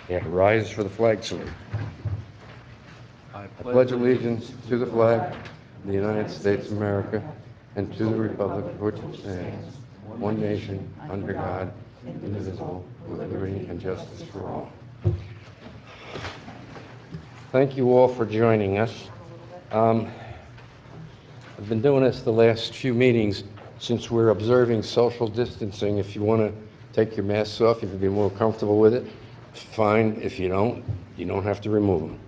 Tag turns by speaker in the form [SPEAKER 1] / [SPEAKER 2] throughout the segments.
[SPEAKER 1] Yeah, rise for the flag salute. I pledge allegiance to the flag of the United States of America and to the republic for which it stands, one nation, under God, indivisible, with liberty and justice for all. Thank you all for joining us. I've been doing this the last few meetings since we're observing social distancing. If you want to take your masks off, if you be more comfortable with it, fine. If you don't have to remove them.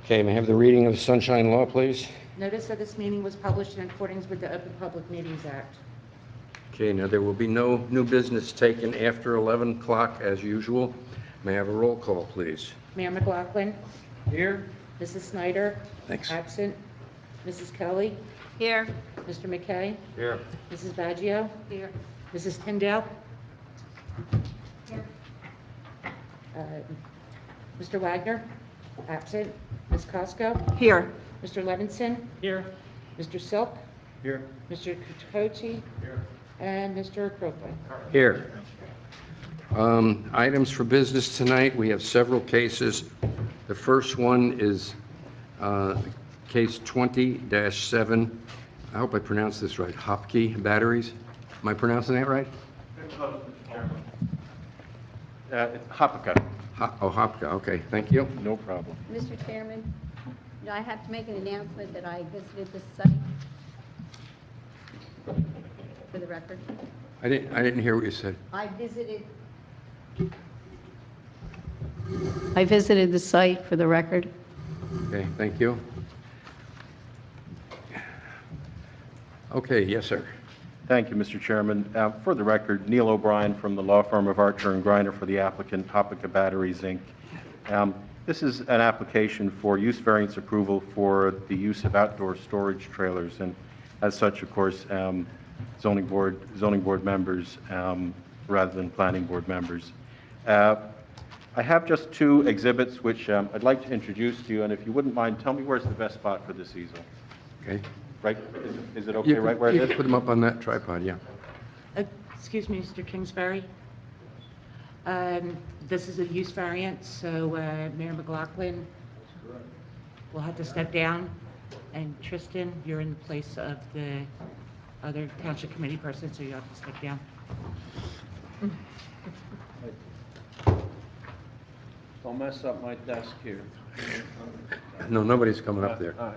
[SPEAKER 1] Okay, may I have the reading of the Sunshine Law, please?
[SPEAKER 2] Notice of this meeting was published in accordance with the Open Public Meetings Act.
[SPEAKER 1] Okay, now there will be no new business taken after 11 o'clock as usual. May I have a roll call, please?
[SPEAKER 2] Mayor McLaughlin.
[SPEAKER 1] Here.
[SPEAKER 2] Mrs. Snyder.
[SPEAKER 1] Thanks.
[SPEAKER 2] Absent. Mrs. Kelly.
[SPEAKER 3] Here.
[SPEAKER 2] Mr. McKay.
[SPEAKER 1] Here.
[SPEAKER 2] Mrs. Baggio. Here. Mrs. Tyndale.
[SPEAKER 3] Here.
[SPEAKER 2] Mr. Wagner. Absent. Ms. Costco.
[SPEAKER 3] Here.
[SPEAKER 2] Mr. Levinson.
[SPEAKER 1] Here.
[SPEAKER 2] Mr. Silk.
[SPEAKER 1] Here.
[SPEAKER 2] Mr. Kuchikochi.
[SPEAKER 1] Here.
[SPEAKER 2] And Mr. Croplin.
[SPEAKER 1] Here. Items for business tonight, we have several cases. The first one is case 20-7. I hope I pronounced this right. Hopke Batteries. Am I pronouncing that right?
[SPEAKER 4] It's Hopka.
[SPEAKER 1] Hopka. Okay, thank you.
[SPEAKER 4] No problem.
[SPEAKER 3] Mr. Chairman, do I have to make an announcement that I visited this site for the record?
[SPEAKER 1] I didn't hear what you said.
[SPEAKER 3] I visited the site for the record.
[SPEAKER 1] Okay, thank you. Okay, yes, sir.
[SPEAKER 4] Thank you, Mr. Chairman. For the record, Neil O'Brien from the law firm of Archer and Griner for the applicant, Hopka Batteries, Inc. This is an application for use variance approval for the use of outdoor storage trailers, and as such, of course, zoning board members rather than planning board members. I have just two exhibits which I'd like to introduce to you, and if you wouldn't mind, tell me where's the best spot for this easel.
[SPEAKER 1] Okay.
[SPEAKER 4] Right? Is it okay right where it
[SPEAKER 1] You
[SPEAKER 4] is?
[SPEAKER 1] can put them up on that tripod, yeah.
[SPEAKER 2] Excuse me, Mr. Kingsbury. This is a use variance, so Mayor McLaughlin will have to step down. And Tristan, you're in the place of the other township committee person, so you have to step down.
[SPEAKER 5] Don't mess up my desk here.
[SPEAKER 1] No, nobody's coming up there.
[SPEAKER 5] All right.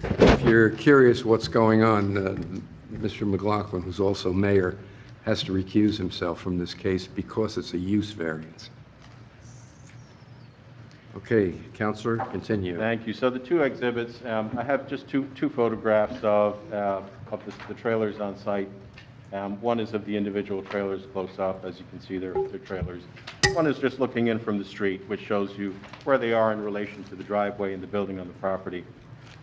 [SPEAKER 1] If you're curious what's going on, Mr. McLaughlin, who's also mayor, has to recuse himself from this case because it's a use variance. Okay, Counselor, continue.
[SPEAKER 4] Thank you. So the two exhibits, I have just two photographs of the trailers on site. One is of the individual trailers close up, as you can see, they're trailers. One is just looking in from the street, which shows you where they are in relation to the driveway and the building on the property.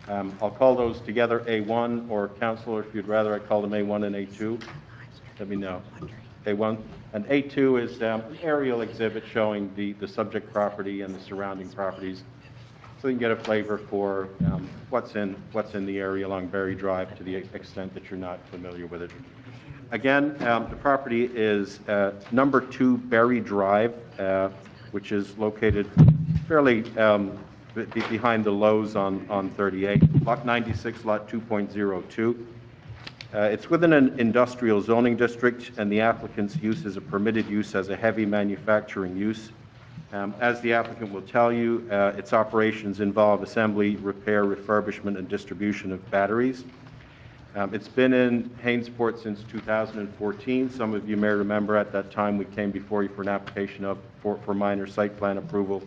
[SPEAKER 4] I'll call those together A1, or Counselor, if you'd rather I call them A1 and A2, let me know. A1. And A2 is an aerial exhibit showing the subject property and the surrounding properties, so you can get a flavor for what's in the area along Berry Drive to the extent that you're not familiar with it. Again, the property is number 2 Berry Drive, which is located fairly behind the Lowe's on 38, Lot 96, Lot 2.02. It's within an industrial zoning district, and the applicant's use is a permitted use as a heavy manufacturing use. As the applicant will tell you, its operations involve assembly, repair, refurbishment, and distribution of batteries. It's been in Hainesport since 2014. Some of you may remember at that time we came before you for an application for minor site plan approval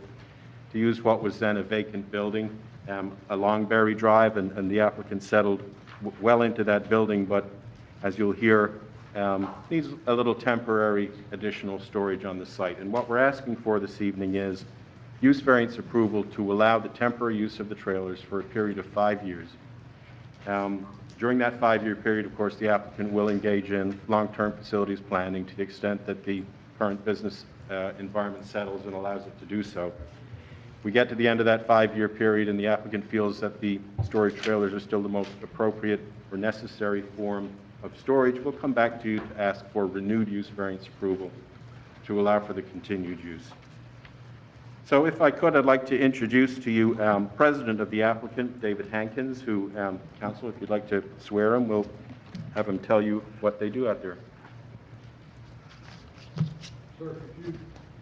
[SPEAKER 4] to use what was then a vacant building along Berry Drive, and the applicant settled well into that building, but as you'll hear, needs a little temporary additional storage on the site. And what we're asking for this evening is use variance approval to allow the temporary use of the trailers for a period of 5 years. During that 5-year period, of course, the applicant will engage in long-term facilities planning to the extent that the current business environment settles and allows it to do so. We get to the end of that 5-year period and the applicant feels that the storage trailers are still the most appropriate or necessary form of storage, we'll come back to you to ask for renewed use variance approval to allow for the continued use. So if I could, I'd like to introduce to you President of the applicant, David Hankins, who, Council, if you'd like to swear him, we'll have him tell you what they do out there.
[SPEAKER 6] Sir, could you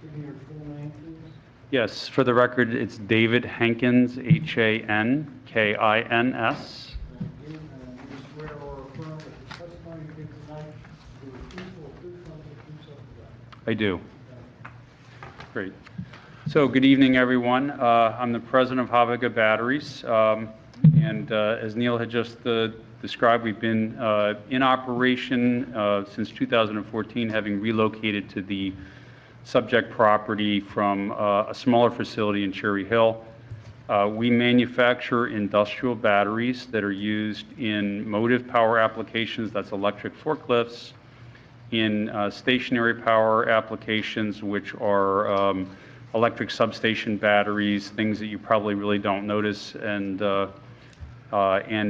[SPEAKER 6] give me your full name, please?
[SPEAKER 7] Yes, for the record, it's David Hankins, Hankins.
[SPEAKER 6] Thank you, and you swear or affirm that the testimony you give tonight will be truthful, truthful, and true self the record.
[SPEAKER 7] I do. Great. So good evening, everyone. I'm the president of Avila Batteries, and as Neil had just described, we've been in operation since 2014, having relocated to the subject property from a smaller facility in Cherry Hill. We manufacture industrial batteries that are used in motive power applications, that's electric forklifts, in stationary power applications, which are electric substation batteries, things that you probably really don't notice, and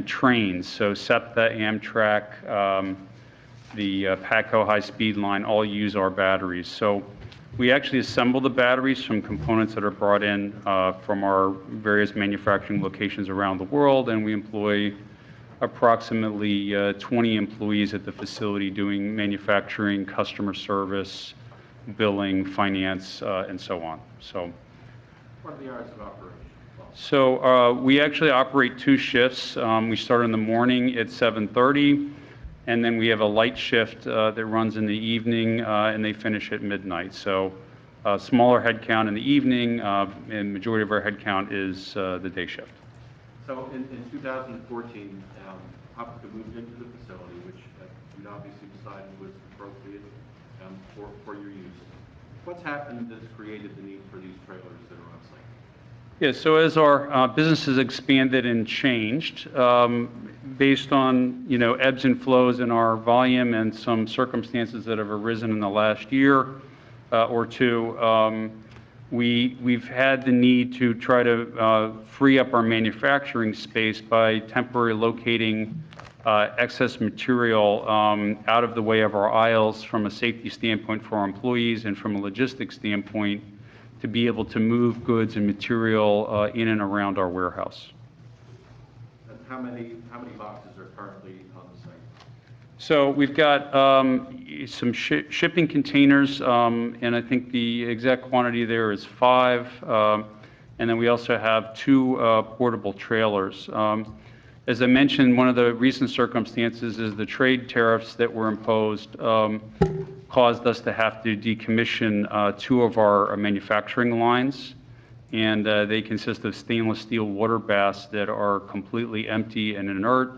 [SPEAKER 7] trains. So SEPTA, Amtrak, the PATCO high-speed line all use our batteries. So we actually assemble the batteries from components that are brought in from our various manufacturing locations around the world, and we employ approximately 20 employees at the facility doing manufacturing, customer service, billing, finance, and so on. So,
[SPEAKER 4] What are the hours of operation?
[SPEAKER 7] so we actually operate 2 shifts. We start in the morning at 7:30, and then we have a light shift that runs in the evening, and they finish at midnight. So smaller head count in the evening, and majority of our head count is the day shift.
[SPEAKER 4] So in 2014, Avila moved into the facility, which you'd obviously decided was appropriate for your use. What's happened that's created the need for these trailers that are on site?
[SPEAKER 7] Yeah, so as our business has expanded and changed, based on, ebbs and flows in our volume and some circumstances that have arisen in the last year or two, we've had the need to try to free up our manufacturing space by temporarily locating excess material out of the way of our aisles from a safety standpoint for our employees and from a logistics standpoint to be able to move goods and material in and around our warehouse.
[SPEAKER 4] And how many boxes are currently on the site?
[SPEAKER 7] So we've got some shipping containers, and I think the exact quantity there is 5. And then we also have 2 portable trailers. As I mentioned, one of the recent circumstances is the trade tariffs that were imposed caused us to have to decommission 2 of our manufacturing lines. And they consist of stainless steel water baths that are completely empty and inert.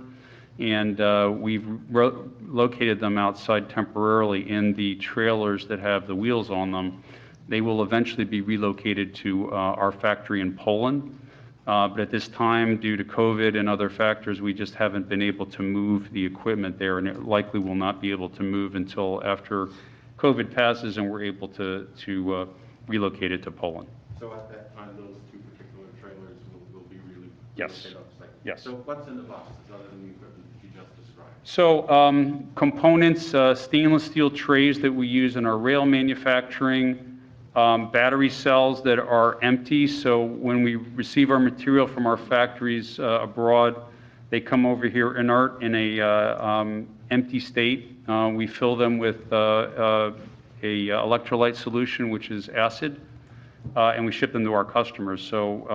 [SPEAKER 7] And we've located them outside temporarily in the trailers that have the wheels on them. They will eventually be relocated to our factory in Poland. But at this time, due to COVID and other factors, we just haven't been able to move the equipment there, and it likely will not be able to move until after COVID passes and we're able to relocate it to Poland.
[SPEAKER 4] So at that time, those 2 particular trailers will be relocated
[SPEAKER 7] Yes.
[SPEAKER 4] off site?
[SPEAKER 7] Yes.
[SPEAKER 4] So what's in the boxes other than the equipment that you just described?
[SPEAKER 7] So components, stainless steel trays that we use in our rail manufacturing, battery cells that are empty. So when we receive our material from our factories abroad, they come over here inert in a empty state. We fill them with a electrolyte solution, which is acid, and we ship them to our customers. So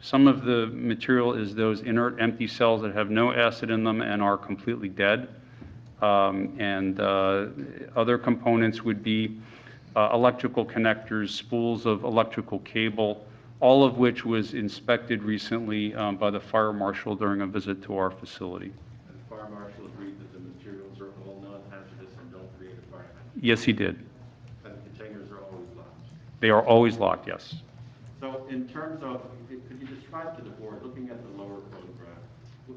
[SPEAKER 7] some of the material is those inert empty cells that have no acid in them and are completely dead. And other components would be electrical connectors, spools of electrical cable, all of which was inspected recently by the fire marshal during a visit to our facility.
[SPEAKER 4] And the fire marshal agreed that the materials are all non-hazardous and don't create a fire hazard?
[SPEAKER 7] Yes, he did.
[SPEAKER 4] And the containers are always locked?
[SPEAKER 7] They are always locked, yes.
[SPEAKER 4] So in terms of, could you describe to the board, looking at the lower photograph,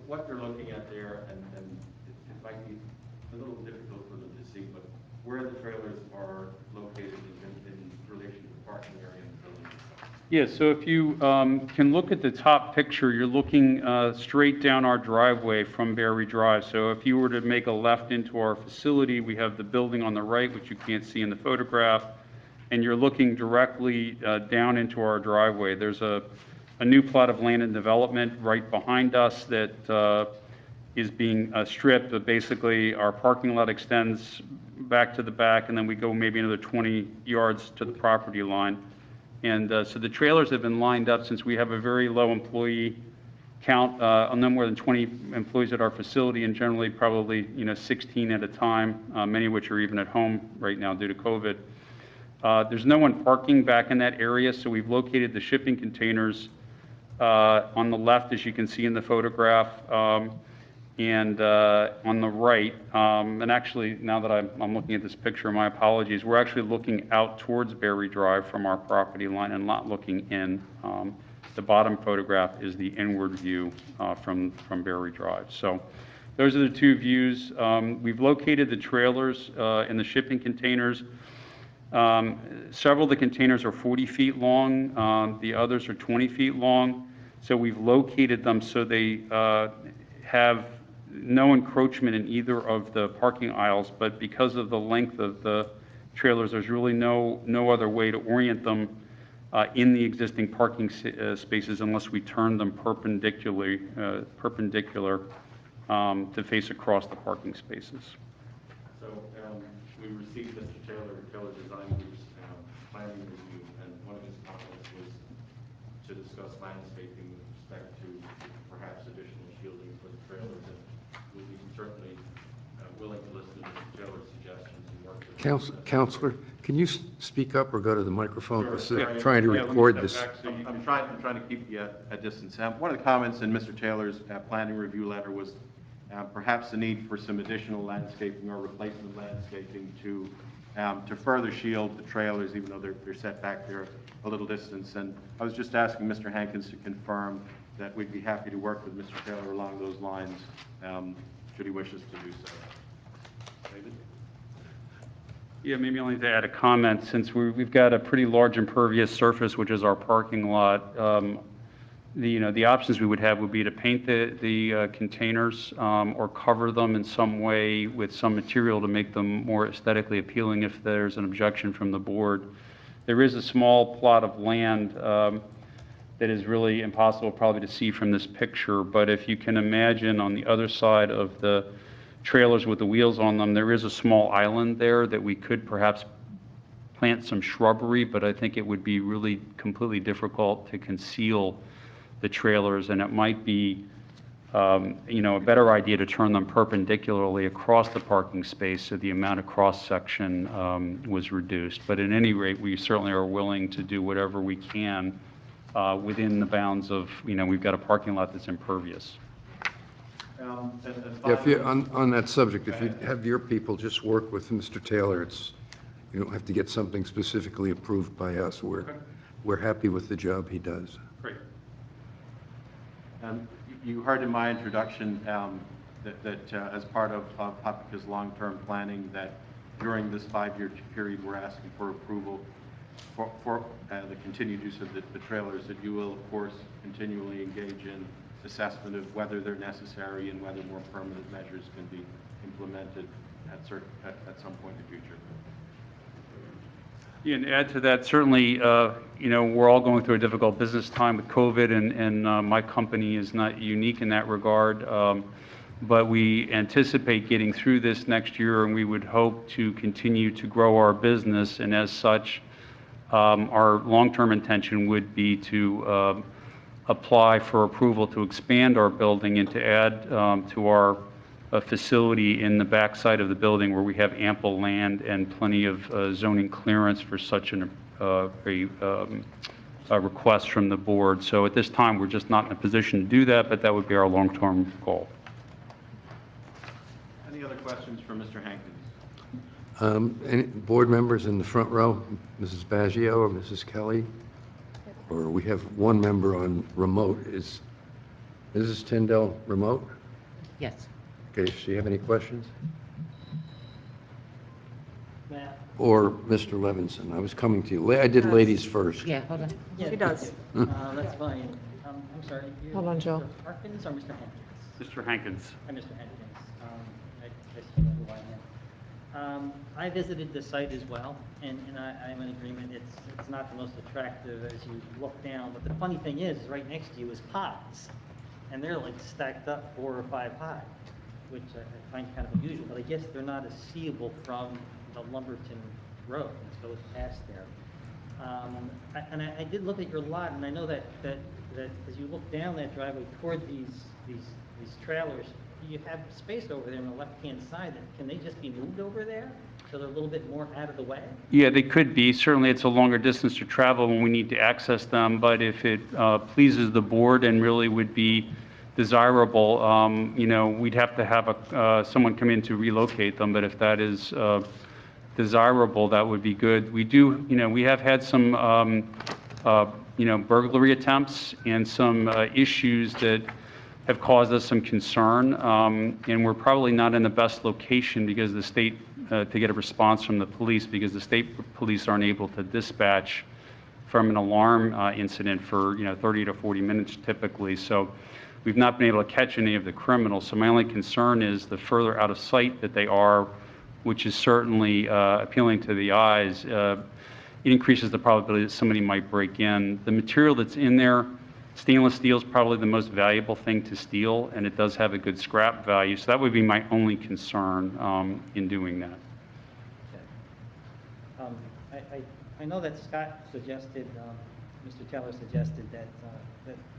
[SPEAKER 4] what you're looking at there, and it might be a little difficult for them to see, but where the trailers are located in relation to the parking area and the building itself?
[SPEAKER 7] Yeah, so if you can look at the top picture, you're looking straight down our driveway from Berry Drive. So if you were to make a left into our facility, we have the building on the right, which you can't see in the photograph, and you're looking directly down into our driveway. There's a new plot of land and development right behind us that is being stripped, but basically our parking lot extends back to the back, and then we go maybe another 20 yards to the property line. And so the trailers have been lined up since we have a very low employee count, no more than 20 employees at our facility, and generally probably 16 at a time, many of which are even at home right now due to COVID. There's no one parking back in that area, so we've located the shipping containers on the left, as you can see in the photograph, and on the right. And actually, now that I'm looking at this picture, my apologies, we're actually looking out towards Berry Drive from our property line and not looking in. The bottom photograph is the inward view from Berry Drive. So those are the two views. We've located the trailers in the shipping containers. Several of the containers are 40 feet long. The others are 20 feet long. So we've located them so they have no encroachment in either of the parking aisles, but because of the length of the trailers, there's really no other way to orient them in the existing parking spaces unless we turn them perpendicular to face across the parking spaces.
[SPEAKER 4] So we received Mr. Taylor Design Group's planning review, and one of his comments was to discuss landscaping with respect to perhaps additional shielding for the trailers. And we'll be certainly willing to listen to Mr. Taylor's suggestions and work with
[SPEAKER 1] Counselor, can you speak up or go to the microphone?
[SPEAKER 4] Sure.
[SPEAKER 1] Because they're trying to record this.
[SPEAKER 4] I'm trying to keep you at a distance. One of the comments in Mr. Taylor's planning review letter was perhaps the need for some additional landscaping or replacement landscaping to further shield the trailers, even though they're set back there a little distance. And I was just asking Mr. Hankins to confirm that we'd be happy to work with Mr. Taylor along those lines, should he wish us to do so. David?
[SPEAKER 7] Yeah, maybe only to add a comment, since we've got a pretty large impervious surface, which is our parking lot. The options we would have would be to paint the containers or cover them in some way with some material to make them more aesthetically appealing if there's an objection from the board. There is a small plot of land that is really impossible probably to see from this picture, but if you can imagine on the other side of the trailers with the wheels on them, there is a small island there that we could perhaps plant some shrubbery, but I think it would be really completely difficult to conceal the trailers, and it might be a better idea to turn them perpendicularly across the parking space so the amount of cross-section was reduced. But at any rate, we certainly are willing to do whatever we can within the bounds of, we've got a parking lot that's impervious.
[SPEAKER 1] Yeah, if you, on that subject, if you have your people just work with Mr. Taylor, you don't have to get something specifically approved by us. We're happy with the job he does.
[SPEAKER 7] Great.
[SPEAKER 4] You heard in my introduction that as part of Paprika's long-term planning, that during this 5-year period, we're asking for approval for the continued use of the trailers, that you will, of course, continually engage in assessment of whether they're necessary and whether more permanent measures can be implemented at some point in the future.
[SPEAKER 7] Yeah, and to add to that, certainly, we're all going through a difficult business time with COVID, and my company is not unique in that regard. But we anticipate getting through this next year, and we would hope to continue to grow our business. And as such, our long-term intention would be to apply for approval to expand our building and to add to our facility in the backside of the building where we have ample land and plenty of zoning clearance for such a request from the board. So at this time, we're just not in a position to do that, but that would be our long-term goal.
[SPEAKER 4] Any other questions for Mr. Hankins?
[SPEAKER 1] Any board members in the front row, Mrs. Baggio or Mrs. Kelly? Or we have one member on remote. Is Mrs. Tyndall remote?
[SPEAKER 2] Yes.
[SPEAKER 1] Okay, does she have any questions? or Mr. Levinson? I was coming to you. I did ladies first.
[SPEAKER 2] Yeah, hold on.
[SPEAKER 8] Yeah,
[SPEAKER 9] She does.
[SPEAKER 8] thank you. That's fine. I'm sorry.
[SPEAKER 9] Hold on, Joe.
[SPEAKER 8] Mr. Harkins or Mr. Hankins?
[SPEAKER 7] Mr. Hankins.
[SPEAKER 8] Hi, Mr. Hankins. I guess you know who I am. I visited the site as well, and I'm in agreement. It's not the most attractive as you look down, but the funny thing is, right next to you is pods, and they're like stacked up 4 or 5 high, which I find kind of unusual, but I guess they're not as seeable from the Lumberton Road that goes past there. I did look at your lot, and I know that as you look down that driveway toward these trailers, you have space over there on the left-hand side. Can they just be moved over there so they're a little bit more out of the way?
[SPEAKER 7] Yeah, they could be. Certainly, it's a longer distance to travel when we need to access them, but if it pleases the board and really would be desirable, we'd have to have someone come in to relocate them, but if that is desirable, that would be good. We have had some, burglary attempts and some issues that have caused us some concern, and we're probably not in the best location because the state, to get a response from the police, because the state police aren't able to dispatch from an alarm incident for, 30 to 40 minutes typically. So we've not been able to catch any of the criminals. So my only concern is the further out of sight that they are, which is certainly appealing to the eyes, it increases the probability that somebody might break in. The material that's in there, stainless steel is probably the most valuable thing to steal, and it does have a good scrap value. So that would be my only concern in doing that.
[SPEAKER 8] Okay. I know that Scott suggested, Mr. Taylor suggested that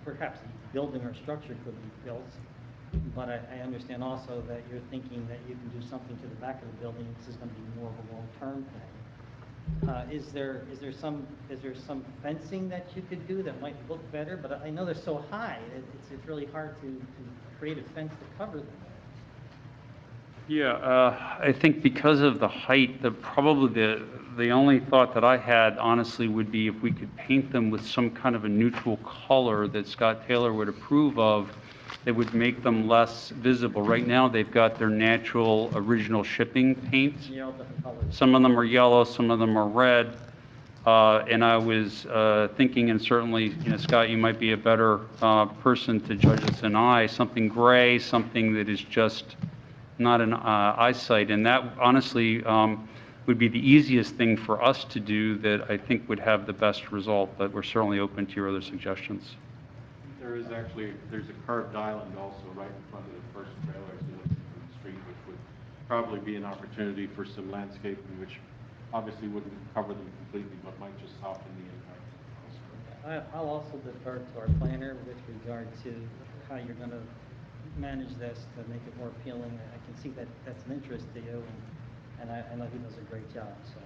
[SPEAKER 8] perhaps a building or structure could be built, but I understand also that you're thinking that you can do something to the back of the building. This is going to be more of a long-term thing. Is there some fencing that you could do that might look better? But I know they're so high, it's really hard to create a fence to cover them.
[SPEAKER 7] Yeah, I think because of the height, probably the only thought that I had honestly would be if we could paint them with some kind of a neutral color that Scott Taylor would approve of, that would make them less visible. Right now, they've got their natural original shipping paint.
[SPEAKER 8] Yeah, all different colors.
[SPEAKER 7] Some of them are yellow, some of them are red. And I was thinking, and certainly, Scott, you might be a better person to judge this than I, something gray, something that is just not an eyesight. And that honestly would be the easiest thing for us to do that I think would have the best result, but we're certainly open to your other suggestions.
[SPEAKER 4] There's a curved island also right in front of the first trailer as you look from the street, which would probably be an opportunity for some landscaping, which obviously wouldn't cover them completely, but might just soften the impact.
[SPEAKER 8] I'll also defer to our planner with regard to how you're going to manage this to make it more appealing. I can see that that's an interest to you, and I know he does a great job. So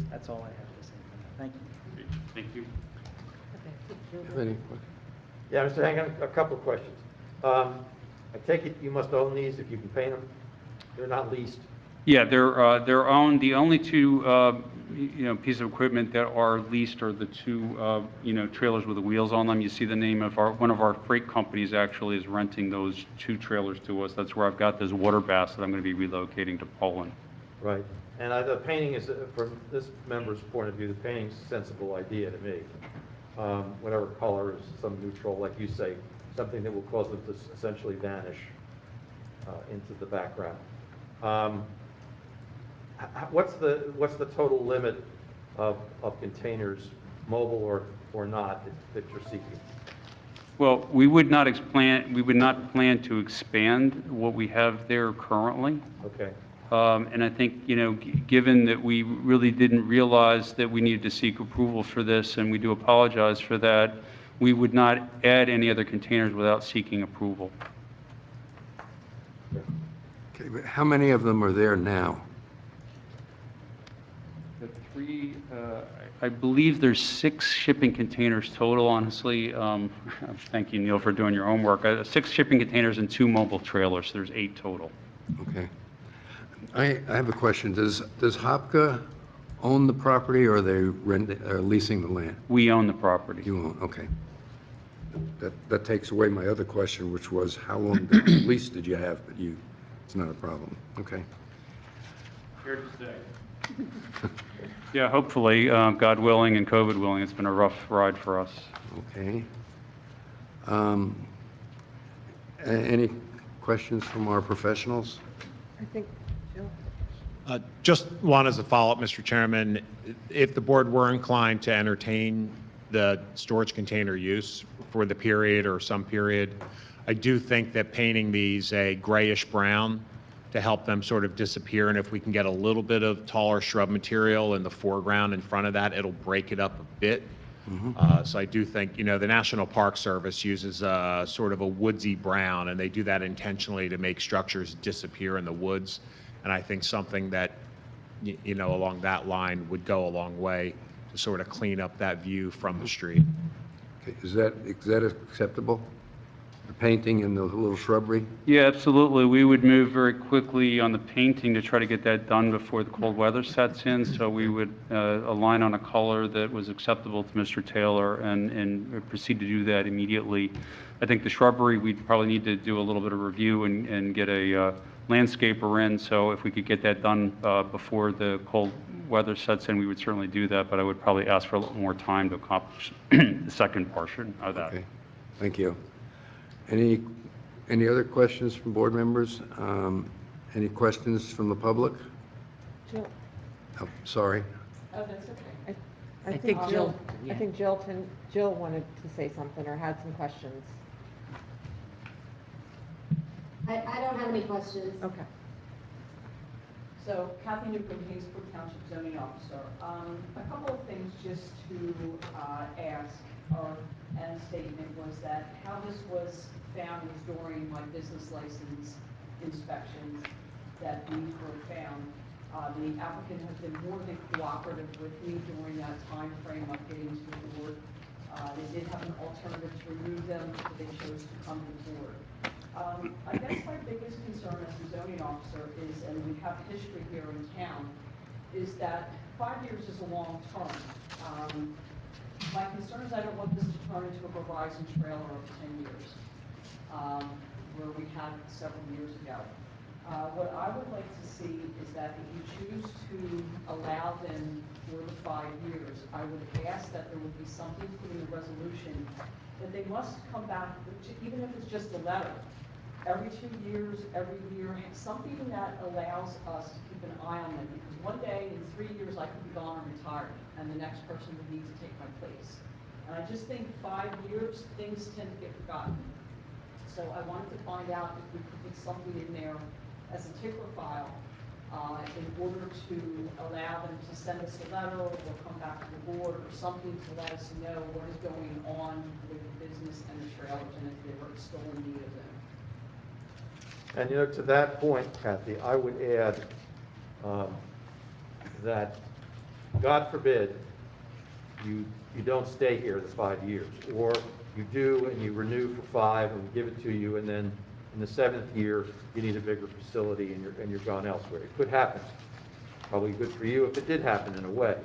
[SPEAKER 8] that's all I have to say for now. Thank you.
[SPEAKER 7] Thank you.
[SPEAKER 1] Have any questions?
[SPEAKER 10] Yeah, Mr. Hankin, a couple of questions. I take it you must own these if you can paint them? They're not leased?
[SPEAKER 7] Yeah, they're owned. The only two, pieces of equipment that are leased are the two, trailers with the wheels on them. You see the name of one of our freight companies actually is renting those 2 trailers to us. That's where I've got those water baths that I'm going to be relocating to Poland.
[SPEAKER 10] Right. And the painting is, from this member's point of view, the painting's a sensible idea to me. Whatever color is some neutral, like you say, something that will cause them to essentially vanish into the background. What's the total limit of containers, mobile or not, that you're seeking?
[SPEAKER 7] Well, we would not plan to expand what we have there currently.
[SPEAKER 10] Okay.
[SPEAKER 7] And I think, given that we really didn't realize that we needed to seek approval for this, and we do apologize for that, we would not add any other containers without seeking approval.
[SPEAKER 1] Okay, but how many of them are there now?
[SPEAKER 7] The 3, I believe there's 6 shipping containers total, honestly. Thank you, Neil, for doing your homework. 6 shipping containers and 2 mobile trailers, so there's 8 total.
[SPEAKER 1] Okay. I have a question. Does Hopka own the property, or are they leasing the land?
[SPEAKER 7] We own the property.
[SPEAKER 1] You own, okay. That takes away my other question, which was how long lease did you have, but it's not a problem. Okay.
[SPEAKER 7] Fair to say. Yeah, hopefully, God willing and COVID willing, it's been a rough ride for us.
[SPEAKER 1] Okay. Um, Any questions from our professionals?
[SPEAKER 9] I think, Jill?
[SPEAKER 11] Just one as a follow-up, Mr. Chairman. If the board were inclined to entertain the storage container use for the period or some period, I do think that painting these a grayish brown to help them sort of disappear, and if we can get a little bit of taller shrub material in the foreground in front of that, it'll break it up a bit. So I do think, you know, the National Park Service uses sort of a woodsy brown, and they do that intentionally to make structures disappear in the woods. And I think something that, you know, along that line would go a long way to sort of clean up that view from the street.
[SPEAKER 1] Okay, is that acceptable? The painting and the little shrubbery?
[SPEAKER 7] Yeah, absolutely. We would move very quickly on the painting to try to get that done before the cold weather sets in. So we would align on a color that was acceptable to Mr. Taylor and proceed to do that immediately. I think the shrubbery, we'd probably need to do a little bit of review and get a landscaper in. So if we could get that done before the cold weather sets in, we would certainly do that. But I would probably ask for a little more time to accomplish the second portion of that.
[SPEAKER 1] Okay, thank you. Any other questions from board members? Any questions from the public?
[SPEAKER 9] Jill?
[SPEAKER 1] Oh, sorry.
[SPEAKER 9] Oh, that's okay. I
[SPEAKER 2] think
[SPEAKER 9] think
[SPEAKER 2] Jill-
[SPEAKER 9] I think Jill wanted to say something or had some questions.
[SPEAKER 12] I don't have any questions.
[SPEAKER 9] Okay.
[SPEAKER 13] So Kathy Newcomb, Hayesburg Township Zoning Officer. A couple of things just to ask and statement was that how this was found was during my business license inspections that these were found. The applicant has been more than cooperative with me during that time frame of getting to the board. They did have an alternative to remove them, but they chose to come to the board. I guess my biggest concern as a zoning officer is, and we have history here in town, is that 5 years is a long term. My concern is I don't want this to turn into a Verizon trailer of 10 years, where we had several years ago. What I would like to see is that if you choose to allow them for the 5 years, I would ask that there would be something put in the resolution that they must come back, even if it's just a letter, every 2 years, every year, something that allows us to keep an eye on them. Because one day, in 3 years, I could be gone or retired, and the next person would need to take my place. And I just think 5 years, things tend to get forgotten. So I wanted to find out if we could get something in there as a ticker file in order to allow them to send us a letter or come back to the board or something to let us know what is going on with the business and the trailers and if they were still in need of them.
[SPEAKER 10] And you know, to that point, Kathy, I would add that, God forbid, you don't stay here the 5 years, or you do and you renew for 5 and we give it to you, and then in the 7th year you need a bigger facility and you're gone elsewhere. It could happen. Probably good for you if it did happen in a way.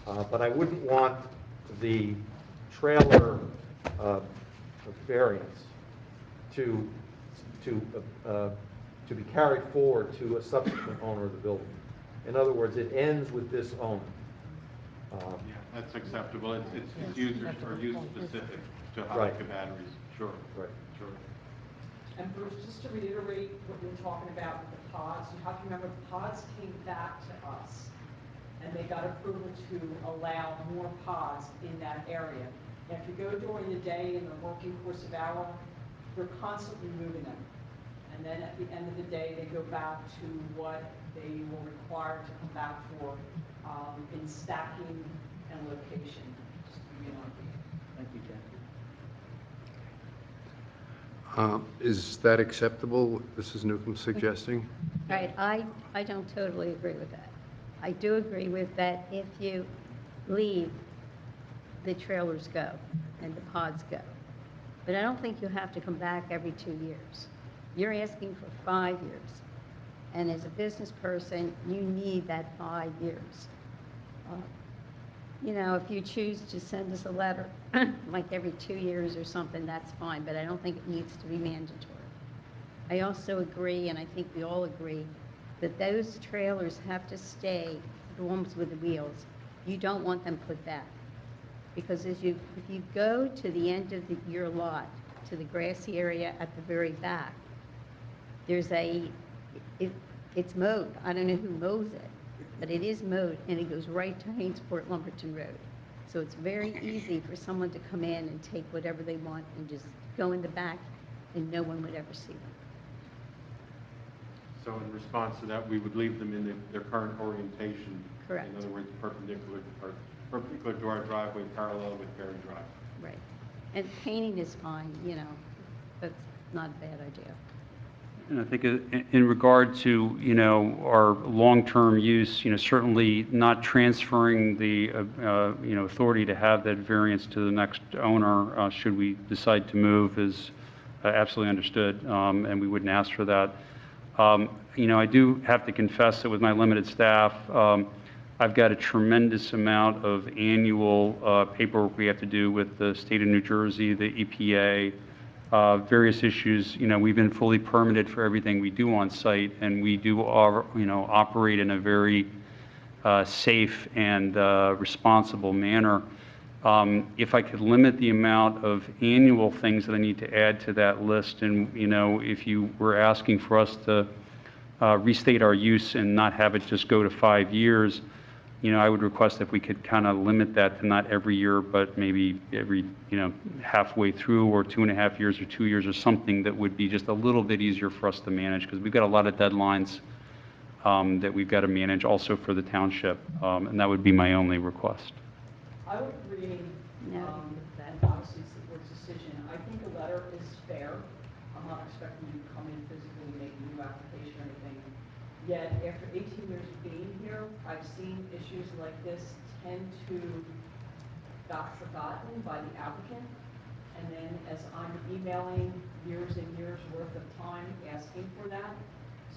[SPEAKER 10] But I wouldn't want the trailer variance to be carried forward to a subsequent owner of the building. In other words, it ends with this owner.
[SPEAKER 4] Yeah, that's acceptable. It's user or use specific to
[SPEAKER 10] Right.
[SPEAKER 4] high batteries. Sure.
[SPEAKER 10] Right.
[SPEAKER 4] Sure.
[SPEAKER 13] And Bruce, just to reiterate what we were talking about with the pods, you have to remember the pods came back to us and they got approval to allow more pods in that area. And if you go during the day in the working course of hour, they're constantly moving them. And then at the end of the day, they go back to what they were required to come back for in stacking and location, just to give you an idea.
[SPEAKER 8] Thank you, Kathy.
[SPEAKER 1] Is that acceptable, Mrs. Newcomb suggesting?
[SPEAKER 3] Right, I don't totally agree with that. I do agree with that if you leave, the trailers go and the pods go. But I don't think you have to come back every 2 years. You're asking for 5 years. And as a business person, you need that 5 years. You know, if you choose to send us a letter, like every 2 years or something, that's fine, but I don't think it needs to be mandatory. I also agree, and I think we all agree, that those trailers have to stay the ones with the wheels, you don't want them put back. Because if you go to the end of your lot, to the grassy area at the very back, there's it's mowed. I don't know who mows it, but it is mowed, and it goes right to Hainesport Lumberton Road. So it's very easy for someone to come in and take whatever they want and just go in the back, and no one would ever see them.
[SPEAKER 4] So in response to that, we would leave them in their current orientation.
[SPEAKER 3] Correct.
[SPEAKER 4] In other words, perpendicular to our driveway, parallel with Berry Drive.
[SPEAKER 3] Right. And painting is fine, that's not a bad idea.
[SPEAKER 7] And I think in regard to, our long-term use, certainly not transferring the, authority to have that variance to the next owner, should we decide to move, is absolutely understood, and we wouldn't ask for that. I do have to confess that with my limited staff, I've got a tremendous amount of annual paperwork we have to do with the state of New Jersey, the EPA, various issues. We've been fully permitted for everything we do on site, and we do, operate in a very safe and responsible manner. If I could limit the amount of annual things that I need to add to that list, and, if you were asking for us to restate our use and not have it just go to 5 years, I would request if we could kind of limit that to not every year, but maybe every, halfway through, or 2.5 years, or 2 years, or something that would be just a little bit easier for us to manage, because we've got a lot of deadlines that we've got to manage also for the township, and that would be my only request.
[SPEAKER 13] I would agree,
[SPEAKER 3] No,
[SPEAKER 13] and obviously it's the board's decision. I think a letter is fair. I'm not expecting you to come in physically, make a new application or anything. Yet, after 18 years of being here, I've seen issues like this tend to got forgotten by the applicant. And then as I'm emailing years and years worth of time asking for that.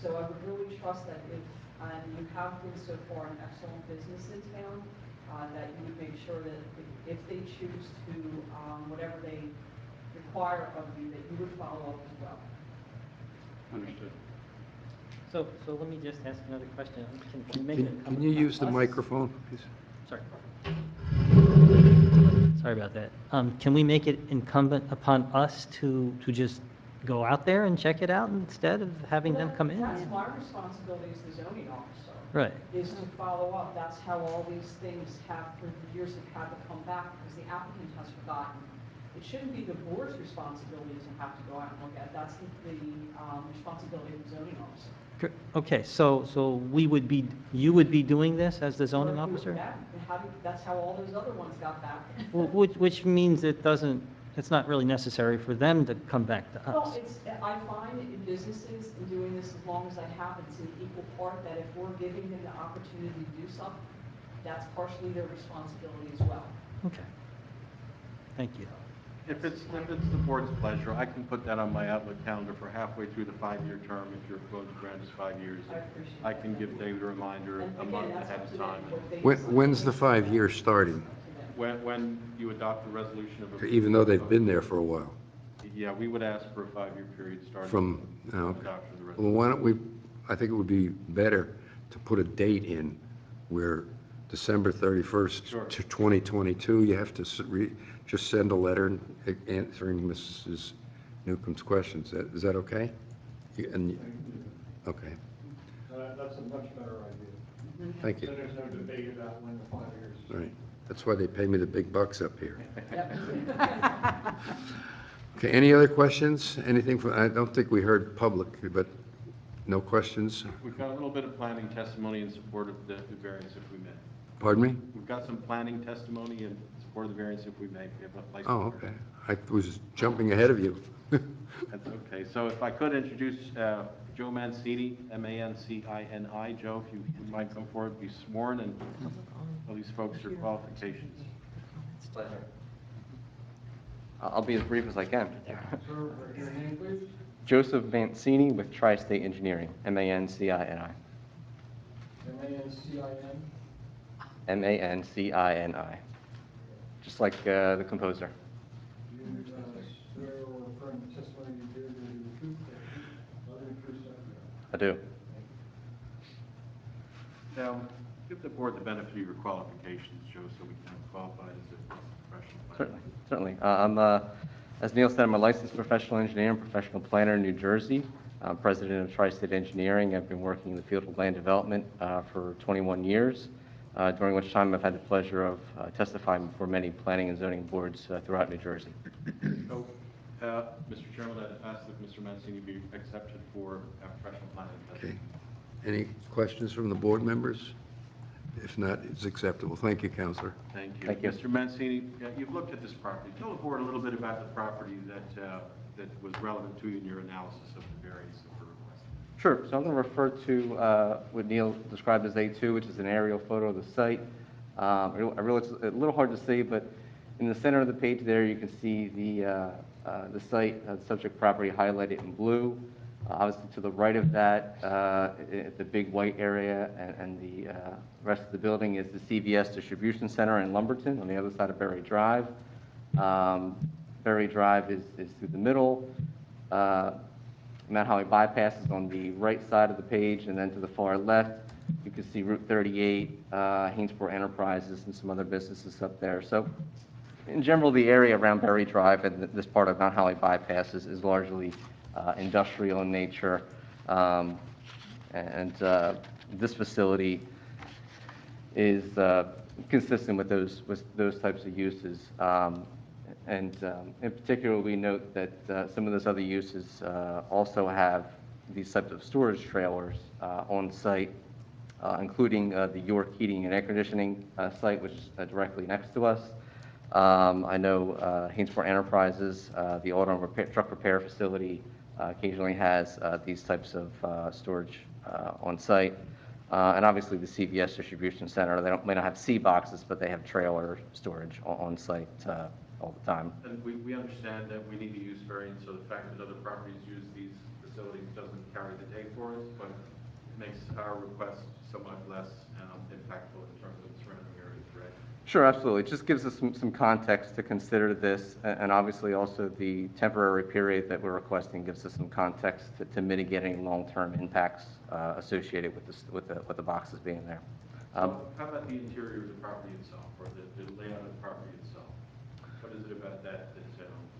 [SPEAKER 13] So I would really trust that and you have been so far an excellent business in town, that you would make sure that if they choose to, whatever they require of you, that you would follow up as well.
[SPEAKER 7] Understood.
[SPEAKER 8] So let me just ask another question. Can we make it
[SPEAKER 1] Can
[SPEAKER 8] incumbent
[SPEAKER 1] you
[SPEAKER 8] upon
[SPEAKER 1] use the
[SPEAKER 8] us-
[SPEAKER 1] microphone, please?
[SPEAKER 8] Sorry. Sorry about that. Can we make it incumbent upon us to just go out there and check it out instead of having them come in?
[SPEAKER 13] That's my responsibility as the zoning officer.
[SPEAKER 8] Right.
[SPEAKER 13] Is to follow up. That's how all these things have, for years, have had to come back, because the applicant has forgotten. It shouldn't be the board's responsibility to have to go out and look at it. That's the responsibility of the zoning officer.
[SPEAKER 8] Okay, so you would be doing this as the zoning
[SPEAKER 13] Or
[SPEAKER 8] officer?
[SPEAKER 13] yeah, that's how all those other ones got back.
[SPEAKER 8] Well, which means it's not really necessary for them to come back to
[SPEAKER 13] Well,
[SPEAKER 8] us.
[SPEAKER 13] I find in businesses, and doing this as long as I have, it's an equal part, that if we're giving them the opportunity to do something, that's partially their responsibility as well.
[SPEAKER 8] Okay. Thank you.
[SPEAKER 4] If it's the board's pleasure, I can put that on my Outlook calendar for halfway through the 5-year term, if your closing grant is 5 years.
[SPEAKER 13] I appreciate
[SPEAKER 4] I
[SPEAKER 13] that.
[SPEAKER 4] can give David a reminder
[SPEAKER 13] And
[SPEAKER 4] a
[SPEAKER 13] again,
[SPEAKER 4] month
[SPEAKER 13] that's
[SPEAKER 4] ahead
[SPEAKER 13] up to
[SPEAKER 4] of
[SPEAKER 13] them,
[SPEAKER 4] time.
[SPEAKER 13] what they
[SPEAKER 1] When,
[SPEAKER 13] decide.
[SPEAKER 1] when's the 5 years starting?
[SPEAKER 4] When you adopt the resolution of.
[SPEAKER 1] Even though they've been there for a while?
[SPEAKER 4] Yeah, we would ask for a 5-year period starting
[SPEAKER 1] From,
[SPEAKER 4] from
[SPEAKER 1] okay.
[SPEAKER 4] adoption of the
[SPEAKER 1] Well,
[SPEAKER 4] resolution.
[SPEAKER 1] why don't we, I think it would be better to put a date in where December 31st
[SPEAKER 4] Sure.
[SPEAKER 1] to 2022, you have to just send a letter answering Mrs. Newcomb's questions. Is that okay? And, okay,
[SPEAKER 6] That's a much better idea.
[SPEAKER 1] thank
[SPEAKER 6] Then
[SPEAKER 1] you.
[SPEAKER 6] there's no debate about when the 5 years is.
[SPEAKER 1] All right, that's why they pay me the big bucks up here. Okay, any other questions? Anything from, I don't think we heard public, but no questions?
[SPEAKER 4] We've got a little bit of planning testimony in support of the variance, if we may.
[SPEAKER 1] Pardon me?
[SPEAKER 4] We've got some planning testimony in support of the variance, if we may. We have a license.
[SPEAKER 1] Oh, okay. I was jumping ahead of you.
[SPEAKER 4] That's okay. So if I could introduce Joe Mancini, Mancini. Joe, if you would mind come forward, be sworn, and tell these folks your qualifications.
[SPEAKER 14] Pleasure. I'll be as brief as I can.
[SPEAKER 6] Sir, your name, please?
[SPEAKER 14] Joseph Mancini with Tri-State Engineering, Mancini.
[SPEAKER 6] Mancini?
[SPEAKER 14] Mancini. Just like the composer.
[SPEAKER 6] Do you swear or affirm the testimony you give will be the truth, the whole truth, nothing but the truth, so help you God?
[SPEAKER 14] I do.
[SPEAKER 6] Thank you.
[SPEAKER 4] Now, Give the board the benefit of your qualifications, Joe, so we can have you qualified as a professional planner.
[SPEAKER 14] Certainly, certainly. As Neil said, I'm a licensed professional engineer and professional planner in New Jersey. I'm president of Tri-State Engineering. I've been working in the field of land development for 21 years, during which time I've had the pleasure of testifying before many planning and zoning boards throughout New Jersey.
[SPEAKER 4] So, Mr. Chairman, I'd ask that Mr. Mancini be accepted for professional planning.
[SPEAKER 1] Okay. Any questions from the board members? If not, it's acceptable. Thank you, Counselor.
[SPEAKER 4] Thank you.
[SPEAKER 14] Thank you.
[SPEAKER 4] Mr. Mancini, you've looked at this property. Tell the board a little bit about the property that was relevant to you in your analysis of the variance that we're requesting.
[SPEAKER 14] Sure. So I'm going to refer to what Neil described as A2, which is an aerial photo of the site. I realize it's a little hard to see, but in the center of the page there, you can see the site, the subject property highlighted in blue. Obviously, to the right of that, the big white area and the rest of the building is the CVS Distribution Center in Lumberton on the other side of Berry Drive. Berry Drive is through the middle. Mount Holly Bypass is on the right side of the page, and then to the far left, you can see Route 38, Hainsport Enterprises, and some other businesses up there. So, in general, the area around Berry Drive and this part of Mount Holly Bypass is largely industrial in nature, and this facility is consistent with those types of uses. In particular, we note that some of those other uses also have these types of storage trailers on site, including the York Heating and Air Conditioning site, which is directly next to us. I know Hainsport Enterprises, the auto and truck repair facility, occasionally has these types of storage on site. And obviously the CVS Distribution Center, may not have C boxes, but they have trailer storage on site all the time.
[SPEAKER 4] And we understand that we need to use variance, so the fact that other properties use these facilities doesn't carry the day for us, but it makes our request somewhat less impactful in terms of the surrounding area, correct?
[SPEAKER 14] Sure, absolutely. It just gives us some context to consider this, and obviously also the temporary period that we're requesting gives us some context to mitigating long-term impacts associated with the boxes being there.
[SPEAKER 4] So how about the interior of the property itself, or the layout of the property itself? What is it about that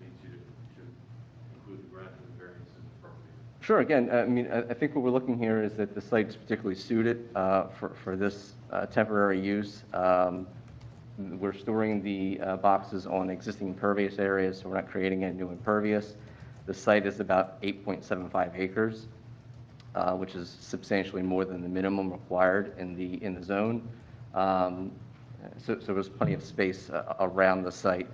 [SPEAKER 4] leads you to include the grant of the variance as appropriate?
[SPEAKER 14] Sure. Again, I mean, I think what we're looking here is that the site's particularly suited for this temporary use. We're storing the boxes on existing impervious areas, so we're not creating any new impervious. The site is about 8.75 acres, which is substantially more than the minimum required in the zone. So there's plenty of space around the site.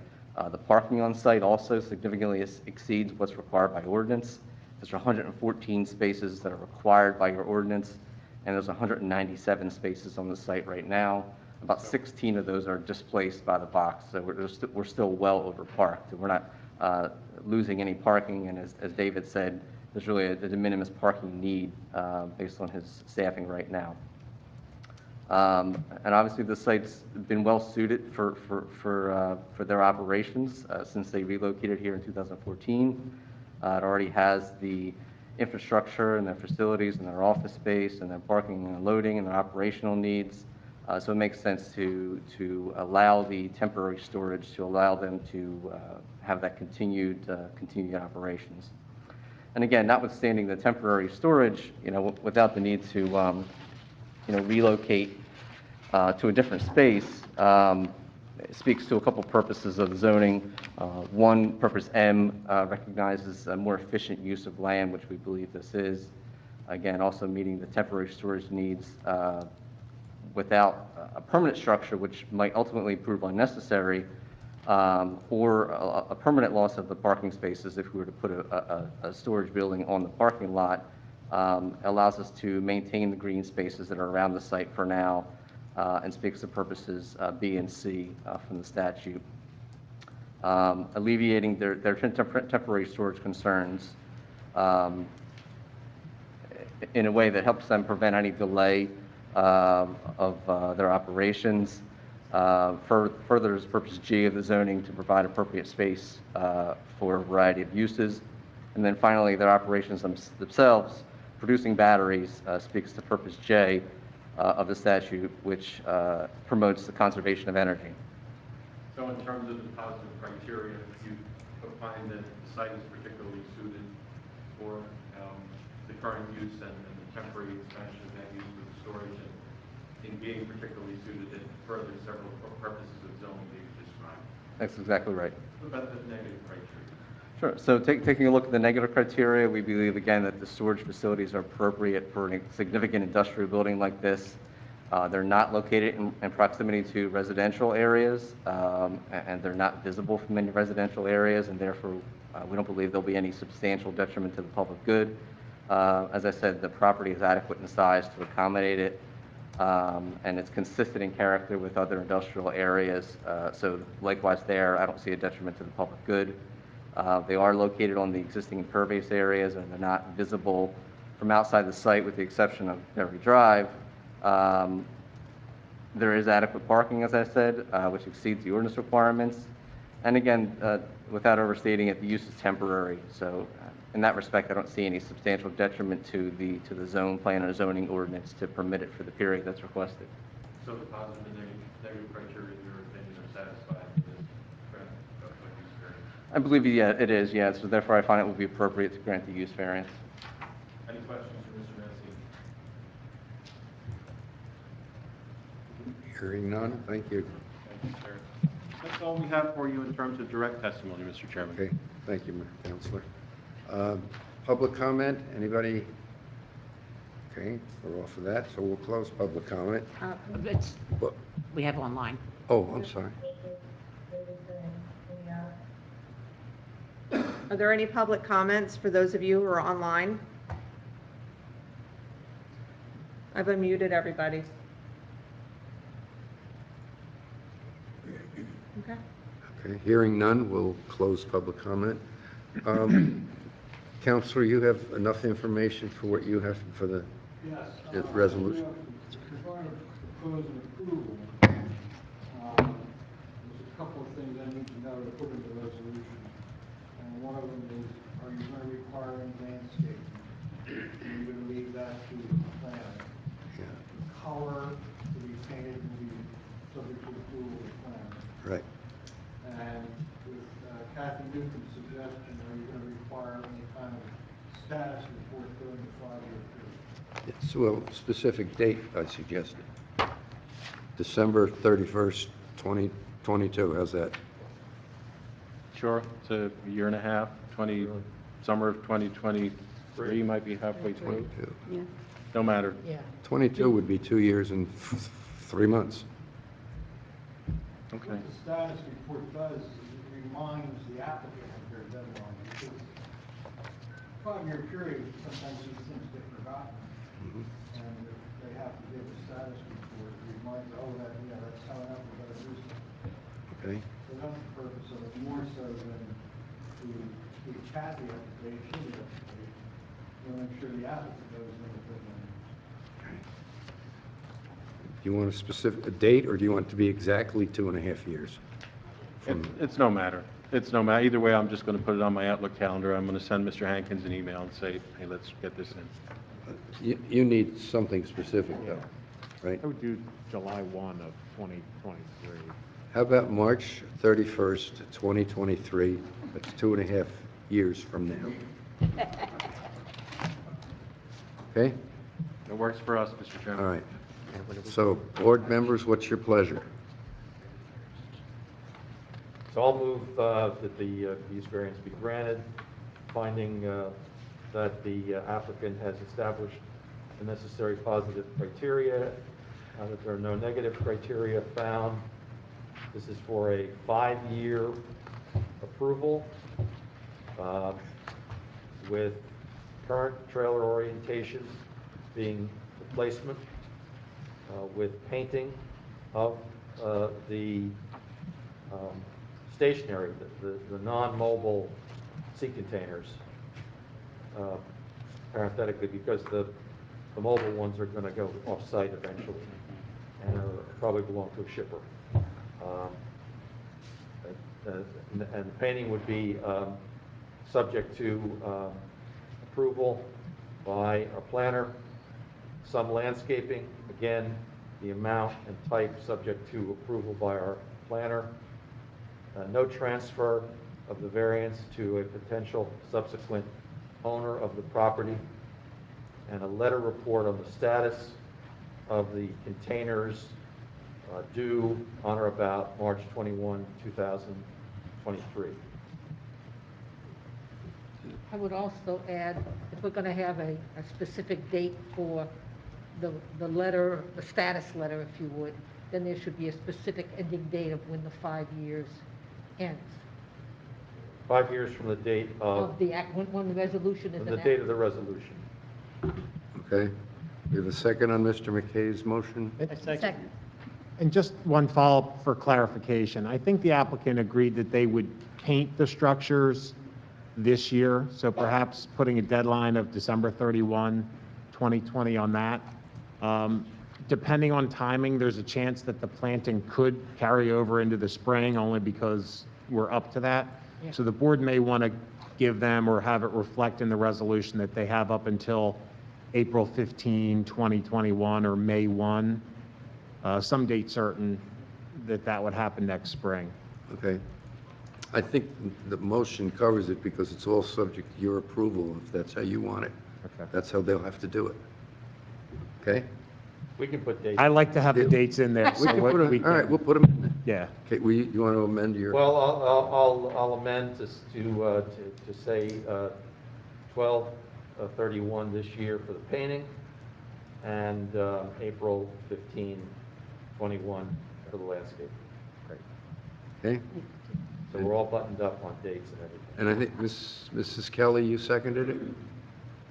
[SPEAKER 14] The parking on site also significantly exceeds what's required by ordinance. There's 114 spaces that are required by your ordinance, and there's 197 spaces on the site right now. About 16 of those are displaced by the box, so we're still well over parked. We're not losing any parking, and as David said, there's really a de minimis parking need based on his staffing right now. And obviously, the site's been well suited for their operations since they relocated here in 2014. It already has the infrastructure and their facilities and their office space and their parking and loading and their operational needs. So it makes sense to allow the temporary storage, to allow them to have that continued operations. And again, notwithstanding the temporary storage, without the need to relocate to a different space, it speaks to a couple purposes of zoning. One, purpose M recognizes a more efficient use of land, which we believe this is. Again, also meeting the temporary storage needs without a permanent structure, which might ultimately prove unnecessary, or a permanent loss of the parking spaces if we were to put a storage building on the parking lot, allows us to maintain the green spaces that are around the site for now, and speaks to purposes B and C from the statute. Alleviating their temporary storage concerns in a way that helps them prevent any delay of their operations. Furthers purpose G of the zoning to provide appropriate space for a variety of uses. And then finally, their operations themselves, producing batteries, speaks to purpose J of the statute, which promotes the conservation of energy.
[SPEAKER 4] So in terms of the positive criteria, you find that the site is particularly suited for the current use and the temporary expansion of that use for the storage, and being particularly suited, it furthers several purposes of zoning that you described.
[SPEAKER 14] That's exactly right.
[SPEAKER 4] What about the negative criteria?
[SPEAKER 14] Sure. So taking a look at the negative criteria, we believe again that the storage facilities are appropriate for a significant industrial building like this. They're not located in proximity to residential areas, and they're not visible from many residential areas, and therefore we don't believe there'll be any substantial detriment to the public good. As I said, the property is adequate in size to accommodate it, and it's consistent in character with other industrial areas. So likewise there, I don't see a detriment to the public good. They are located on the existing impervious areas, and they're not visible from outside the site with the exception of Berry Drive. There is adequate parking, as I said, which exceeds the ordinance requirements. And again, without overstating it, the use is temporary. So in that respect, I don't see any substantial detriment to the zone plan or zoning ordinance to permit it for the period that's requested.
[SPEAKER 4] So the positive and negative criteria, in your opinion, are satisfied with this grant of use variance?
[SPEAKER 14] I believe, yeah, it is, yeah. So therefore, I find it would be appropriate to grant the use variance.
[SPEAKER 4] Any questions for Mr. Massey?
[SPEAKER 1] Hearing none, thank you.
[SPEAKER 4] Thank you, sir. That's all we have for you in terms of direct testimony, Mr. Chairman.
[SPEAKER 1] Okay, thank you, Counselor. Public comment, anybody? Okay, we're off of that, so we'll close public comment.
[SPEAKER 2] It's,
[SPEAKER 1] What?
[SPEAKER 2] we have online.
[SPEAKER 1] Oh, I'm sorry.
[SPEAKER 9] Are there any public comments for those of you who are online? I've unmuted everybody. Okay.
[SPEAKER 1] Okay, hearing none, we'll close public comment. Counselor, you have enough information for what you have for the
[SPEAKER 6] Yes.
[SPEAKER 1] resolution?
[SPEAKER 6] We're going to propose an approval. There's a couple of things I need to know to put in the resolution. And one of them is, are you going to require any landscaping? Are you going to leave that to the planner?
[SPEAKER 1] Yeah,
[SPEAKER 6] The color to be painted will be subject to approval of the planner.
[SPEAKER 1] right.
[SPEAKER 6] And with Kathy Newton's suggestion, are you going to require any kind of status report during the 5-year period?
[SPEAKER 1] Yes, well, specific date I suggested. December 31st, 2022, how's that?
[SPEAKER 4] Sure, it's a year and a half, summer of 2023 might be halfway through.
[SPEAKER 1] 22.
[SPEAKER 3] Yeah.
[SPEAKER 4] No matter.
[SPEAKER 9] Yeah.
[SPEAKER 1] 22 would be 2 years and 3 months.
[SPEAKER 4] Okay.
[SPEAKER 6] What the status report does is it reminds the applicant of their deadline, because 5-year period, sometimes these things get forgotten.
[SPEAKER 1] Mhm.
[SPEAKER 6] And if they have to give a status report, it reminds, oh, that's coming up, we gotta do something.
[SPEAKER 1] Okay,
[SPEAKER 6] So that's the purpose of it, more so than to keep Kathy up to date, she'll be up to date. We'll make sure the applicant knows when the deadline is.
[SPEAKER 1] do you want a date, or do you want it to be exactly 2.5 years?
[SPEAKER 4] It's no matter. It's no matter. Either way, I'm just going to put it on my Outlook calendar. I'm going to send Mr. Hankins an email and say, hey, let's get this in.
[SPEAKER 1] You need something specific, though, right?
[SPEAKER 11] I would do July 1 of 2023.
[SPEAKER 1] How about March 31st, 2023? That's 2.5 years from now. Okay?
[SPEAKER 4] It works for us, Mr. Chairman.
[SPEAKER 1] All right. So, board members, what's your pleasure?
[SPEAKER 10] So I'll move that the use variance be granted, finding that the applicant has established the necessary positive criteria, that there are no negative criteria found. This is for a 5-year approval with current trailer orientation being replacement with painting of the stationary, the non-mobile sea containers. Parenthetically, because the mobile ones are going to go off-site eventually and are probably belong to a shipper. And the painting would be subject to approval by our planner, some landscaping, again, the amount and type subject to approval by our planner. No transfer of the variance to a potential subsequent owner of the property, and a letter report on the status of the containers due on or about March 21, 2023.
[SPEAKER 15] I would also add, if we're going to have a specific date for the letter, the status letter, if you would, then there should be a specific ending date of when the 5 years ends.
[SPEAKER 10] 5 years from the date of,
[SPEAKER 15] Of the act, when the resolution is
[SPEAKER 10] from
[SPEAKER 15] enacted.
[SPEAKER 10] the date of the resolution.
[SPEAKER 1] Okay. We have a second on Mr. McKay's motion?
[SPEAKER 3] Second.
[SPEAKER 11] And just one follow-up for clarification. I think the applicant agreed that they would paint the structures this year, so perhaps putting a deadline of December 31, 2020 on that. Depending on timing, there's a chance that the planting could carry over into the spring, only because we're up to that.
[SPEAKER 15] Yeah.
[SPEAKER 11] So the board may want to give them or have it reflect in the resolution that they have up until April 15, 2021, or May 1, some date certain, that would happen next spring.
[SPEAKER 1] Okay. I think the motion covers it because it's all subject to your approval, if that's how you want it.
[SPEAKER 11] Okay.
[SPEAKER 1] That's how they'll have to do it. Okay?
[SPEAKER 10] We can put dates.
[SPEAKER 11] I like to have the dates in there.
[SPEAKER 1] We
[SPEAKER 11] so
[SPEAKER 1] can
[SPEAKER 11] what
[SPEAKER 1] put
[SPEAKER 11] we
[SPEAKER 1] it, all right,
[SPEAKER 11] can-
[SPEAKER 1] we'll put them in there.
[SPEAKER 11] Yeah.
[SPEAKER 1] Okay, you want to amend your?
[SPEAKER 10] Well, I'll amend to say 12/31 this year for the painting, and April 15, 21 for the landscape.
[SPEAKER 1] Okay?
[SPEAKER 10] So we're all buttoned up on dates and everything.
[SPEAKER 1] And I think Mrs. Kelly, you seconded it?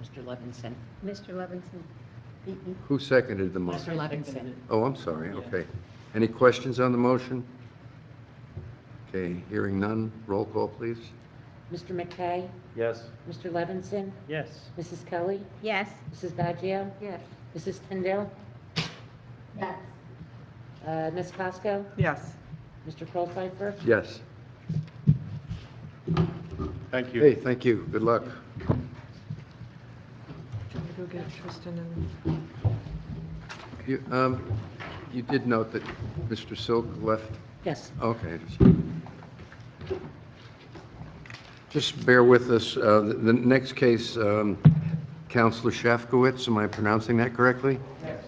[SPEAKER 2] Mr. Levinson.
[SPEAKER 3] Mr. Levinson beat me.
[SPEAKER 1] Who seconded the
[SPEAKER 2] Mr.
[SPEAKER 1] motion?
[SPEAKER 2] Levinson.
[SPEAKER 1] Oh, I'm sorry, okay. Any questions on the motion? Okay, hearing none, roll call, please.
[SPEAKER 2] Mr. McKay,
[SPEAKER 10] Yes?
[SPEAKER 2] Mr. Levinson,
[SPEAKER 8] Yes.
[SPEAKER 2] Mrs. Kelly,
[SPEAKER 3] Yes.
[SPEAKER 2] Mrs. Baggio,
[SPEAKER 15] Yes.
[SPEAKER 2] Mrs. Tyndall,
[SPEAKER 12] Yes.
[SPEAKER 2] Ms. Pasco,
[SPEAKER 9] Yes.
[SPEAKER 2] Mr. Paulpfeiffer.
[SPEAKER 1] Yes.
[SPEAKER 4] Thank you.
[SPEAKER 1] Hey, thank you, good luck.
[SPEAKER 9] Do you want to go get Tristan and?
[SPEAKER 1] You did note that Mr. Silk left?
[SPEAKER 2] Yes.
[SPEAKER 1] Okay. Just bear with us. The next case, Counselor Shafkowitz, am I pronouncing that correctly? Yes.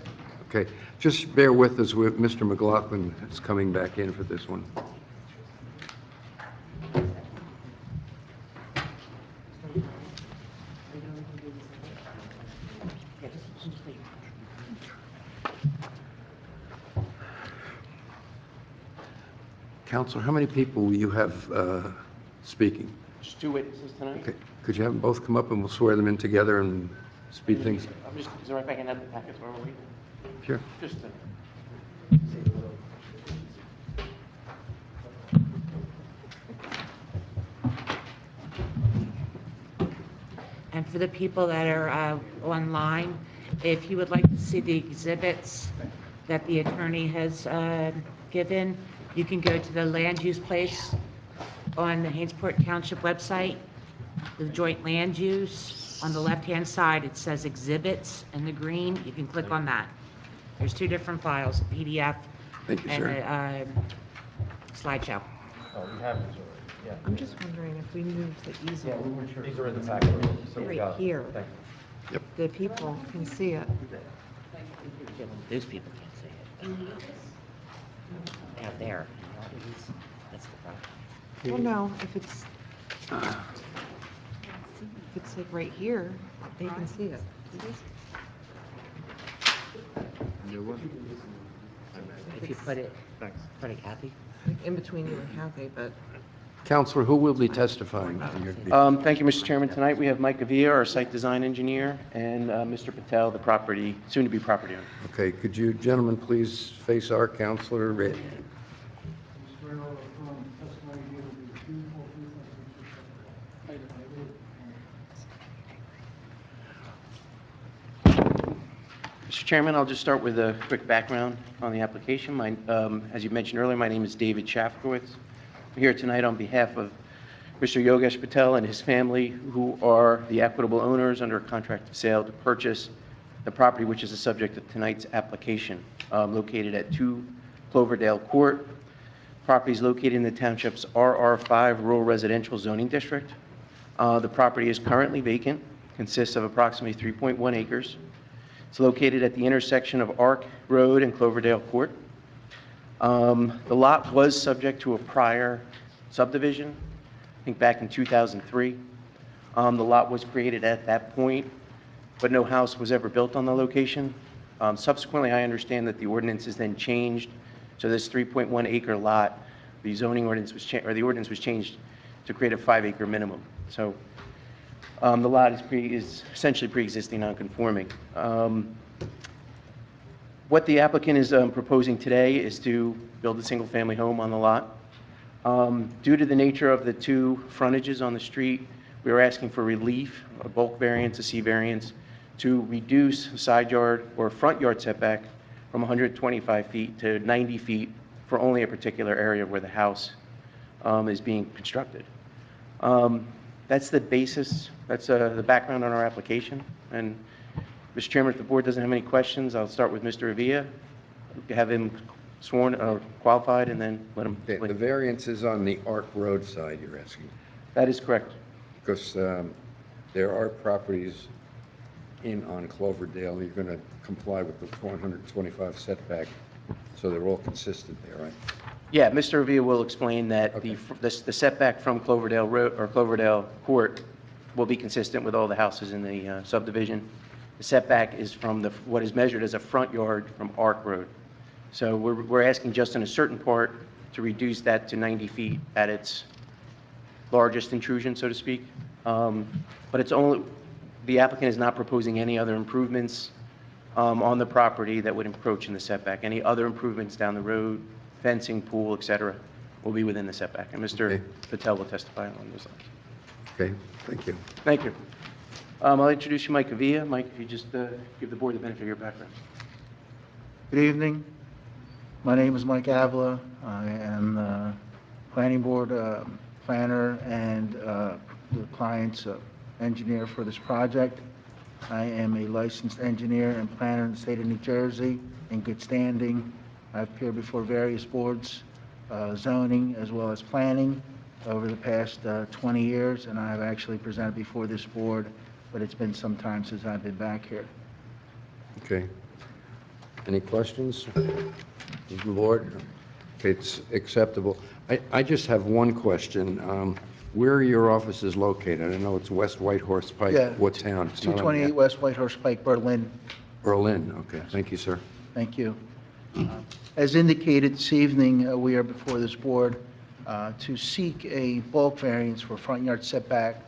[SPEAKER 1] Okay, just bear with us. Mr. McLaughlin is coming back in for this one. Counselor, how many people will you have speaking?
[SPEAKER 16] Just two witnesses tonight?
[SPEAKER 1] Okay, could you have them both come up and we'll swear them in together and speed things?
[SPEAKER 16] I'm just, is it right if I can have the packets while we're waiting?
[SPEAKER 1] Sure.
[SPEAKER 16] Just to...
[SPEAKER 2] And for the people that are online, if you would like to see the exhibits that the attorney has given, you can go to the land use place on the Hainesport Township website, the joint land use. On the left-hand side, it says exhibits in the green. You can click on that. There's two different files, a PDF
[SPEAKER 1] Thank you,
[SPEAKER 2] and
[SPEAKER 1] sir.
[SPEAKER 2] a slideshow.
[SPEAKER 10] Oh, we have these already, yeah.
[SPEAKER 9] I'm just wondering if we move the easel
[SPEAKER 10] These are in the packet already, so we
[SPEAKER 9] right
[SPEAKER 10] got it.
[SPEAKER 9] here,
[SPEAKER 10] Thank you.
[SPEAKER 9] the people can see it.
[SPEAKER 2] Those people can't see it. Out there, that's the problem.
[SPEAKER 9] Well, no, if it's like right here, they can see it.
[SPEAKER 2] If you put it, put it, Kathy.
[SPEAKER 9] Like in between you and Kathy, but
[SPEAKER 1] Counselor, who will be testifying on your?
[SPEAKER 16] Thank you, Mr. Chairman. Tonight, we have Mike Avila, our site design engineer, and Mr. Patel, the property, soon-to-be property owner.
[SPEAKER 1] Okay, could you gentlemen please face our counselor?
[SPEAKER 6] Swear or affirm testimony here will be the truth, whole truth, and nothing but the truth.
[SPEAKER 16] Mr. Chairman, I'll just start with a quick background on the application. As you mentioned earlier, my name is David Shafkowitz. I'm here tonight on behalf of Mr. Yogesh Patel and his family, who are the equitable owners under a contract of sale to purchase the property which is the subject of tonight's application, located at 2 Cloverdale Court. Property is located in the township's RR5 Rural Residential Zoning District. The property is currently vacant, consists of approximately 3.1 acres. It's located at the intersection of Arc Road and Cloverdale Court. The lot was subject to a prior subdivision, I think back in 2003. The lot was created at that point, but no house was ever built on the location. Subsequently, I understand that the ordinance is then changed, so this 3.1 acre lot, the zoning ordinance was changed, or the ordinance was changed to create a 5 acre minimum. So the lot is essentially pre-existing non-conforming. What the applicant is proposing today is to build a single-family home on the lot. Due to the nature of the two frontages on the street, we are asking for relief, a bulk variance, a C variance, to reduce side yard or front yard setback from 125 feet to 90 feet for only a particular area where the house is being constructed. That's the basis, that's the background on our application. And Mr. Chairman, if the board doesn't have any questions, I'll start with Mr. Avila, have him sworn or qualified, and then let him.
[SPEAKER 1] Okay, the variance is on the Arc Road side, you're asking?
[SPEAKER 16] That is correct.
[SPEAKER 1] Because there are properties on Cloverdale, you're going to comply with the 125 setback, so they're all consistent there, right?
[SPEAKER 16] Yeah, Mr. Avila will explain that
[SPEAKER 1] Okay.
[SPEAKER 16] the setback from Cloverdale Road or Cloverdale Court will be consistent with all the houses in the subdivision. The setback is from what is measured as a front yard from Arc Road. So we're asking just in a certain part to reduce that to 90 feet at its largest intrusion, so to speak. But it's only, the applicant is not proposing any other improvements on the property that would encroach in the setback. Any other improvements down the road, fencing, pool, et cetera, will be within the setback. And Mr.
[SPEAKER 1] Okay.
[SPEAKER 16] Patel will testify on those lines.
[SPEAKER 1] Okay, thank you.
[SPEAKER 16] Thank you. I'll introduce you, Mike Avila. Mike, if you just give the board the benefit of your background.
[SPEAKER 17] Good evening. My name is Mike Avila. I am the planning board planner and the client's engineer for this project. I am a licensed engineer and planner in the state of New Jersey, in good standing. I've appeared before various boards, zoning as well as planning, over the past 20 years, and I've actually presented before this board, but it's been some time since I've been back here.
[SPEAKER 1] Okay. Any questions? The board? Okay, it's acceptable. I just have one question. Where are your offices located? I know it's West Whitehorse Pike.
[SPEAKER 17] Yeah.
[SPEAKER 1] What town? It's not on the
[SPEAKER 17] 228
[SPEAKER 1] map.
[SPEAKER 17] West Whitehorse Pike, Berlin.
[SPEAKER 1] Berlin, okay. Thank you, sir.
[SPEAKER 17] Thank you. As indicated this evening, we are before this board to seek a bulk variance for front yard setback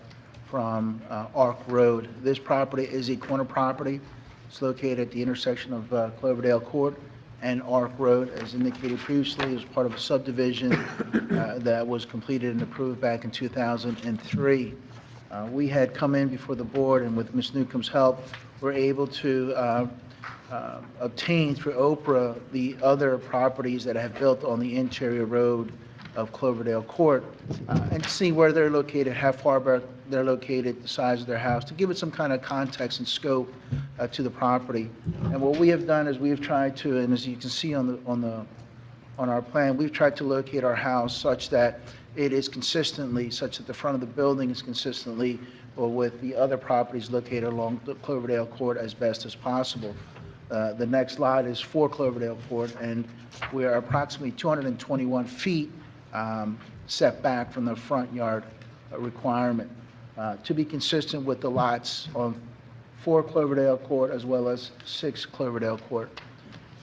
[SPEAKER 17] from Arc Road. This property is a corner property. It's located at the intersection of Cloverdale Court and Arc Road. As indicated previously, as part of a subdivision that was completed and approved back in 2003. We had come in before the board, and with Ms. Newcomb's help, we're able to obtain through Oprah the other properties that have built on the interior road of Cloverdale Court, and see where they're located, how far back they're located, the size of their house, to give it some kind of context and scope to the property. And what we have done is we have tried to, and as you can see on our plan, we've tried to locate our house such that it is consistently, such that the front of the building is consistently with the other properties located along the Cloverdale Court as best as possible. The next lot is 4 Cloverdale Court, and we are approximately 221 feet set back from the front yard requirement to be consistent with the lots on 4 Cloverdale Court as well as 6 Cloverdale Court.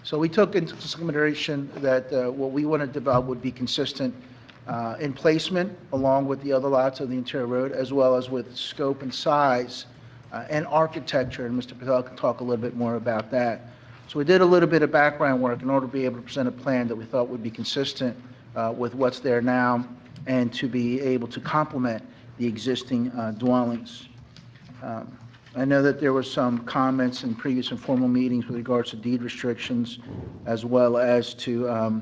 [SPEAKER 17] So we took into consideration that what we want to develop would be consistent in placement along with the other lots of the interior road, as well as with scope and size and architecture, and Mr. Patel can talk a little bit more about that. So we did a little bit of background work in order to be able to present a plan that we thought would be consistent with what's there now and to be able to complement the existing dwellings. I know that there were some comments in previous informal meetings with regards to deed restrictions, as well as to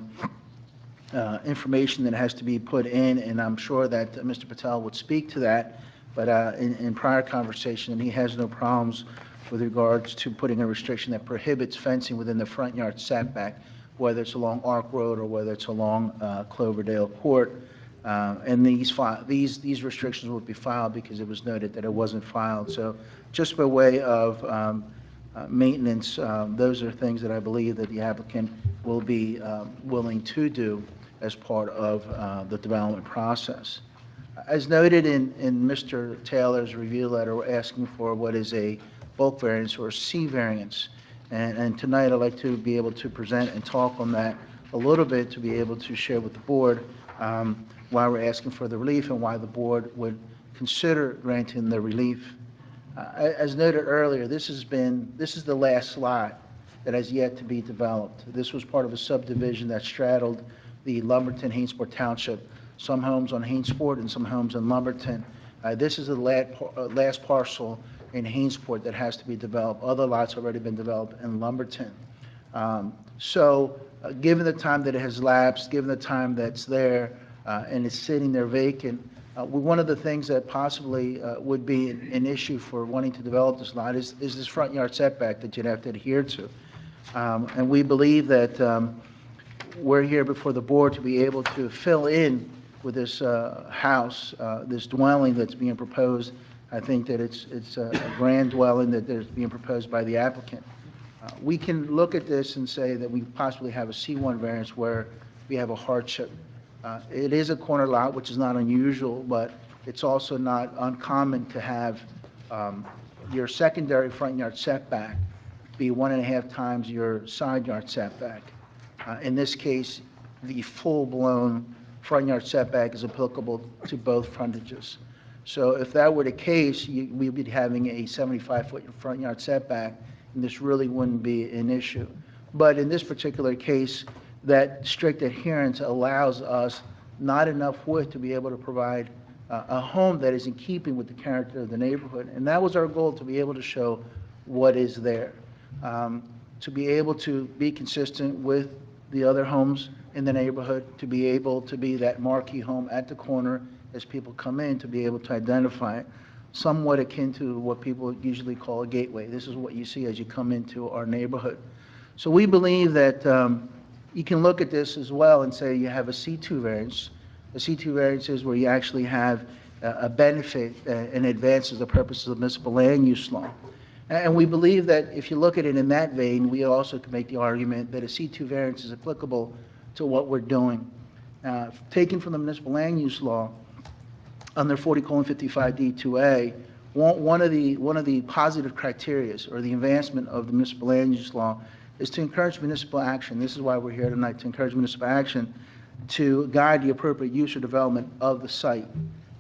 [SPEAKER 17] information that has to be put in, and I'm sure that Mr. Patel would speak to that, but in prior conversation, he has no problems with regards to putting a restriction that prohibits fencing within the front yard setback, whether it's along Ark Road or whether it's along Cloverdale Court. And these restrictions will be filed because it was noted that it wasn't filed. So just by way of maintenance, those are things that I believe that the applicant will be willing to do as part of the development process. As noted in Mr. Taylor's review letter, we're asking for what is a bulk variance or C variance. And tonight, I'd like to be able to present and talk on that a little bit to be able to share with the board why we're asking for the relief and why the board would consider granting the relief. As noted earlier, this is the last lot that has yet to be developed. This was part of a subdivision that straddled the Lumberton Hainesport Township, some homes on Hainesport and some homes in Lumberton. This is the last parcel in Hainesport that has to be developed. Other lots have already been developed in Lumberton. Given the time that it has lapsed, given the time that's there, and it's sitting there vacant, one of the things that possibly would be an issue for wanting to develop this lot is this front yard setback that you'd have to adhere to. And we believe that we're here before the board to be able to fill in with this house, this dwelling that's being proposed. I think that it's a grand dwelling that is being proposed by the applicant. We can look at this and say that we possibly have a C1 variance where we have a hardship. It is a corner lot, which is not unusual, but it's also not uncommon to have your secondary front yard setback be 1.5 times your side yard setback. In this case, the full-blown front yard setback is applicable to both frontages. So if that were the case, we'd be having a 75-foot front yard setback, and this really wouldn't be an issue. But in this particular case, that strict adherence allows us not enough width to be able to provide a home that is in keeping with the character of the neighborhood. And that was our goal, to be able to show what is there, to be able to be consistent with the other homes in the neighborhood, to be able to be that marquee home at the corner as people come in, to be able to identify it, somewhat akin to what people usually call a gateway. This is what you see as you come into our neighborhood. So we believe that you can look at this as well and say you have a C2 variance. A C2 variance is where you actually have a benefit and advances the purposes of municipal land use law. And we believe that if you look at it in that vein, we also can make the argument that a C2 variance is applicable to what we're doing. Taken from the municipal land use law, under 40:55D2A, one of the positive criteria or the advancement of the municipal land use law is to encourage municipal action. This is why we're here tonight, to encourage municipal action to guide the appropriate use or development of the site,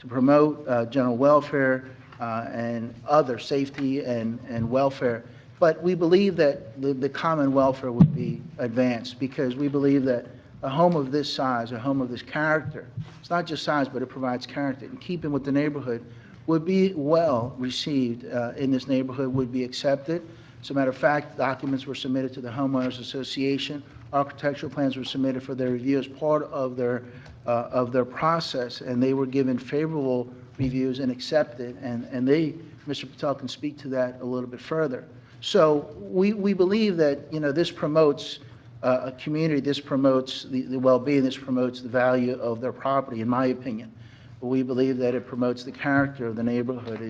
[SPEAKER 17] to promote general welfare and other safety and welfare. But we believe that the common welfare would be advanced, because we believe that a home of this size, a home of this character, it's not just size, but it provides character, in keeping with the neighborhood, would be well received in this neighborhood, would be accepted. As a matter of fact, documents were submitted to the Homeowners Association. Architectural plans were submitted for their review as part of their process, and they were given favorable reviews and accepted. And they, Mr. Patel can speak to that a little bit further. So we believe that, this promotes a community, this promotes the well-being, this promotes the value of their property, in my opinion. But we believe that it promotes the character of the neighborhood.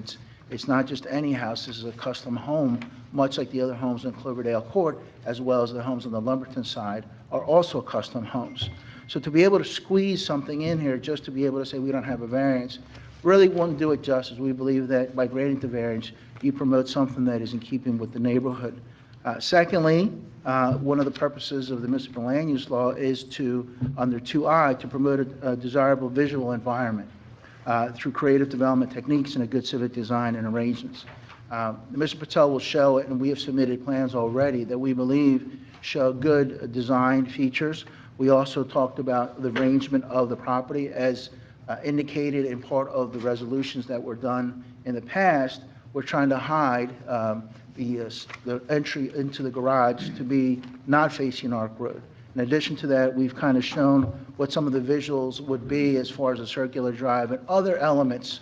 [SPEAKER 17] It's not just any house. This is a custom home, much like the other homes in Cloverdale Court, as well as the homes on the Lumberton side are also custom homes. So to be able to squeeze something in here just to be able to say we don't have a variance really won't do it justice. We believe that by granting the variance, you promote something that is in keeping with the neighborhood. Secondly, one of the purposes of the municipal land use law is to, under 2I, to promote a desirable visual environment through creative development techniques and a good civic design and arrangements. Mr. Patel will show it, and we have submitted plans already that we believe show good design features. We also talked about the arrangement of the property as indicated in part of the resolutions that were done in the past. We're trying to hide the entry into the garage to be not facing Ark Road. In addition to that, we've kind of shown what some of the visuals would be as far as a circular drive and other elements.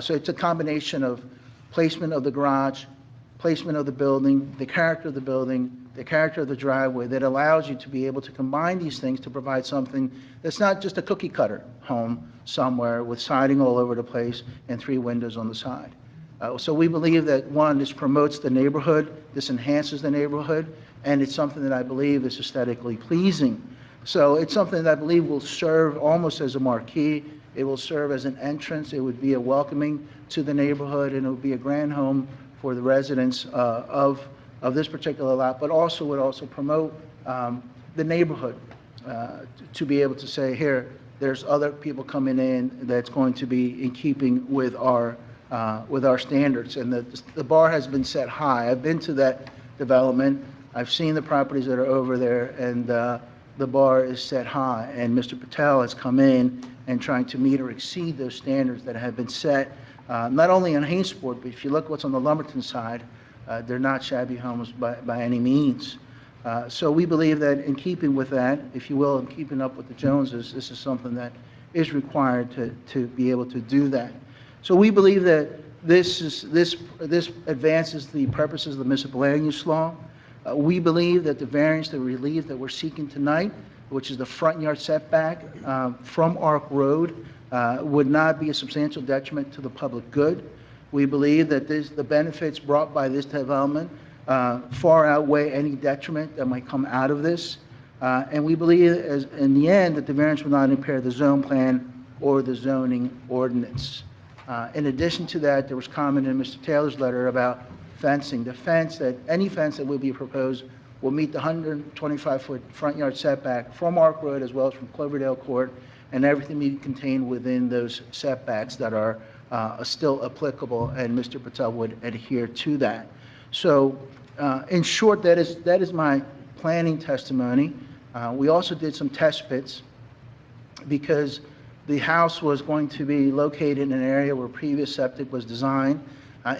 [SPEAKER 17] So it's a combination of placement of the garage, placement of the building, the character of the building, the character of the driveway, that allows you to be able to combine these things to provide something that's not just a cookie cutter home somewhere with siding all over the place and 3 windows on the side. So we believe that, one, this promotes the neighborhood, this enhances the neighborhood, and it's something that I believe is aesthetically pleasing. So it's something that I believe will serve almost as a marquee. It will serve as an entrance. It would be a welcoming to the neighborhood, and it would be a grand home for the residents of this particular lot, but also would also promote the neighborhood to be able to say, here, there's other people coming in that's going to be in keeping with our standards. And the bar has been set high. I've been to that development. I've seen the properties that are over there, and the bar is set high. And Mr. Patel has come in and trying to meet or exceed those standards that have been set, not only on Hainsport, but if you look what's on the Lumberton side, they're not shabby homes by any means. So we believe that in keeping with that, if you will, in keeping up with the Joneses, this is something that is required to be able to do that. So we believe that this advances the purposes of the municipal land use law. We believe that the variance, the relief that we're seeking tonight, which is the front yard setback from Arc Road, would not be a substantial detriment to the public good. We believe that the benefits brought by this development far outweigh any detriment that might come out of this. And we believe, in the end, that the variance will not impair the zone plan or the zoning ordinance. In addition to that, there was comment in Mr. Taylor's letter about fencing. The fence, any fence that will be proposed will meet the 125-foot front yard setback from Arc Road as well as from Cloverdale Court, and everything be contained within those setbacks that are still applicable, and Mr. Patel would adhere to that. So, in short, that is my planning testimony. We also did some test pits because the house was going to be located in an area where previous septic was designed.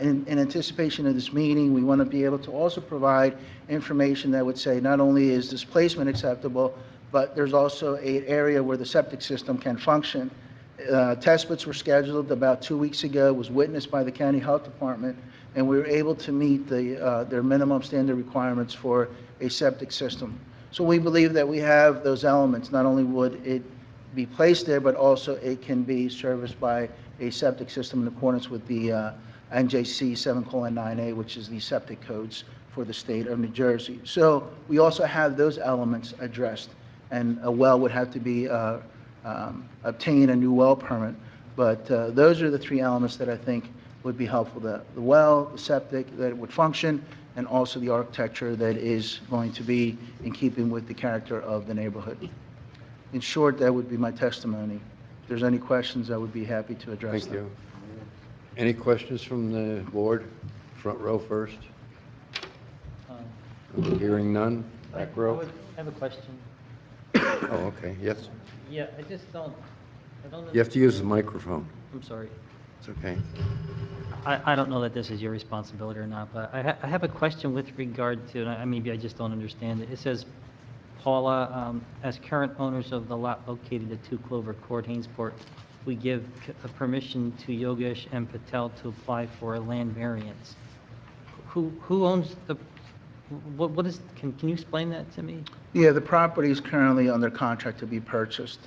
[SPEAKER 17] In anticipation of this meeting, we want to be able to also provide information that would say not only is displacement acceptable, but there's also an area where the septic system can function. Test pits were scheduled about 2 weeks ago, was witnessed by the county health department, and we were able to meet their minimum standard requirements for a septic system. So we believe that we have those elements. Not only would it be placed there, but also it can be serviced by a septic system in accordance with the NJC 7:9A, which is the septic codes for the state of New Jersey. So we also have those elements addressed, and a well would have to be obtain a new well permit. But those are the 3 elements that I think would be helpful: the well, the septic that would function, and also the architecture that is going to be in keeping with the character of the neighborhood. In short, that would be my testimony. If there's any questions, I would be happy to address them.
[SPEAKER 1] Thank you. Any questions from the board? Front row first. Hearing none. Back row.
[SPEAKER 8] I have a question.
[SPEAKER 1] Oh, okay, yes.
[SPEAKER 8] Yeah, I just don't,
[SPEAKER 1] You have to use the microphone.
[SPEAKER 8] I'm sorry.
[SPEAKER 1] It's okay.
[SPEAKER 8] I don't know that this is your responsibility or not, but I have a question with regard to, and maybe I just don't understand it. It says, Paula, as current owners of the lot located at 2 Clover Court, Hainsport, we give permission to Yogesh and Patel to apply for a land variance. Who owns what is, can you explain that to me?
[SPEAKER 17] Yeah, the property is currently under contract to be purchased,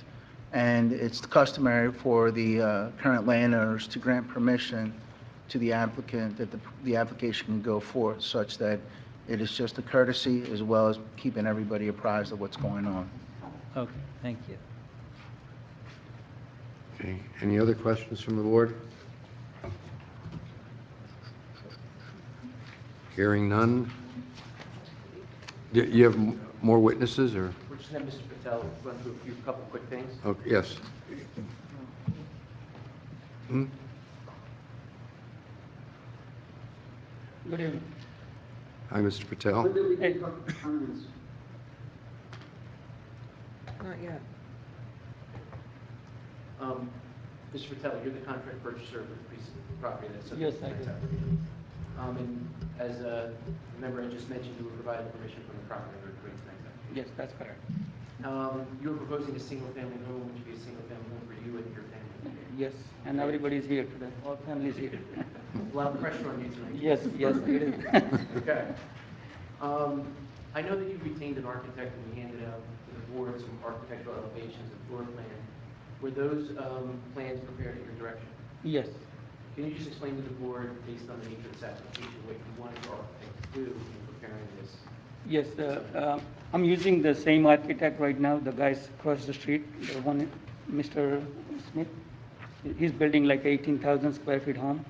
[SPEAKER 17] and it's customary for the current landowners to grant permission to the applicant that the application can go forth, such that it is just a courtesy as well as keeping everybody apprised of what's going on.
[SPEAKER 8] Okay, thank you.
[SPEAKER 1] Okay, any other questions from the board? Hearing none. You have more witnesses, or?
[SPEAKER 16] We're just going to have Mr. Patel run through a couple quick things.
[SPEAKER 1] Okay, yes. Hmm?
[SPEAKER 18] Good evening.
[SPEAKER 1] Hi, Mr. Patel.
[SPEAKER 18] Hey.
[SPEAKER 9] Not yet.
[SPEAKER 16] Mr. Patel, you're the contract purchaser of the piece of property that's
[SPEAKER 18] Yes,
[SPEAKER 16] subject to
[SPEAKER 18] I
[SPEAKER 16] tax
[SPEAKER 18] do.
[SPEAKER 16] application. And as a member I just mentioned, you were provided permission from the property owner to create tax application.
[SPEAKER 18] Yes, that's correct.
[SPEAKER 16] You were proposing a single-family home, which would be a single-family home for you and your family.
[SPEAKER 18] Yes, and everybody is here today. All families here.
[SPEAKER 16] A lot of pressure on you tonight.
[SPEAKER 19] Yes, yes, it is.
[SPEAKER 16] Okay. I know that you retained an architect and we handed out to the board some architectural elevations and floor plan. Were those plans prepared at your direction?
[SPEAKER 19] Yes.
[SPEAKER 16] Can you just explain to the board, based on the nature of this application, what you wanted your architect to do in preparing this?
[SPEAKER 19] Yes, I'm using the same architect right now, the guys across the street, the one, Mr. Smith. He's building like 18,000 square feet home.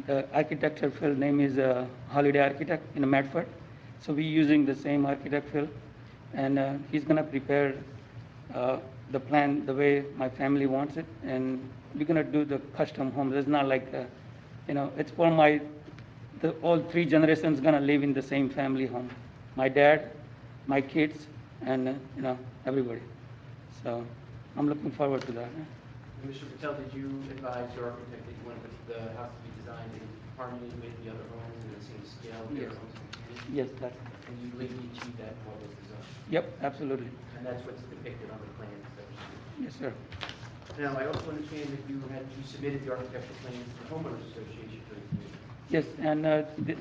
[SPEAKER 19] The architecture field name is Holiday Architect in Medford. So we're using the same architect field, and he's gonna prepare the plan the way my family wants it, and we're gonna do the custom homes. It's not like, it's for all three generations gonna live in the same family home. My dad, my kids, and everybody. So I'm looking forward to that.
[SPEAKER 16] And Mr. Patel, did you advise your architect that you wanted the house to be designed in harmony with the other homes and the same scale of the
[SPEAKER 19] Yes.
[SPEAKER 16] other homes in the community?
[SPEAKER 19] Yes, that's,
[SPEAKER 16] And you believe he achieved that in what was designed?
[SPEAKER 19] yep, absolutely.
[SPEAKER 16] And that's what's depicted on the plans that were submitted?
[SPEAKER 19] Yes, sir.
[SPEAKER 16] Now, I also understand that you submitted the architectural plans to the homeowners association for the community.
[SPEAKER 19] Yes, and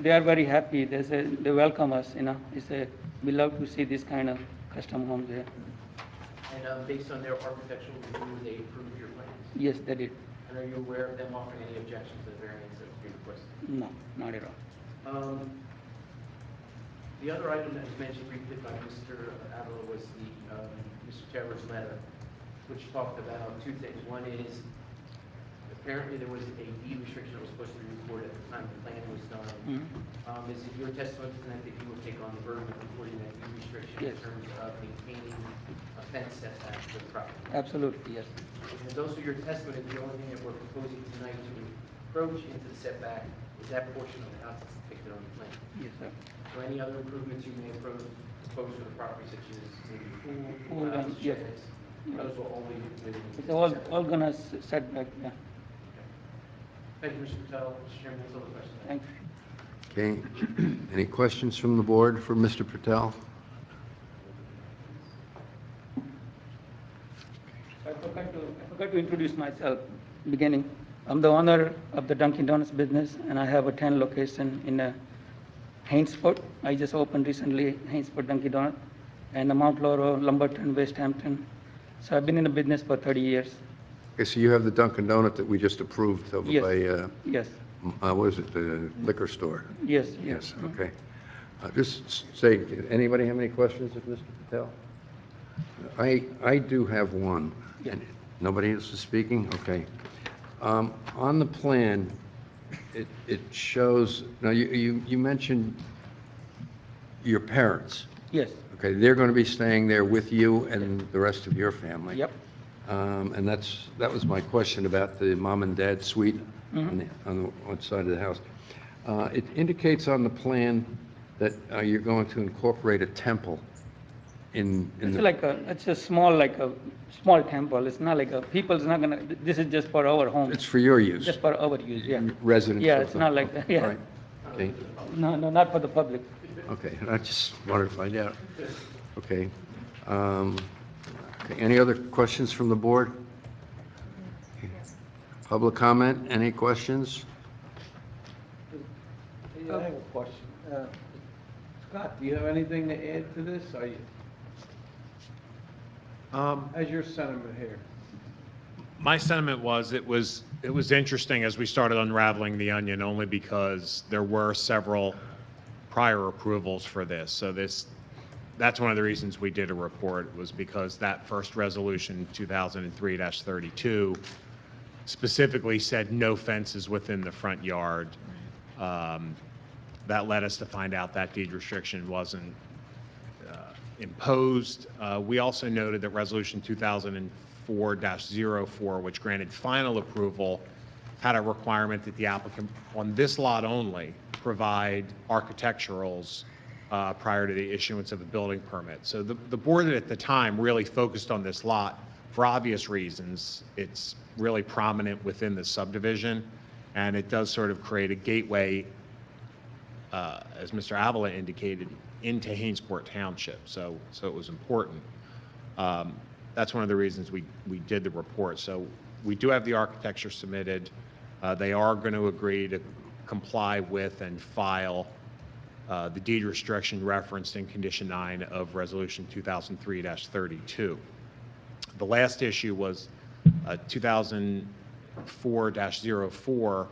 [SPEAKER 19] they are very happy. They welcome us, we love to see this kind of custom homes here.
[SPEAKER 16] And based on their architectural review, they approved your plans?
[SPEAKER 19] Yes, they did.
[SPEAKER 16] And are you aware of them offering any objections to the variance that was being requested?
[SPEAKER 19] No, not at all.
[SPEAKER 16] The other item that was mentioned briefly by Mr. Avila was Mr. Taylor's letter, which talked about two things. One is, apparently there was a deed restriction that was supposed to be recorded at the time the plan was done. Is it your testimony tonight that you will take on the burden of recording that deed restriction in
[SPEAKER 19] Yes.
[SPEAKER 16] terms of maintaining a fence setback for the property?
[SPEAKER 19] Absolutely, yes.
[SPEAKER 16] And it's also your testimony that the only thing that we're proposing tonight to encroach into the setback is that portion of the house that's depicted on the plan.
[SPEAKER 19] Yes, sir.
[SPEAKER 16] So any other improvements you may propose to the property, such as maybe
[SPEAKER 19] Pool
[SPEAKER 16] pool,
[SPEAKER 19] and- yes.
[SPEAKER 16] sheds, those will all be within.
[SPEAKER 19] It's
[SPEAKER 16] the
[SPEAKER 19] all
[SPEAKER 16] setback.
[SPEAKER 19] gonna set back, yeah.
[SPEAKER 16] Thank you, Mr. Patel. Mr. Chairman, that's all the questions.
[SPEAKER 19] Thank you.
[SPEAKER 1] Okay. Any questions from the board for Mr. Patel?
[SPEAKER 19] I forgot to introduce myself beginning. I'm the owner of the Dunkin' Donuts business, and I have a 10 location in Hainsport. I just opened recently Hainsport Dunkin' Donuts, and Mount Laurel, Lumberton, West Hampton. So I've been in the business for 30 years.
[SPEAKER 1] Okay, so you have the Dunkin' Donut that we just approved over
[SPEAKER 19] Yes.
[SPEAKER 1] by,
[SPEAKER 19] Yes,
[SPEAKER 1] what is it, the liquor store?
[SPEAKER 19] yes,
[SPEAKER 1] Yes,
[SPEAKER 19] yes.
[SPEAKER 1] okay. Just say, anybody have any questions of Mr. Patel? I do have one.
[SPEAKER 19] Yeah.
[SPEAKER 1] Nobody else is speaking? Okay. On the plan, it shows, now you mentioned your parents.
[SPEAKER 19] Yes,
[SPEAKER 1] Okay, they're going to be staying there with you and the rest of your family.
[SPEAKER 19] yep.
[SPEAKER 1] And that was my question about the mom and dad suite on the one side of the house. It indicates on the plan that you're going to incorporate a temple in
[SPEAKER 19] It's a small temple. It's not like people's not gonna, this is just for our home.
[SPEAKER 1] It's for your use.
[SPEAKER 19] Just for our use, yeah.
[SPEAKER 1] Residents
[SPEAKER 19] Yeah,
[SPEAKER 1] of
[SPEAKER 19] it's
[SPEAKER 1] the-
[SPEAKER 19] not like that, yeah.
[SPEAKER 1] All right. Okay,
[SPEAKER 19] No, not for the public.
[SPEAKER 1] okay, I just wanted to find out. Okay. Okay, any other questions from the board? Public comment, any questions?
[SPEAKER 5] Yeah, I have a question. Scott, do you have anything to add to this? How's your sentiment here?
[SPEAKER 11] My sentiment was, it was interesting as we started unraveling the onion, only because there were several prior approvals for this. So that's one of the reasons we did a report, was because that first resolution, 2003-32, specifically said no fences within the front yard. That led us to find out that deed restriction wasn't imposed. We also noted that Resolution 2004-04, which granted final approval, had a requirement that the applicant on this lot only provide architecturals prior to the issuance of a building permit. So the board at the time really focused on this lot for obvious reasons. It's really prominent within the subdivision, and it does sort of create a gateway, as Mr. Avila indicated, into Hainsport Township. So it was important. That's one of the reasons we did the report. So we do have the architecture submitted. They are going to agree to comply with and file the deed restriction referenced in Condition 9 of Resolution 2003-32. The last issue was 2004-04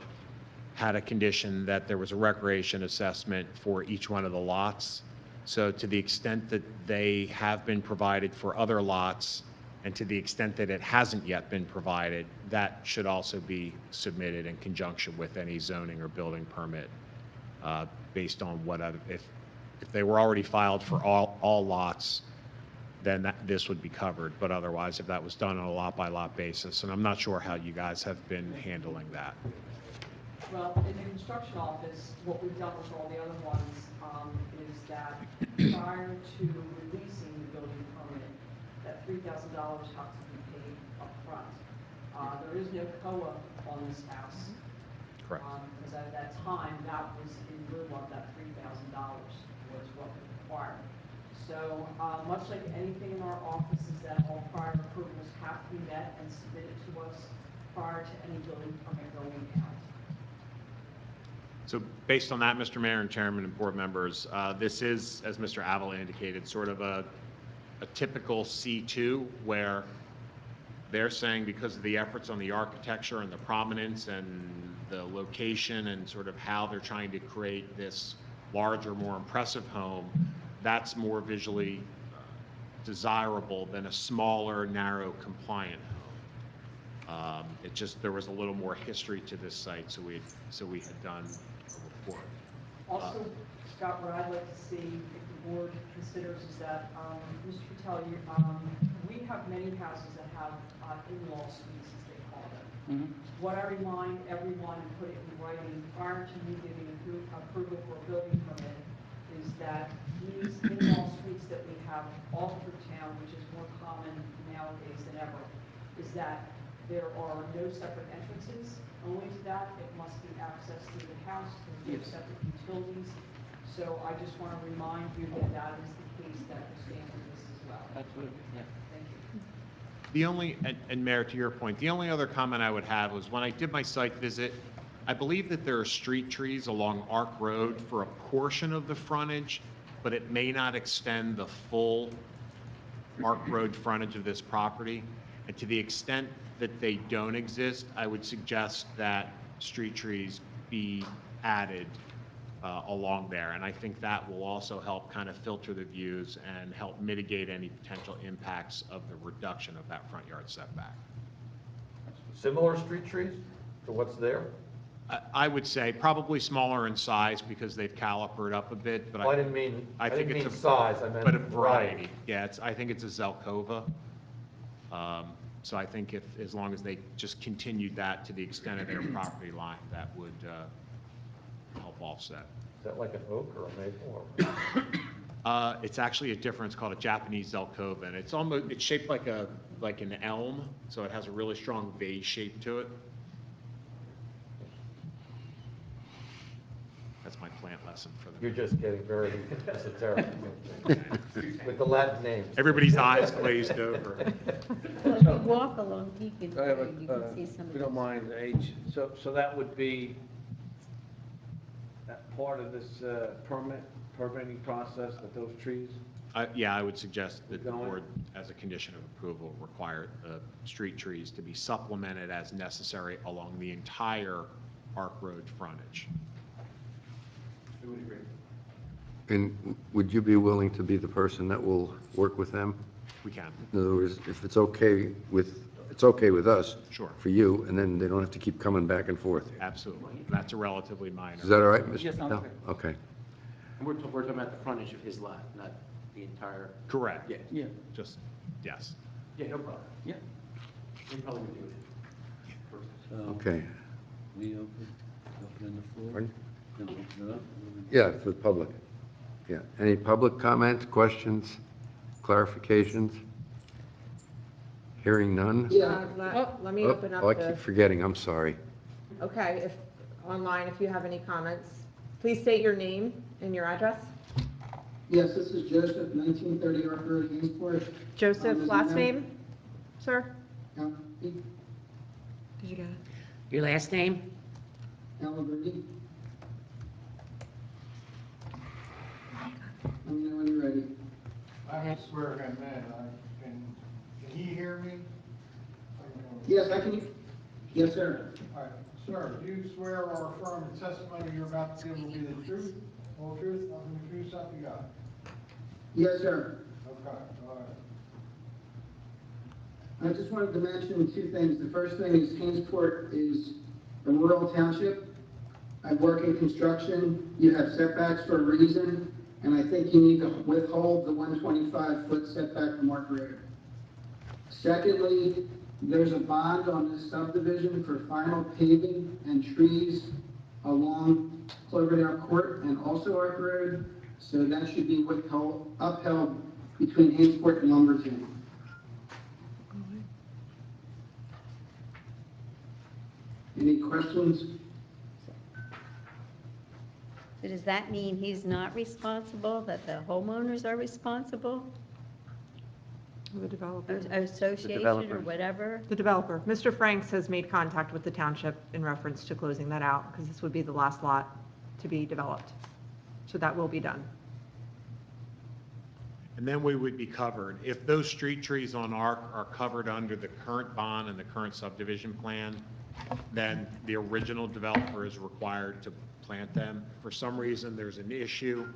[SPEAKER 11] had a condition that there was a recreation assessment for each one of the lots. So to the extent that they have been provided for other lots, and to the extent that it hasn't yet been provided, that should also be submitted in conjunction with any zoning or building permit based on what other, if they were already filed for all lots, then this would be covered. But otherwise, if that was done on a lot-by-lot basis, and I'm not sure how you guys have been handling that.
[SPEAKER 13] Well, in the construction office, what we've done with all the other ones is that prior to releasing the building permit, that $3,000 has to be paid upfront. There is no COA on this house.
[SPEAKER 11] Correct.
[SPEAKER 13] Because at that time, that was in lieu of that $3,000 was what was required. So much like anything in our office is that all prior approvals have to be met and submitted to us prior to any building permit going out.
[SPEAKER 11] So based on that, Mr. Mayor and Chairman and board members, this is, as Mr. Avila indicated, sort of a typical C2 where they're saying because of the efforts on the architecture and the prominence and the location and sort of how they're trying to create this larger, more impressive home, that's more visually desirable than a smaller, narrow, compliant home. It just, there was a little more history to this site, so we had done a report.
[SPEAKER 13] Also, Scott, what I'd like to see if the board considers is that, Mr. Patel, we have many houses that have in-law suites, as they call them. What I remind everyone and put it in writing prior to me giving approval for a building permit is that these in-law suites that we have all over town, which is more common nowadays than ever, is that there are no separate entrances. Only to that, it must be accessed through the house, there's no separate utilities. So I just want to remind you that that is the case that will stand for this as well.
[SPEAKER 19] Absolutely, yeah.
[SPEAKER 13] Thank you.
[SPEAKER 11] The only, and Mayor, to your point, the only other comment I would have was when I did my site visit, I believe that there are street trees along Arc Road for a portion of the frontage, but it may not extend the full Arc Road frontage of this property. And to the extent that they don't exist, I would suggest that street trees be added along there. And I think that will also help kind of filter the views and help mitigate any potential impacts of the reduction of that front yard setback.
[SPEAKER 10] Similar street trees to what's there?
[SPEAKER 11] I would say probably smaller in size because they've calipered up a bit, but
[SPEAKER 10] Well, I didn't mean size, I meant
[SPEAKER 11] but a variety.
[SPEAKER 10] variety.
[SPEAKER 11] Yeah, I think it's a Zelkova. So I think as long as they just continued that to the extent of their property line, that would help offset.
[SPEAKER 10] Is that like an oak or a maple? Or?
[SPEAKER 11] It's actually a different, it's called a Japanese Zelkova, and it's shaped like an elm, so it has a really strong vase shape to it. That's my plant lesson for them.
[SPEAKER 10] You're just getting very esoteric with the Latin names.
[SPEAKER 11] Everybody's eyes glazed over.
[SPEAKER 3] Well, if you walk along Beacon
[SPEAKER 5] I have
[SPEAKER 3] Road, you can see some
[SPEAKER 5] if
[SPEAKER 3] of
[SPEAKER 5] you don't
[SPEAKER 3] those.
[SPEAKER 5] mind, H, so that would be that part of this permitting process, that those trees?
[SPEAKER 11] Yeah, I would suggest that the
[SPEAKER 5] Going?
[SPEAKER 11] board, as a condition of approval, require the street trees to be supplemented as necessary along the entire Arc Road frontage.
[SPEAKER 5] I would agree.
[SPEAKER 1] And would you be willing to be the person that will work with them?
[SPEAKER 11] We can.
[SPEAKER 1] In other words, if it's okay with us.
[SPEAKER 11] Sure.
[SPEAKER 1] For you, and then they don't have to keep coming back and forth.
[SPEAKER 11] Absolutely. That's a relatively minor.
[SPEAKER 1] Is that all right, Mr.
[SPEAKER 16] Yes,
[SPEAKER 1] Patel?
[SPEAKER 16] okay.
[SPEAKER 1] Okay.
[SPEAKER 16] And we're talking about the frontage of his lot, not the entire.
[SPEAKER 11] Correct.
[SPEAKER 16] Yeah. Yeah.
[SPEAKER 11] Just, yes.
[SPEAKER 16] Yeah, no problem. Yeah. We probably would do it.
[SPEAKER 1] Okay.
[SPEAKER 5] We open the floor?
[SPEAKER 1] Pardon?
[SPEAKER 5] Then open it up?
[SPEAKER 1] Yeah, for the public. Yeah. Any public comments, questions, clarifications? Hearing none?
[SPEAKER 9] Let me open up
[SPEAKER 1] I
[SPEAKER 9] the,
[SPEAKER 1] keep forgetting, I'm sorry.
[SPEAKER 9] okay, if, online, if you have any comments, please state your name and your address.
[SPEAKER 20] Yes, this is Joseph, 1930 Arc Road, Eastport.
[SPEAKER 9] Joseph, last name, sir?
[SPEAKER 20] Allegretti.
[SPEAKER 9] Did you get it?
[SPEAKER 2] Your last name?
[SPEAKER 20] Allegretti. Let me know when you're ready.
[SPEAKER 6] I have to swear him in. Can he hear me?
[SPEAKER 20] Yes, I can. Yes, sir.
[SPEAKER 6] All right, sir, do you swear or affirm the testimony you're about to give will be the truth, whole truth, nothing but true, self you got?
[SPEAKER 20] Yes, sir.
[SPEAKER 6] Okay, all right.
[SPEAKER 20] I just wanted to mention two things. The first thing is Kingsport is a rural township. I work in construction. You have setbacks for a reason, and I think you need to withhold the 125-foot setback from Mark Road. Secondly, there's a bond on this subdivision for final paving and trees along Cloverdale Court and also Ark Road, so that should be upheld between Kingsport and Lumberton. Any questions?
[SPEAKER 3] So does that mean he's not responsible, that the homeowners are responsible?
[SPEAKER 9] The developer.
[SPEAKER 3] Association or whatever?
[SPEAKER 9] The developer. Mr. Franks has made contact with the township in reference to closing that out, because this would be the last lot to be developed. So that will be done.
[SPEAKER 11] And then we would be covered. If those street trees on Arc are covered under the current bond and the current subdivision plan, then the original developer is required to plant them. If for some reason there's an issue,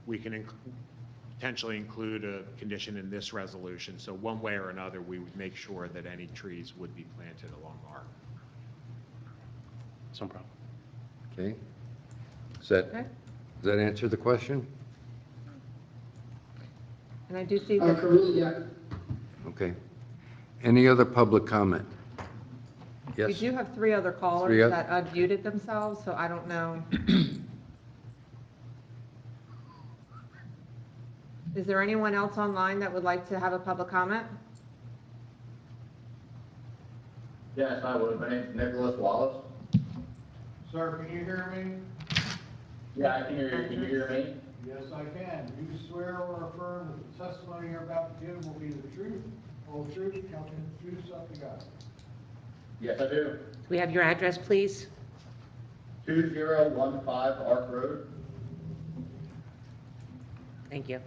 [SPEAKER 11] we can potentially include a condition in this resolution. So one way or another, we would make sure that any trees would be planted along Arc.
[SPEAKER 16] No problem.
[SPEAKER 1] Okay. Does that answer the question?
[SPEAKER 9] And I do see that.
[SPEAKER 20] For me, yeah.
[SPEAKER 1] Okay. Any other public comment?
[SPEAKER 9] We
[SPEAKER 1] Yes.
[SPEAKER 9] do have three other callers
[SPEAKER 1] Three
[SPEAKER 9] that unmuted themselves, so I don't know. Is there anyone else online that would like to have a public comment?
[SPEAKER 21] Yes, I would. My name's Nicholas Wallace.
[SPEAKER 6] Sir, can you hear me?
[SPEAKER 21] Yeah, I can hear you. Can you hear me?
[SPEAKER 6] Yes, I can. Do you swear or affirm that the testimony you're about to give will be the truth, whole truth, nothing but true, self you got?
[SPEAKER 21] Yes, I do.
[SPEAKER 2] Do we have your address, please?
[SPEAKER 21] 2015 Ark Road.
[SPEAKER 2] Thank you.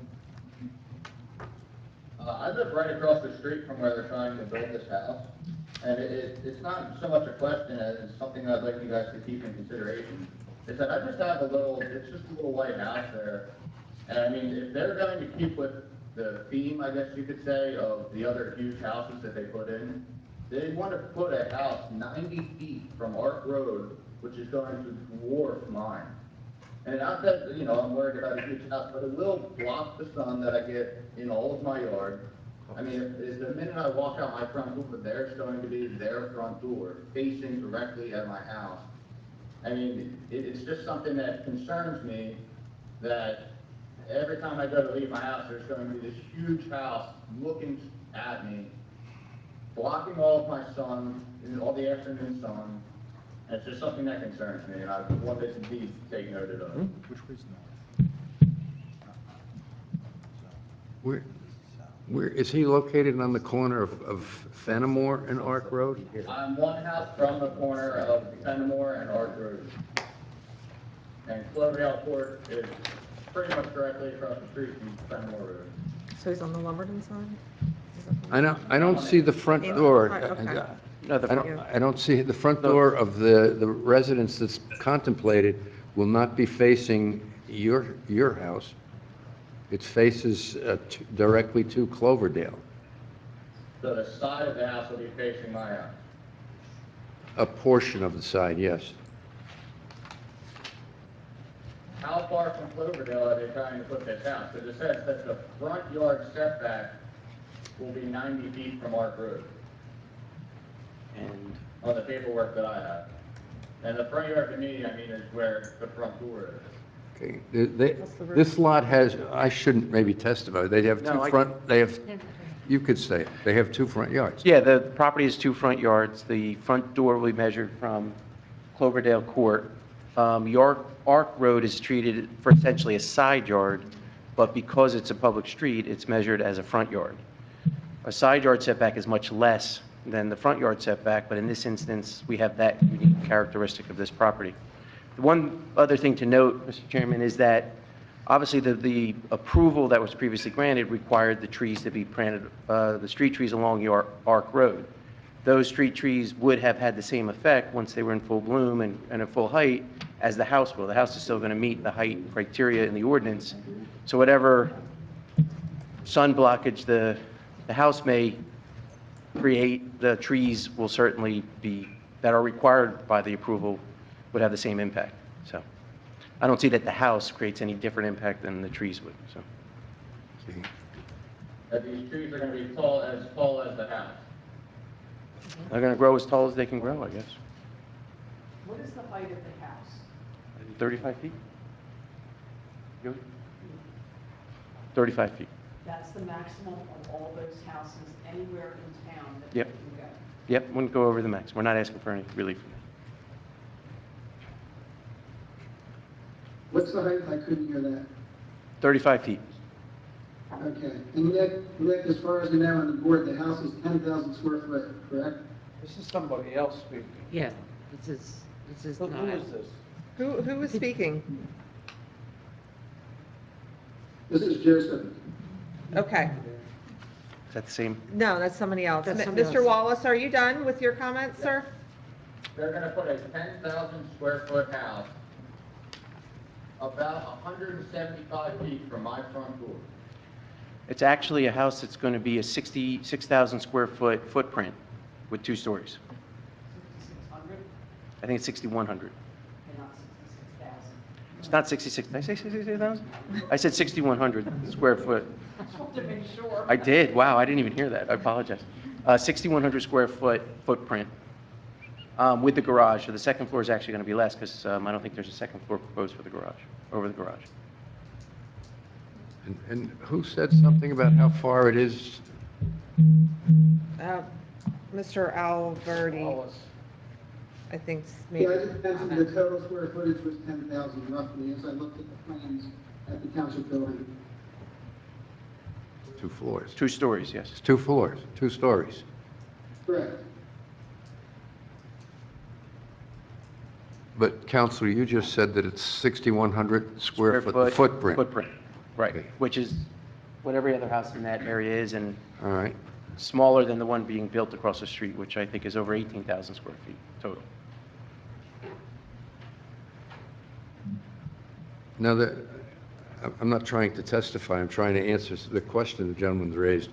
[SPEAKER 21] I live right across the street from where they're trying to build this house. And it's not so much a question as something I'd like you guys to keep in consideration. Is that I just have it's just a little white house there. And I mean, if they're going to keep with the theme, I guess you could say, of the other huge houses that they put in, they want to put a house 90 feet from Ark Road, which is going to dwarf mine. And not that, I'm worried about a huge house, but it will block the sun that I get in all of my yard. I mean, if the minute I walk out my front door, there's going to be their front door facing directly at my house. I mean, it's just something that concerns me, that every time I go to leave my house, there's going to be this huge house looking at me, blocking all of my sun, all the afternoon sun. And it's just something that concerns me, and I wanted to be taken note of.
[SPEAKER 10] Which way's north?
[SPEAKER 1] Where is he located, on the corner of Fenimore and Ark Road?
[SPEAKER 21] I'm one house from the corner of Fenimore and Ark Road. And Cloverdale Court is pretty much directly across the street from Fenimore Road.
[SPEAKER 9] So he's on the Lumberton side?
[SPEAKER 1] I don't see the front door.
[SPEAKER 9] Okay.
[SPEAKER 1] I don't see, the front door of the residence that's contemplated will not be facing your house. It faces directly to Cloverdale.
[SPEAKER 21] So the side of the house will be facing my house.
[SPEAKER 1] A portion of the side, yes.
[SPEAKER 21] How far from Cloverdale are they trying to put this house? Because it says that the front yard setback will be 90 feet from Ark Road.
[SPEAKER 16] And
[SPEAKER 21] On the paperwork that I have. And the front yard to me, I mean, is where the front door is.
[SPEAKER 1] Okay, this lot has, I shouldn't maybe testify, they have
[SPEAKER 16] No,
[SPEAKER 1] you could say it, they have two front yards.
[SPEAKER 16] yeah, the property has two front yards. The front door will be measured from Cloverdale Court. Ark Road is treated for essentially a side yard, but because it's a public street, it's measured as a front yard. A side yard setback is much less than the front yard setback, but in this instance, we have that unique characteristic of this property. The one other thing to note, Mr. Chairman, is that Obviously, the approval that was previously granted required the trees to be planted, the street trees along your Arc Road. Those street trees would have had the same effect once they were in full bloom and at full height as the house will. The house is still going to meet the height criteria in the ordinance. So whatever sun blockage the house may create, the trees will certainly be, that are required by the approval, would have the same impact. So I don't see that the house creates any different impact than the trees would, so.
[SPEAKER 21] That these trees are gonna be as tall as the house.
[SPEAKER 16] They're going to grow as tall as they can grow, I guess.
[SPEAKER 13] What is the height of the house?
[SPEAKER 16] 35 feet? Good. 35 feet.
[SPEAKER 13] That's the maximum of all those houses anywhere in town that
[SPEAKER 16] Yep.
[SPEAKER 13] they can go.
[SPEAKER 16] Yep, wouldn't go over the max. We're not asking for any relief from that.
[SPEAKER 20] What's the height? I couldn't hear that.
[SPEAKER 16] 35 feet.
[SPEAKER 20] Okay. And Nick, as far as you know on the board, the house is 10,000 square foot, correct?
[SPEAKER 5] This is somebody else speaking.
[SPEAKER 2] Yeah, this is
[SPEAKER 5] Who
[SPEAKER 2] not.
[SPEAKER 5] is this?
[SPEAKER 9] Who is speaking?
[SPEAKER 20] This is Joseph.
[SPEAKER 9] Okay.
[SPEAKER 16] Is that the same?
[SPEAKER 9] No, that's somebody else.
[SPEAKER 2] That's somebody
[SPEAKER 9] Mr.
[SPEAKER 2] else.
[SPEAKER 9] Wallace, are you done with your comments, sir?
[SPEAKER 21] They're gonna put a 10,000 square foot house about 175 feet from my front door.
[SPEAKER 16] It's actually a house that's going to be a 66,000 square foot footprint with 2 stories.
[SPEAKER 13] 6,600
[SPEAKER 16] I think it's 6,100.
[SPEAKER 13] and not 66,000.
[SPEAKER 16] It's not 66, did I say 66,000? I said 6,100 square foot.
[SPEAKER 13] I just wanted to make sure.
[SPEAKER 16] I did, wow, I didn't even hear that, I apologize. 6,100 square foot footprint with the garage. So the second floor is actually going to be less because I don't think there's a second floor proposed for the garage, over the garage.
[SPEAKER 1] And who said something about how far it is?
[SPEAKER 9] Mr. Alberti,
[SPEAKER 5] Wallace.
[SPEAKER 9] I think
[SPEAKER 20] Yeah, I just mentioned the total square footage was 10,000 roughly as I looked at the plans at the township building.
[SPEAKER 1] 2 floors.
[SPEAKER 16] 2 stories, yes.
[SPEAKER 1] It's 2 floors, 2 stories.
[SPEAKER 20] Correct.
[SPEAKER 1] But Counselor, you just said that it's 6,100 square foot footprint.
[SPEAKER 16] Footprint, right,
[SPEAKER 1] Okay.
[SPEAKER 16] which is what every other house in that area is, and
[SPEAKER 1] All right.
[SPEAKER 16] smaller than the one being built across the street, which I think is over 18,000 square feet total.
[SPEAKER 1] Now, I'm not trying to testify, I'm trying to answer the question the gentleman's raised.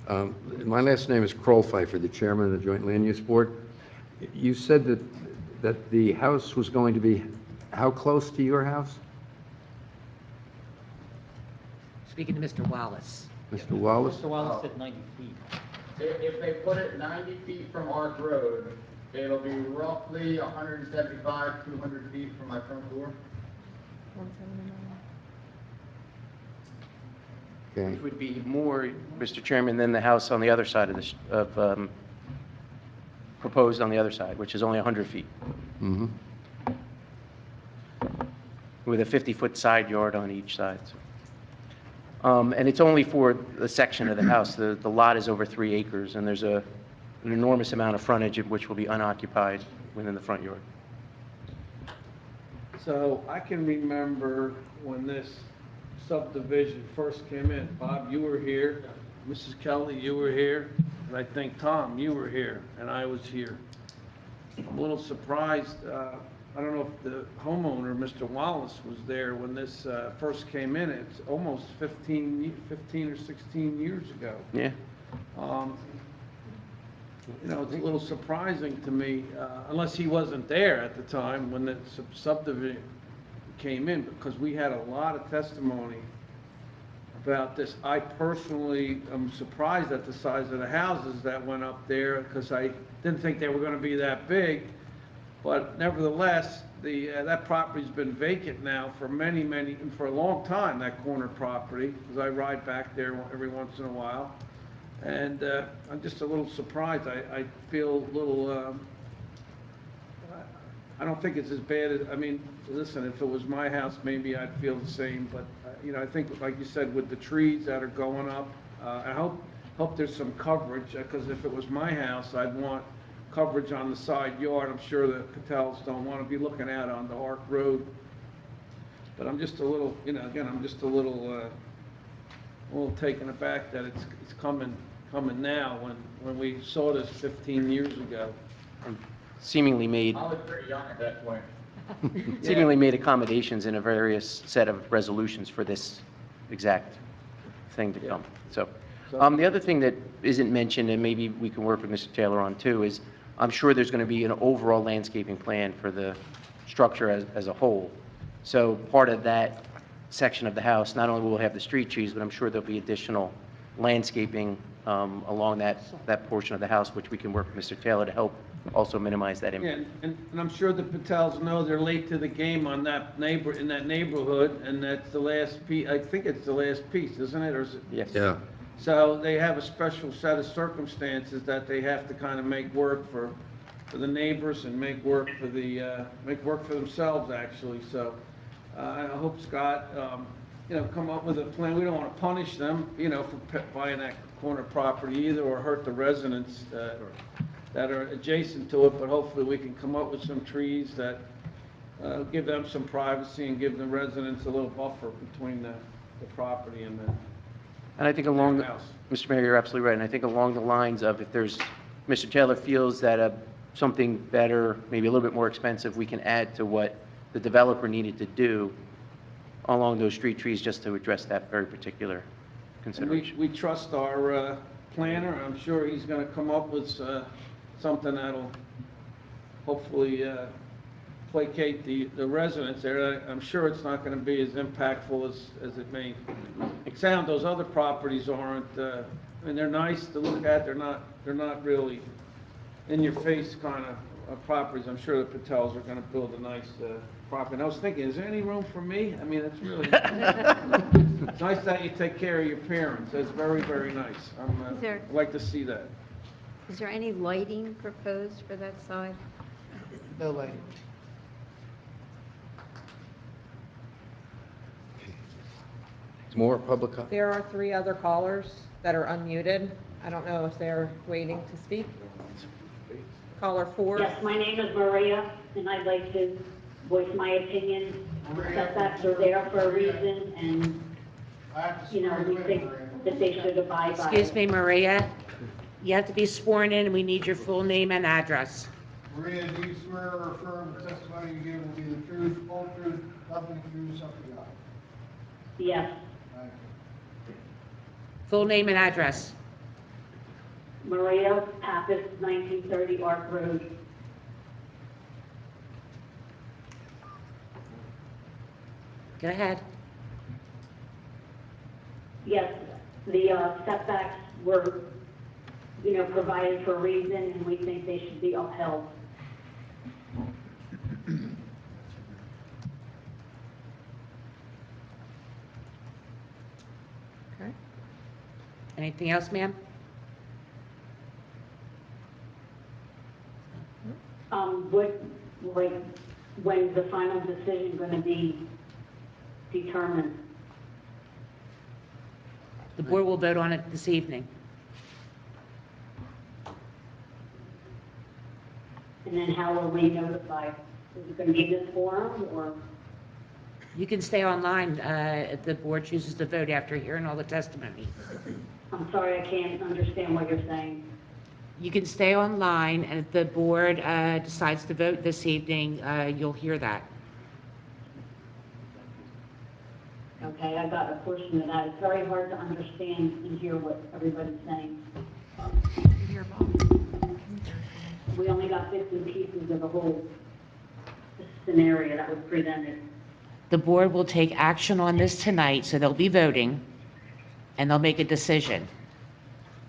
[SPEAKER 1] My last name is Kroll-Pfeiffer, the chairman of the Joint Land Use Board. You said that the house was going to be how close to your house?
[SPEAKER 2] Speaking to Mr. Wallace.
[SPEAKER 1] Mr. Wallace?
[SPEAKER 8] Mr. Wallace said 90 feet.
[SPEAKER 21] If they put it 90 feet from Arc Road, it'll be roughly 175, 200 feet from my front door.
[SPEAKER 1] Okay.
[SPEAKER 16] Which would be more, Mr. Chairman, than the house on the other side of proposed on the other side, which is only 100 feet,
[SPEAKER 1] Mm-hmm.
[SPEAKER 16] with a 50-foot side yard on each side. And it's only for the section of the house. The lot is over 3 acres, and there's an enormous amount of frontage which will be unoccupied within the front yard.
[SPEAKER 5] So I can remember when this subdivision first came in. Bob, you were here. Mrs. Kelly, you were here. And I think, Tom, you were here, and I was here. I'm a little surprised, I don't know if the homeowner, Mr. Wallace, was there when this first came in. It's almost 15 or 16 years ago.
[SPEAKER 16] Yeah.
[SPEAKER 5] You know, it's a little surprising to me, unless he wasn't there at the time when the subdivision came in, because we had a lot of testimony about this. I personally am surprised at the size of the houses that went up there, because I didn't think they were going to be that big. But nevertheless, that property's been vacant now for for a long time, that corner property, because I ride back there every once in a while. And I'm just a little surprised. I feel a little, I don't think it's as bad as, I mean, listen, if it was my house, maybe I'd feel the same. But, you know, I think, like you said, with the trees that are going up, I hope there's some coverage, because if it was my house, I'd want coverage on the side yard. I'm sure the Patels don't want to be looking out on the Arc Road. But I'm just a little, again, I'm just a little taken aback that it's coming now when we saw this 15 years ago.
[SPEAKER 16] Seemingly made,
[SPEAKER 21] I was pretty young at that point.
[SPEAKER 16] seemingly made accommodations in a various set of resolutions for this exact thing to come. So, the other thing that isn't mentioned, and maybe we can work with Mr. Taylor on too, is I'm sure there's going to be an overall landscaping plan for the structure as a whole. So part of that section of the house, not only will we have the street trees, but I'm sure there'll be additional landscaping along that portion of the house, which we can work with Mr. Taylor to help also minimize that
[SPEAKER 5] Yeah,
[SPEAKER 16] impact.
[SPEAKER 5] and I'm sure the Patels know they're late to the game on that in that neighborhood, and that's the last piece, I think it's the last piece, isn't it, or is it?
[SPEAKER 16] Yes.
[SPEAKER 1] Yeah.
[SPEAKER 5] So they have a special set of circumstances that they have to kind of make work for the neighbors and make work for themselves, actually. So I hope Scott, come up with a plan. We don't want to punish them, for buying that corner property either, or hurt the residents that are adjacent to it, but hopefully we can come up with some trees that give them some privacy and give the residents a little buffer between the property and the
[SPEAKER 16] And I think Mr. Mayor, you're absolutely right, and I think along the lines of if Mr. Taylor feels that something better, maybe a little bit more expensive, we can add to what the developer needed to do along those street trees just to address that very particular
[SPEAKER 5] And
[SPEAKER 16] consideration.
[SPEAKER 5] we trust our planner. I'm sure he's going to come up with something that'll hopefully placate the residents there. I'm sure it's not going to be as impactful as it may sound. Those other properties aren't, they're nice to look at. They're not really in-your-face kind of properties. I'm sure the Patels are going to build a nice property. And I was thinking, is there any room for me? I mean, it's really it's nice that you take care of your parents. That's very, very nice. I'd like to see that.
[SPEAKER 3] Is there any lighting proposed for that side?
[SPEAKER 17] No lighting.
[SPEAKER 1] More public comment?
[SPEAKER 9] There are 3 other callers that are unmuted. I don't know if they're waiting to speak. Caller 4.
[SPEAKER 7] Yes, my name is Maria, and I'd like to voice my opinion. Setbacks are there for a reason, and, we think that they should abide by it.
[SPEAKER 2] Excuse me, Maria, you have to be sworn in, and we need your full name and address.
[SPEAKER 6] Maria, do you swear or affirm the testimony you give will be the truth, whole truth, nothing but truth, so help you God?
[SPEAKER 7] Yes,
[SPEAKER 6] Thank you.
[SPEAKER 2] Full name and address.
[SPEAKER 7] Maria Pappas, 1930 Ark Road.
[SPEAKER 2] Go ahead.
[SPEAKER 7] Yes, the setbacks were, provided for a reason, and we think they should be upheld.
[SPEAKER 2] Okay. Anything else, ma'am?
[SPEAKER 7] When's the final decision going to be determined?
[SPEAKER 2] The board will vote on it this evening.
[SPEAKER 7] And then how are we notified? Is it going to be this forum, or?
[SPEAKER 2] You can stay online if the board chooses to vote after hearing all the testimony.
[SPEAKER 7] I'm sorry, I can't understand what you're saying.
[SPEAKER 2] You can stay online, and if the board decides to vote this evening, you'll hear that.
[SPEAKER 7] Okay, I got a portion of that. It's very hard to understand and hear what everybody's saying. We only got bits and pieces of the whole scenario that was presented.
[SPEAKER 2] The board will take action on this tonight, so they'll be voting, and they'll make a decision.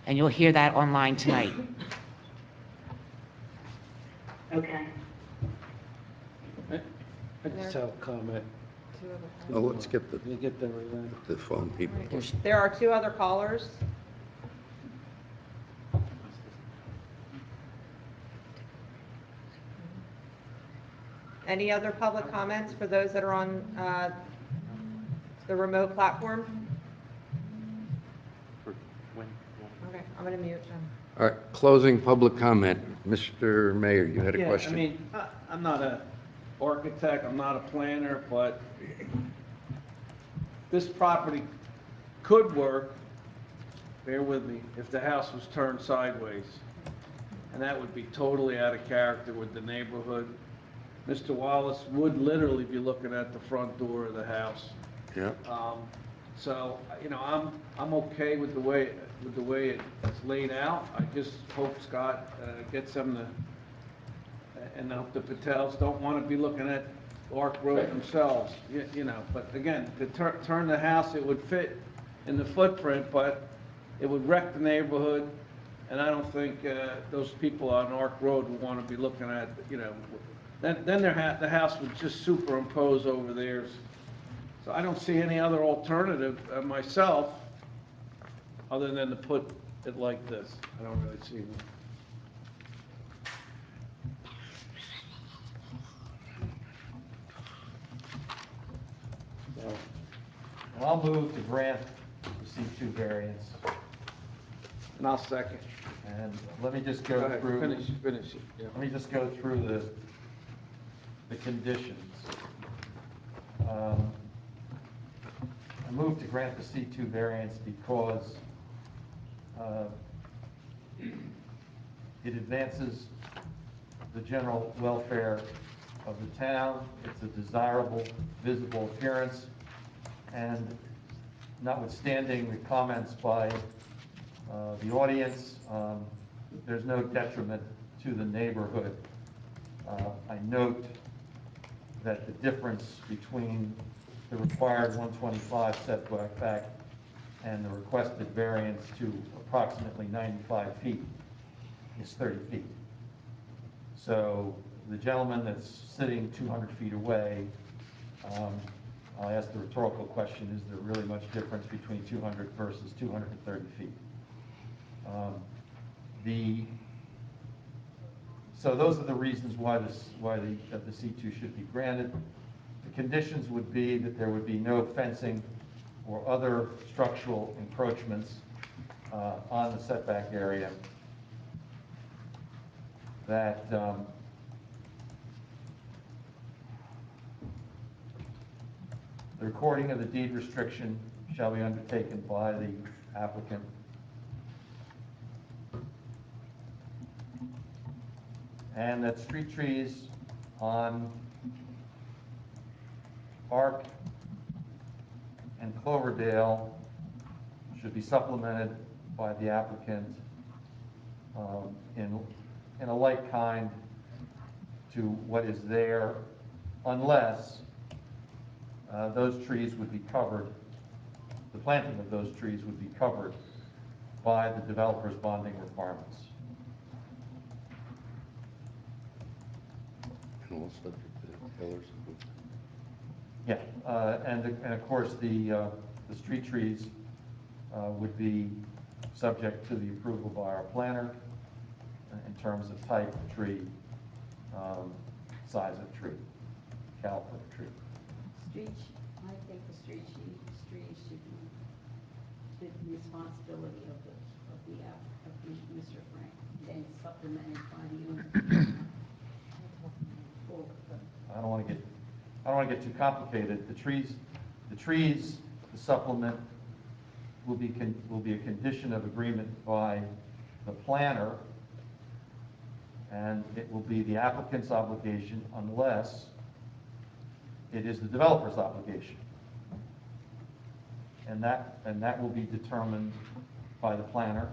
[SPEAKER 2] And you'll hear that online tonight.
[SPEAKER 7] Okay.
[SPEAKER 5] I just have a comment.
[SPEAKER 1] Oh, let's get
[SPEAKER 5] You get the
[SPEAKER 1] phone people.
[SPEAKER 9] There are 2 other callers. Any other public comments for those that are on the remote platform? Okay, I'm going to mute them.
[SPEAKER 1] All right, closing public comment. Mr. Mayor, you had a question?
[SPEAKER 5] I'm not an architect, I'm not a planner, but this property could work, bear with me, if the house was turned sideways. And that would be totally out of character with the neighborhood. Mr. Wallace would literally be looking at the front door of the house.
[SPEAKER 1] Yeah.
[SPEAKER 5] So, you know, I'm okay with the way it's laid out. I just hope Scott gets them to, and I hope the Patels don't want to be looking at Ark Road themselves, you know. But again, to turn the house, it would fit in the footprint, but it would wreck the neighborhood. And I don't think those people on Ark Road would want to be looking at, you know, then the house would just superimpose over theirs. So I don't see any other alternative myself, other than to put it like this. I don't really see one.
[SPEAKER 10] So, I'll move to grant the C2 variance.
[SPEAKER 5] And I'll second.
[SPEAKER 10] And let me just
[SPEAKER 5] Go
[SPEAKER 10] go
[SPEAKER 5] ahead,
[SPEAKER 10] through.
[SPEAKER 5] finish it, yeah.
[SPEAKER 10] Let me just go through the conditions. I move to grant the C2 variance because it advances the general welfare of the town. It's a desirable, visible appearance. And notwithstanding the comments by the audience, there's no detriment to the neighborhood. I note that the difference between the required 125 setback and the requested variance to approximately 95 feet is 30 feet. So the gentleman that's sitting 200 feet away, I'll ask the rhetorical question, is there really much difference between 200 versus 230 feet? So those are the reasons why the C2 should be granted. The conditions would be that there would be no fencing or other structural encroachments on the setback area. That the recording of the deed restriction shall be undertaken by the applicant. And that street trees on Ark and Cloverdale should be supplemented by the applicant in a like kind to what is there, unless those trees would be covered, the planting of those trees would be covered by the developer's bonding requirements.
[SPEAKER 1] And all subject to the Taylor's approval.
[SPEAKER 10] Yeah, and of course the street trees would be subject to the approval by our planner in terms of type of tree, size of tree, caliper of tree.
[SPEAKER 3] I think the street trees should be the responsibility of Mr. Frank, then supplemented by the owner.
[SPEAKER 10] I don't want to get too complicated. The trees, the supplement will be a condition of agreement by the planner, and it will be the applicant's obligation unless it is the developer's obligation. And that will be determined by the planner.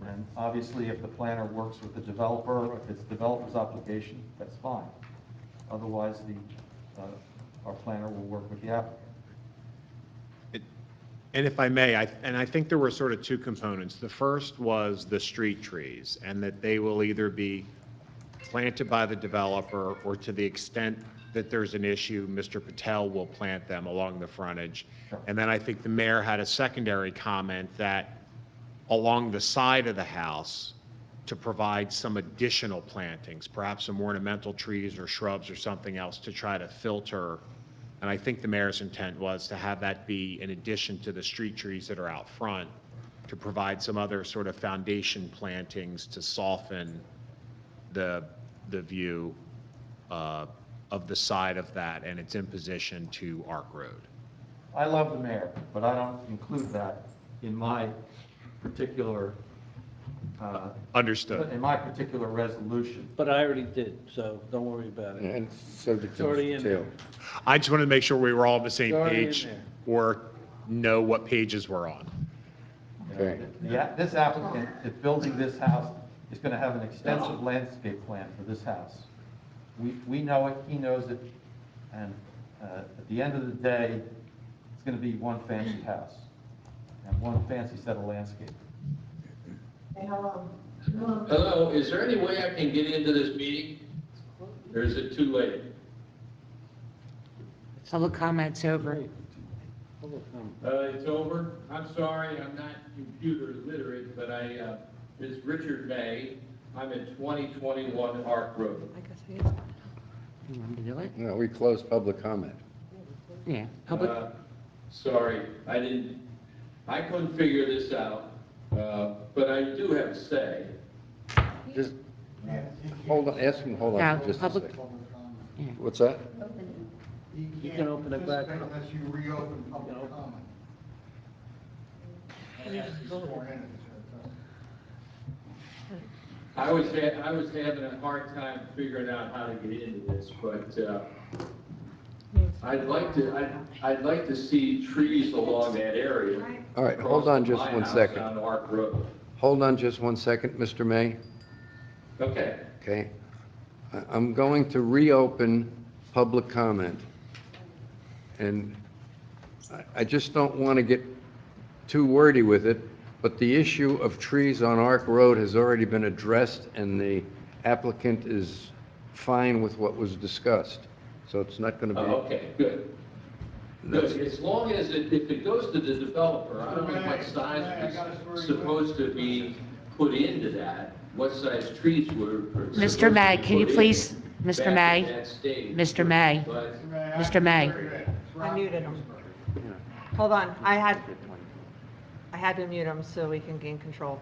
[SPEAKER 10] And obviously, if the planner works with the developer, if it's the developer's obligation, that's fine. Otherwise, our planner will work with the applicant.
[SPEAKER 11] And if I may, I think there were sort of two components. The first was the street trees, and that they will either be planted by the developer, or to the extent that there's an issue, Mr. Patel will plant them along the frontage.
[SPEAKER 10] Sure.
[SPEAKER 11] And then I think the mayor had a secondary comment that along the side of the house, to provide some additional plantings, perhaps some ornamental trees or shrubs or something else to try to filter. And I think the mayor's intent was to have that be in addition to the street trees that are out front, to provide some other sort of foundation plantings to soften the view of the side of that and its imposition to Ark Road.
[SPEAKER 10] I love the mayor, but I don't include that in my particular,
[SPEAKER 11] Understood.
[SPEAKER 10] in my particular resolution.
[SPEAKER 5] But I already did, so don't worry about it.
[SPEAKER 1] And so did
[SPEAKER 5] It's already in
[SPEAKER 1] Mr.
[SPEAKER 5] there.
[SPEAKER 1] Taylor.
[SPEAKER 11] I just wanted to make sure we were all on the same
[SPEAKER 5] It's already in
[SPEAKER 11] page
[SPEAKER 5] there.
[SPEAKER 11] or know what pages we're on.
[SPEAKER 1] Okay.
[SPEAKER 10] This applicant, is building this house, is going to have an extensive landscape plan for this house. We know it, he knows it, and at the end of the day, it's going to be one fancy house and one fancy set of landscape.
[SPEAKER 14] Hello, is there any way I can get into this meeting? Or is it too late?
[SPEAKER 2] Public comments over.
[SPEAKER 14] It's over? I'm sorry, I'm not computer literate, but it's Richard May. I'm at 2021 Ark Road.
[SPEAKER 2] You want me to do it?
[SPEAKER 1] No, we closed public comment.
[SPEAKER 2] Yeah, public,
[SPEAKER 14] Sorry, I couldn't figure this out, but I do have a say.
[SPEAKER 1] Just hold on, ask him, hold on
[SPEAKER 2] No,
[SPEAKER 1] for just a
[SPEAKER 2] public-
[SPEAKER 1] second. What's that?
[SPEAKER 5] You can open it back up.
[SPEAKER 6] Unless you reopen public comment.
[SPEAKER 14] I was having a hard time figuring out how to get into this, but I'd like to see trees along that area.
[SPEAKER 1] All right, hold on just
[SPEAKER 14] across
[SPEAKER 1] one
[SPEAKER 14] my house
[SPEAKER 1] second.
[SPEAKER 14] On Ark Road.
[SPEAKER 1] Hold on just one second, Mr. May.
[SPEAKER 14] Okay.
[SPEAKER 1] Okay. I'm going to reopen public comment. And I just don't want to get too wordy with it, but the issue of trees on Ark Road has already been addressed, and the applicant is fine with what was discussed. So it's not going to be...
[SPEAKER 14] Okay, good. Good, as long as if it goes to the developer, I don't know what size is supposed to be put into that, what size trees were.
[SPEAKER 2] Mr. May, can you please, Mr. May? Mr. May? Mr. May?
[SPEAKER 9] I muted him. Hold on, I had to mute him so we can gain control.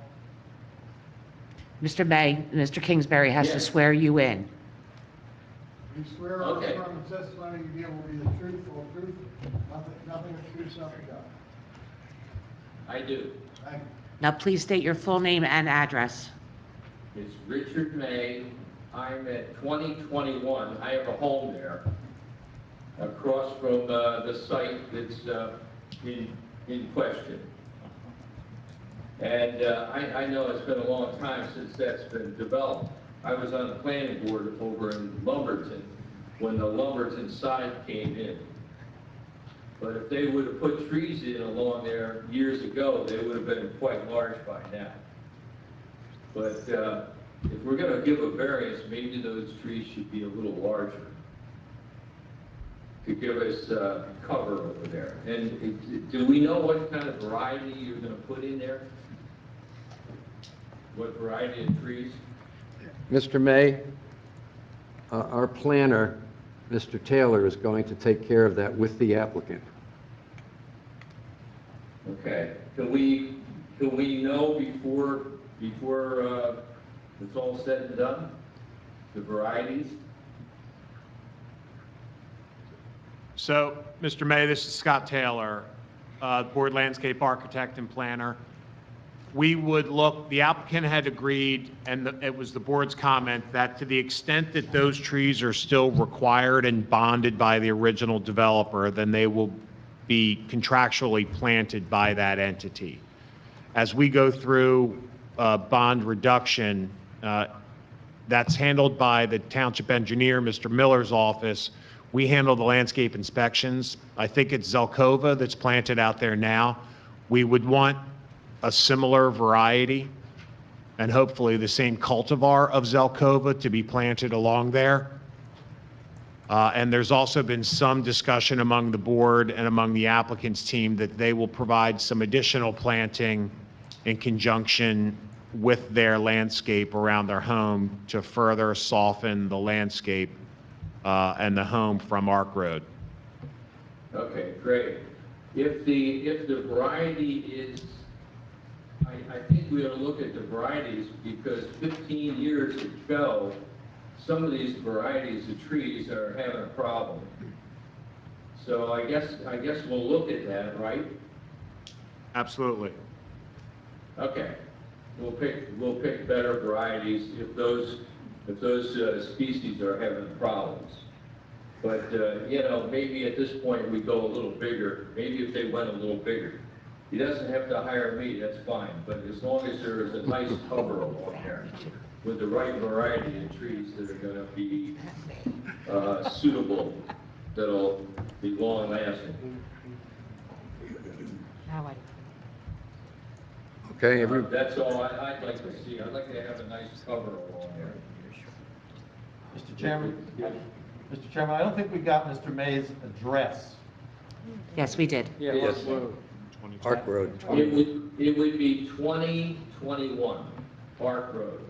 [SPEAKER 2] Mr. May, Mr. Kingsbury has to
[SPEAKER 14] Yes.
[SPEAKER 2] swear you in.
[SPEAKER 6] You swear on the front the testimony you give will be the truth, full truth, nothing but truth, nothing but God.
[SPEAKER 14] I do.
[SPEAKER 6] Thank you.
[SPEAKER 2] Now, please state your full name and address.
[SPEAKER 14] It's Richard May. I'm at 2021. I have a home there across from the site that's in question. And I know it's been a long time since that's been developed. I was on the planning board over in Lumberton when the Lumberton side came in. But if they would have put trees in along there years ago, they would have been quite large by now. But if we're going to give a variance, maybe those trees should be a little larger to give us cover over there. And do we know what kind of variety you're going to put in there? What variety of trees?
[SPEAKER 1] Mr. May, our planner, Mr. Taylor, is going to take care of that with the applicant.
[SPEAKER 14] Okay. Can we know before it's all said and done, the varieties?
[SPEAKER 11] So, Mr. May, this is Scott Taylor, Board Landscape Architect and Planner. We would look, the applicant had agreed, and it was the board's comment, that to the extent that those trees are still required and bonded by the original developer, then they will be contractually planted by that entity. As we go through bond reduction, that's handled by the township engineer, Mr. Miller's office. We handle the landscape inspections. I think it's Zelkova that's planted out there now. We would want a similar variety and hopefully the same cultivar of Zelkova to be planted along there. And there's also been some discussion among the board and among the applicant's team that they will provide some additional planting in conjunction with their landscape around their home to further soften the landscape and the home from Ark Road.
[SPEAKER 14] Okay, great. If the variety is, I think we ought to look at the varieties because 15 years ago, some of these varieties of trees are having a problem. So I guess we'll look at that, right?
[SPEAKER 11] Absolutely.
[SPEAKER 14] Okay. We'll pick better varieties if those species are having problems. But, maybe at this point we go a little bigger, maybe if they went a little bigger. He doesn't have to hire me, that's fine, but as long as there is a nice cover along there with the right variety of trees that are gonna be, suitable, that'll be long lasting.
[SPEAKER 2] Now I.
[SPEAKER 1] Okay,
[SPEAKER 14] That's all I'd like to see, I'd like to have a nice cover along there.
[SPEAKER 10] Mr. Chairman, I don't think we got Mr. May's address.
[SPEAKER 2] Yes, we did.
[SPEAKER 5] Yeah,
[SPEAKER 1] Yes. Park Road.
[SPEAKER 14] It would be 2021 Park Road.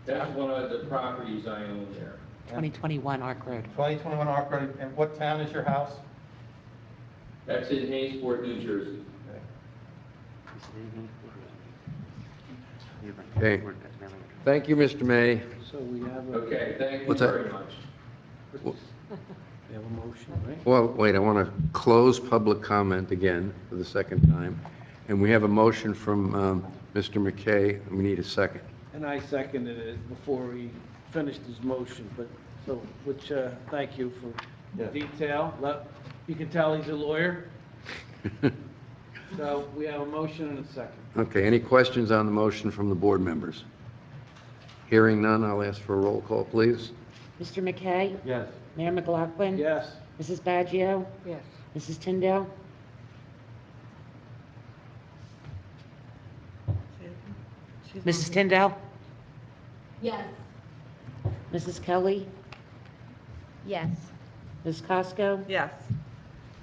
[SPEAKER 14] That's one of the properties I own there.
[SPEAKER 2] 2021 Arc Road.
[SPEAKER 10] 2021 Arc Road, and what town is your house?
[SPEAKER 14] That's in Hainesport, New Jersey.
[SPEAKER 1] Okay. Thank you, Mr. May.
[SPEAKER 5] So we have
[SPEAKER 14] Okay, thank you
[SPEAKER 1] What's that?
[SPEAKER 14] very much.
[SPEAKER 5] we have a motion, right?
[SPEAKER 1] Well, wait, I want to close public comment again for the second time. And we have a motion from Mr. McKay. We need a second.
[SPEAKER 5] And I seconded it before he finished his motion, but, thank you for the detail. You can tell he's a lawyer. So we have a motion and a second.
[SPEAKER 1] Okay, any questions on the motion from the board members? Hearing none, I'll ask for a roll call, please.
[SPEAKER 2] Mr. McKay?
[SPEAKER 10] Yes.
[SPEAKER 2] Mayor McLaughlin?
[SPEAKER 5] Yes.
[SPEAKER 2] Mrs. Baggio?
[SPEAKER 9] Yes.
[SPEAKER 2] Mrs. Tyndall? Mrs. Tyndall?
[SPEAKER 12] Yes.
[SPEAKER 2] Mrs. Kelly?
[SPEAKER 3] Yes.
[SPEAKER 2] Ms. Costco?
[SPEAKER 9] Yes.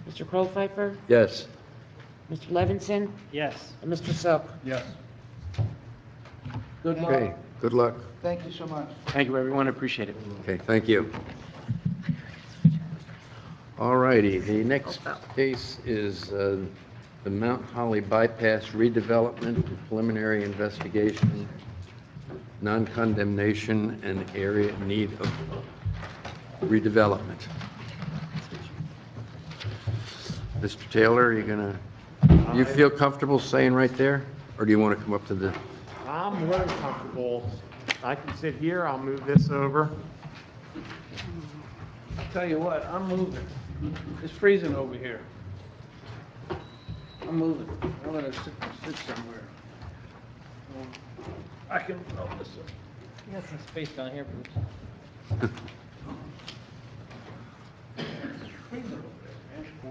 [SPEAKER 2] Mr. Crowpfeiffer?
[SPEAKER 1] Yes.
[SPEAKER 2] Mr. Levinson?
[SPEAKER 8] Yes.
[SPEAKER 2] And Mr. Silk?
[SPEAKER 10] Yes.
[SPEAKER 5] Good luck.
[SPEAKER 1] Okay, good luck.
[SPEAKER 17] Thank you so much.
[SPEAKER 16] Thank you, everyone, appreciate it.
[SPEAKER 1] Okay, thank you. All righty, the next case is the Mount Holly Bypass redevelopment, preliminary investigation, non-condemnation, and area in need of redevelopment. Mr. Taylor, you feel comfortable staying right there? Or do you want to come up to the,
[SPEAKER 11] I'm more than comfortable. I can sit here, I'll move this over.
[SPEAKER 5] I'll tell you what, I'm moving. It's freezing over here. I'm moving. I'm gonna sit somewhere. I can, this one.
[SPEAKER 8] You got some space down here, Bruce.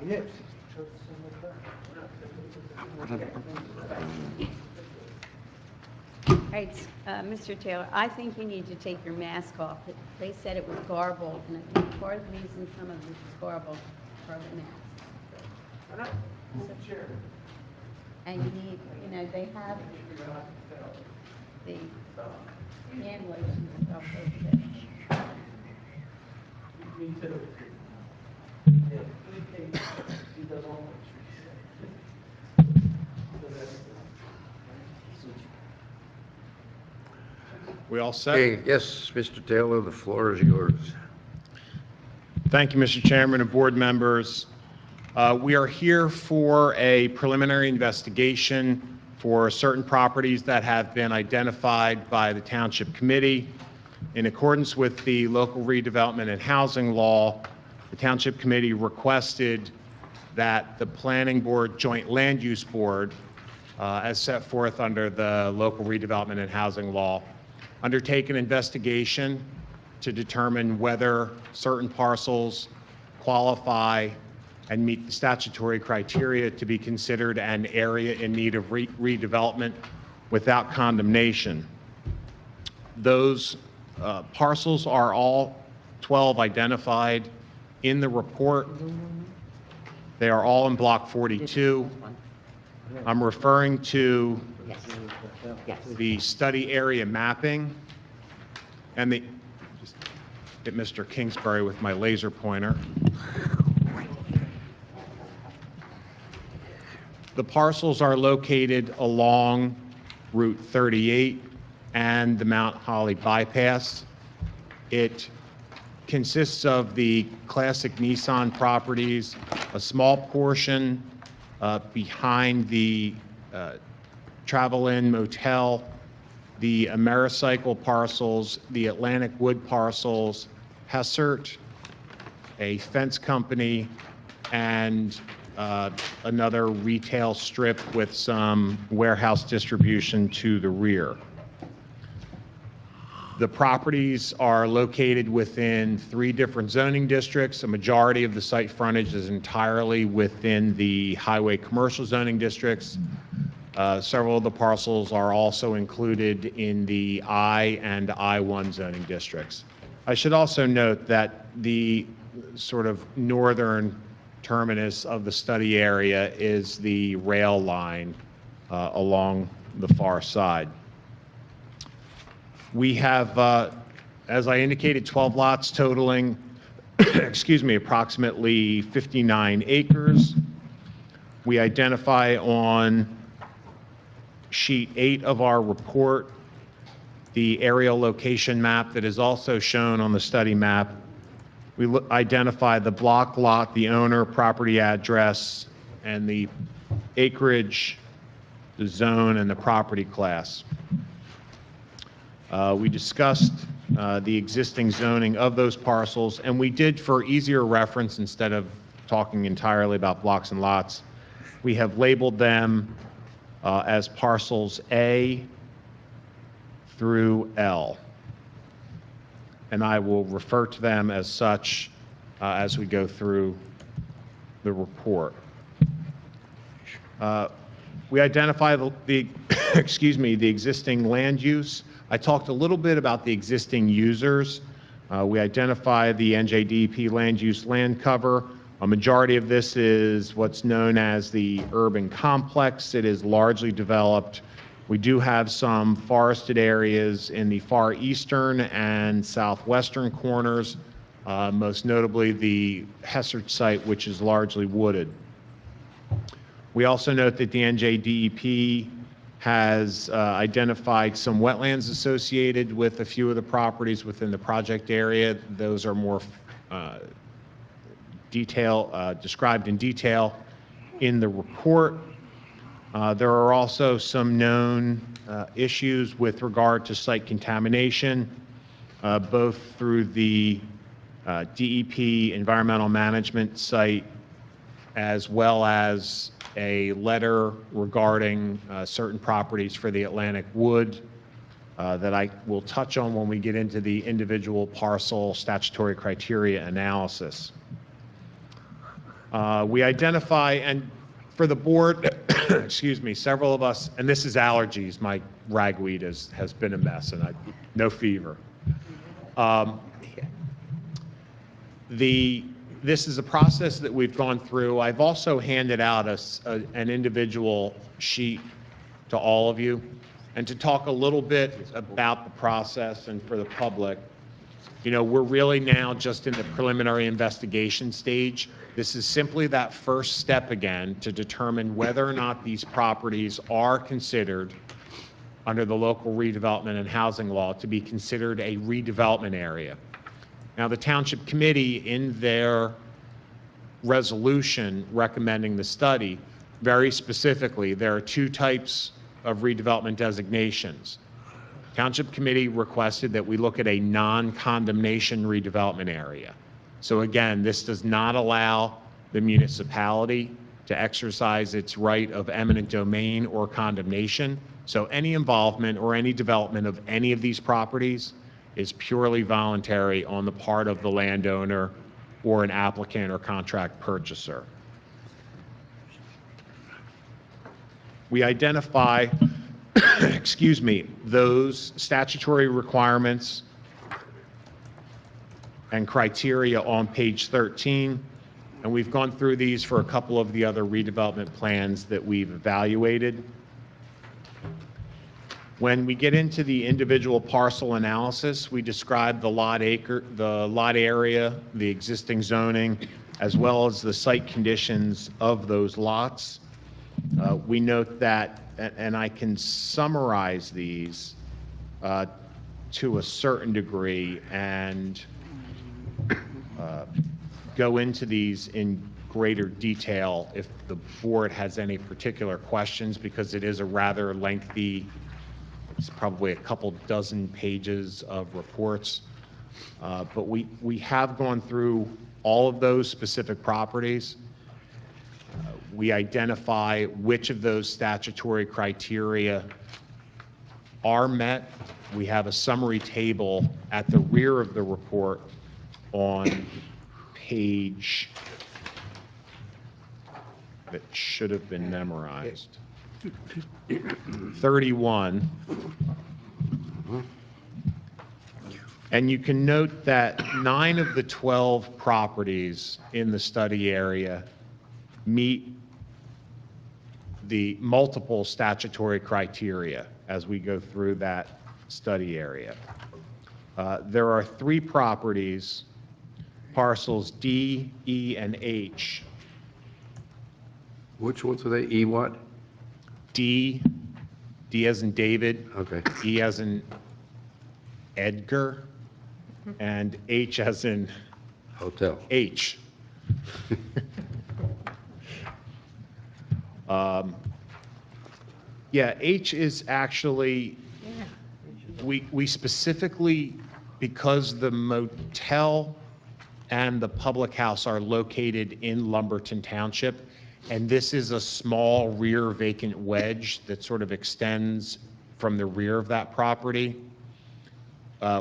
[SPEAKER 5] Yes.
[SPEAKER 3] Right, Mr. Taylor, I think you need to take your mask off. They said it was garbled, and I think part of the reason some of this is garbled are the masks. And you need, they have the hand lotion and stuff over there.
[SPEAKER 5] Me too.
[SPEAKER 11] We all set?
[SPEAKER 1] okay, yes, Mr. Taylor, the floor is yours.
[SPEAKER 11] Thank you, Mr. Chairman and board members. We are here for a preliminary investigation for certain properties that have been identified by the Township Committee. In accordance with the local redevelopment and housing law, the Township Committee requested that the Planning Board Joint Land Use Board, as set forth under the local redevelopment and housing law, undertake an investigation to determine whether certain parcels qualify and meet the statutory criteria to be considered an area in need of redevelopment without condemnation. Those parcels are all 12 identified in the report. They are all in Block 42. I'm referring to the study area mapping and just get Mr. Kingsbury with my laser pointer. The parcels are located along Route 38 and the Mount Holly bypass. It consists of the classic Nissan properties, a small portion behind the Travel Inn Motel, the Americycle parcels, the Atlantic Wood parcels, Hessert, a fence company, and another retail strip with some warehouse distribution to the rear. The properties are located within 3 different zoning districts. A majority of the site frontage is entirely within the highway commercial zoning districts. Several of the parcels are also included in the I and I-1 zoning districts. I should also note that the sort of northern terminus of the study area is the rail line along the far side. We have, as I indicated, 12 lots totaling, excuse me, approximately 59 acres. We identify on sheet 8 of our report the aerial location map that is also shown on the study map. We identify the block lot, the owner, property address, and the acreage, the zone, and the property class. We discussed the existing zoning of those parcels, and we did, for easier reference, instead of talking entirely about blocks and lots, we have labeled them as parcels A through L. And I will refer to them as such as we go through the report. We identify the excuse me, the existing land use. I talked a little bit about the existing users. We identify the NJDEP land use land cover. A majority of this is what's known as the urban complex. It is largely developed. We do have some forested areas in the far eastern and southwestern corners, most notably the Hessert site, which is largely wooded. We also note that the NJDEP has identified some wetlands associated with a few of the properties within the project area. Those are more described in detail in the report. There are also some known issues with regard to site contamination, both through the DEP environmental management site as well as a letter regarding certain properties for the Atlantic Wood that I will touch on when we get into the individual parcel statutory criteria analysis. We identify, and for the board, excuse me, several of us, and this is allergies, my ragweed has been a mess, and no fever. This is a process that we've gone through. I've also handed out an individual sheet to all of you, and to talk a little bit about the process and for the public. You know, we're really now just in the preliminary investigation stage. This is simply that first step again to determine whether or not these properties are considered under the local redevelopment and housing law to be considered a redevelopment area. Now, the Township Committee, in their resolution recommending the study, very specifically, there are 2 types of redevelopment designations. Township Committee requested that we look at a non-condemnation redevelopment area. So again, this does not allow the municipality to exercise its right of eminent domain or condemnation. So any involvement or any development of any of these properties is purely voluntary on the part of the landowner or an applicant or contract purchaser. We identify, excuse me, those statutory requirements and criteria on page 13, and we've gone through these for a couple of the other redevelopment plans that we've evaluated. When we get into the individual parcel analysis, we describe the lot area, the existing zoning, as well as the site conditions of those lots. We note that, and I can summarize these to a certain degree, and go into these in greater detail if the board has any particular questions, because it is a rather lengthy, it's probably a couple dozen pages of reports. But we have gone through all of those specific properties. We identify which of those statutory criteria are met. We have a summary table at the rear of the report on page, that should have been memorized, 31. And you can note that 9 of the 12 properties in the study area meet the multiple statutory criteria as we go through that study area. There are 3 properties, parcels D, E, and H.
[SPEAKER 1] Which ones are they? E what?
[SPEAKER 11] D as in David.
[SPEAKER 1] Okay.
[SPEAKER 11] E as in Edgar, and H as in
[SPEAKER 1] Hotel.
[SPEAKER 11] H. Yeah, H is actually, we specifically, because the motel and the public house are located in Lumberton Township, and this is a small rear vacant wedge that sort of extends from the rear of that property.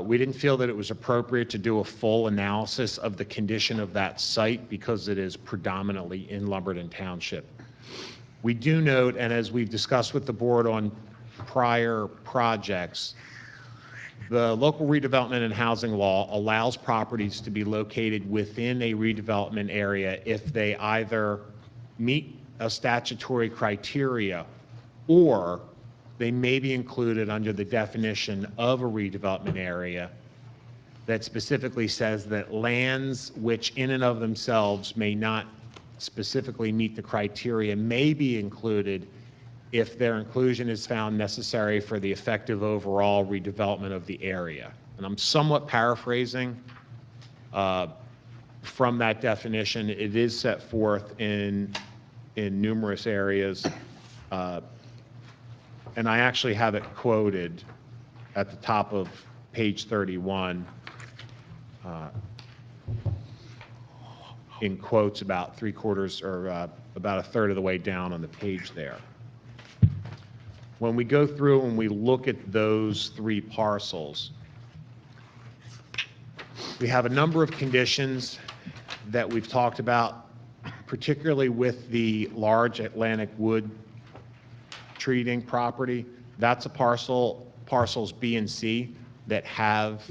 [SPEAKER 11] We didn't feel that it was appropriate to do a full analysis of the condition of that site because it is predominantly in Lumberton Township. We do note, and as we've discussed with the board on prior projects, the local redevelopment and housing law allows properties to be located within a redevelopment area if they either meet a statutory criteria or they may be included under the definition of a redevelopment area that specifically says that lands which in and of themselves may not specifically meet the criteria may be included if their inclusion is found necessary for the effective overall redevelopment of the area. And I'm somewhat paraphrasing from that definition. It is set forth in numerous areas. And I actually have it quoted at the top of page 31 in quotes about 3/4 or about a third of the way down on the page there. When we go through and we look at those 3 parcels, we have a number of conditions that we've talked about, particularly with the large Atlantic wood treating property. That's a parcels B and C that have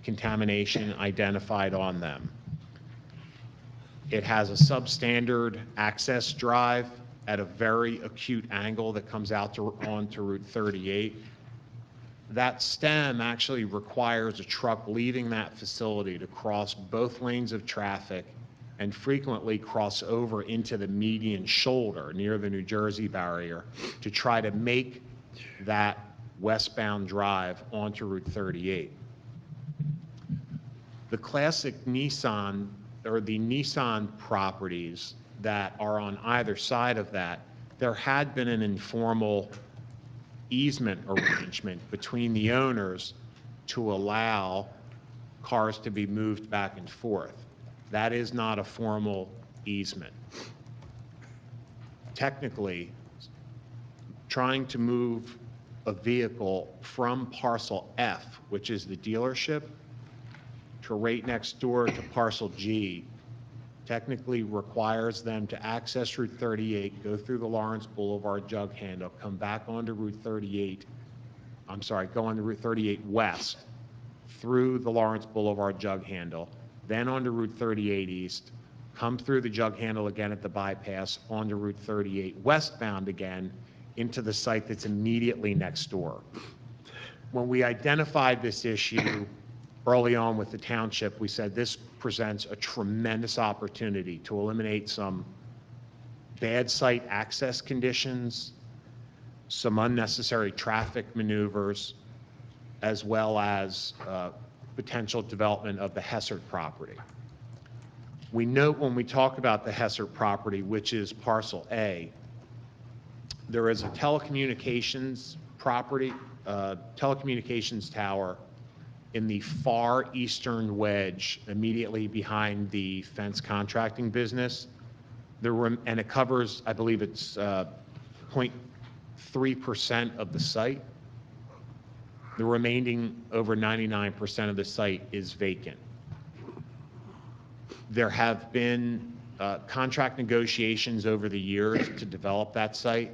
[SPEAKER 11] contamination identified on them. It has a substandard access drive at a very acute angle that comes out onto Route 38. That stem actually requires a truck leaving that facility to cross both lanes of traffic and frequently cross over into the median shoulder near the New Jersey barrier to try to make that westbound drive onto Route 38. The classic Nissan, or the Nissan properties that are on either side of that, there had been an informal easement arrangement between the owners to allow cars to be moved back and forth. That is not a formal easement. Technically, trying to move a vehicle from Parcel F, which is the dealership, to right next door to Parcel G, technically requires them to access Route 38, go through the Lawrence Boulevard jug handle, come back onto Route 38, go onto Route 38 west, through the Lawrence Boulevard jug handle, then onto Route 38 east, come through the jug handle again at the bypass, onto Route 38 westbound again, into the site that's immediately next door. When we identified this issue early on with the township, we said this presents a tremendous opportunity to eliminate some bad site access conditions, some unnecessary traffic maneuvers, as well as potential development of the Hessert property. We note when we talk about the Hessert property, which is parcel A, there is a telecommunications property, telecommunications tower in the far eastern wedge immediately behind the fence contracting business. And it covers, I believe it's 0.3% of the site. The remaining over 99% of the site is vacant. There have been contract negotiations over the years to develop that site.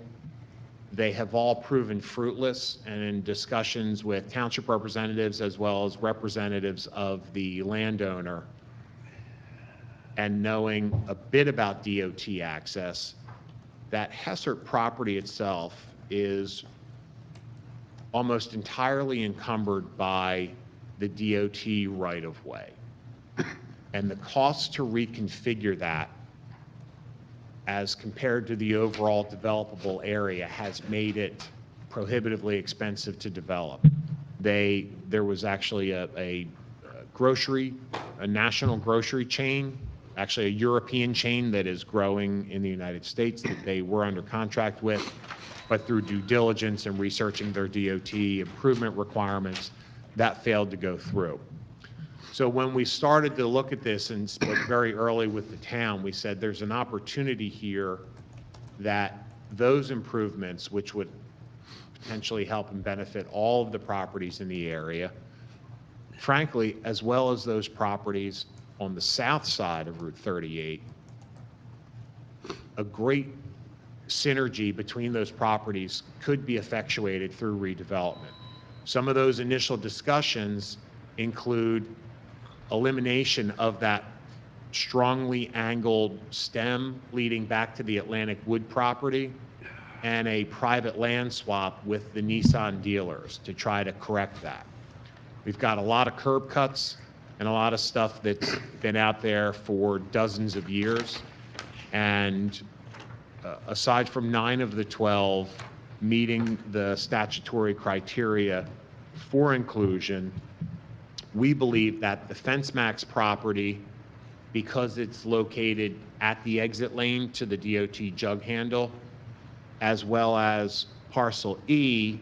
[SPEAKER 11] They have all proven fruitless, and in discussions with township representatives as well as representatives of the landowner, and knowing a bit about DOT access, that Hessert property itself is almost entirely encumbered by the DOT right-of-way. And the cost to reconfigure that as compared to the overall developable area has made it prohibitively expensive to develop. There was actually a national grocery chain, actually a European chain that is growing in the United States that they were under contract with, but through due diligence and researching their DOT improvement requirements, that failed to go through. So when we started to look at this and spoke very early with the town, we said there's an opportunity here that those improvements, which would potentially help and benefit all of the properties in the area, frankly, as well as those properties on the south side of Route 38, a great synergy between those properties could be effectuated through redevelopment. Some of those initial discussions include elimination of that strongly angled stem leading back to the Atlantic Wood property and a private land swap with the Nissan dealers to try to correct that. We've got a lot of curb cuts and a lot of stuff that's been out there for dozens of years. And aside from 9 of the 12 meeting the statutory criteria for inclusion, we believe that the Fence Max property, because it's located at the exit lane to the DOT jug handle, as well as Parcel E,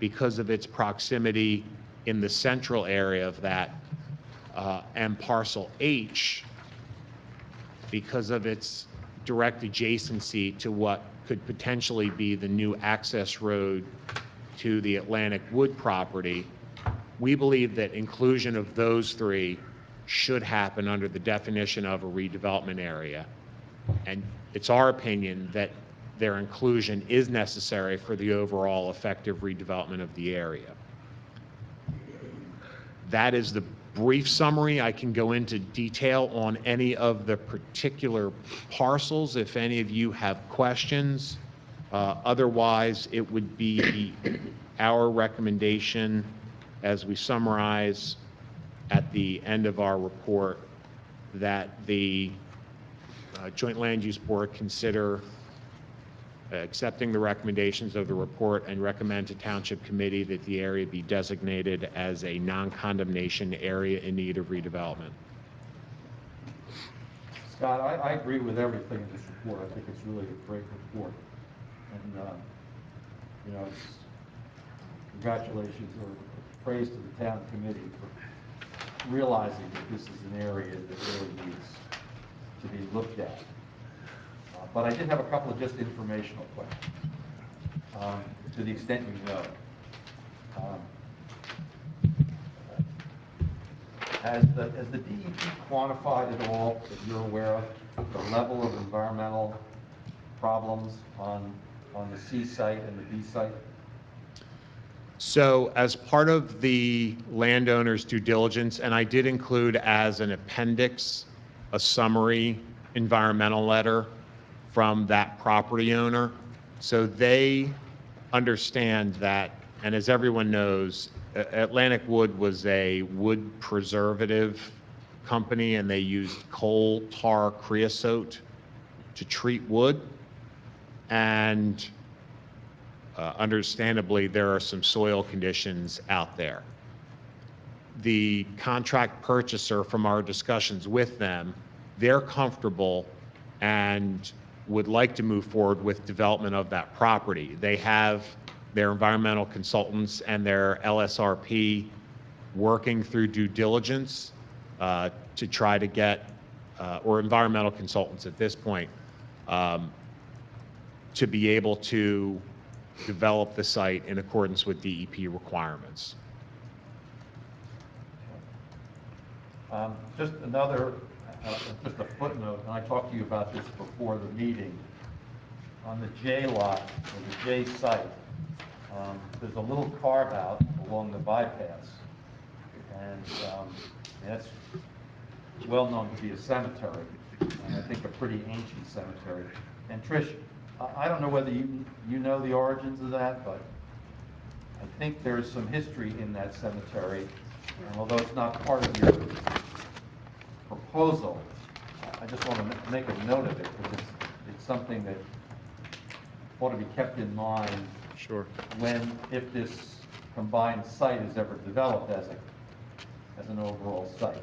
[SPEAKER 11] because of its proximity in the central area of that, and Parcel H, because of its direct adjacency to what could potentially be the new access road to the Atlantic Wood property, we believe that inclusion of those 3 should happen under the definition of a redevelopment area. And it's our opinion that their inclusion is necessary for the overall effective redevelopment of the area. That is the brief summary. I can go into detail on any of the particular parcels if any of you have questions. Otherwise, it would be our recommendation, as we summarize at the end of our report, that the Joint Land Use Board consider accepting the recommendations of the report and recommend to Township Committee that the area be designated as a non-condemnation area in need of redevelopment.
[SPEAKER 10] Scott, I agree with everything in this report. I think it's really a great report. And, congratulations or praise to the town committee for realizing that this is an area that really needs to be looked at. But I did have a couple of just informational questions, to the extent you know. Has the DEP quantified at all, that you're aware of, the level of environmental problems on the C site and the B site?
[SPEAKER 11] So as part of the landowner's due diligence, and I did include as an appendix a summary environmental letter from that property owner, so they understand that, and as everyone knows, Atlantic Wood was a wood preservative company, and they used coal tar creosote to treat wood. And understandably, there are some soil conditions out there. The contract purchaser, from our discussions with them, they're comfortable and would like to move forward with development of that property. They have their environmental consultants and their LSRP working through due diligence to try to get, or environmental consultants at this point, to be able to develop the site in accordance with DEP requirements.
[SPEAKER 10] Just another, just a footnote, and I talked to you about this before the meeting. On the J lot, or the J site, there's a little carve-out along the bypass, and that's well known to be a cemetery, and I think a pretty ancient cemetery. And Trish, I don't know whether you know the origins of that, but I think there's some history in that cemetery, and although it's not part of your proposal, I just want to make a note of it, because it's something that ought to be kept in mind.
[SPEAKER 11] Sure.
[SPEAKER 10] If this combined site is ever developed as an overall site.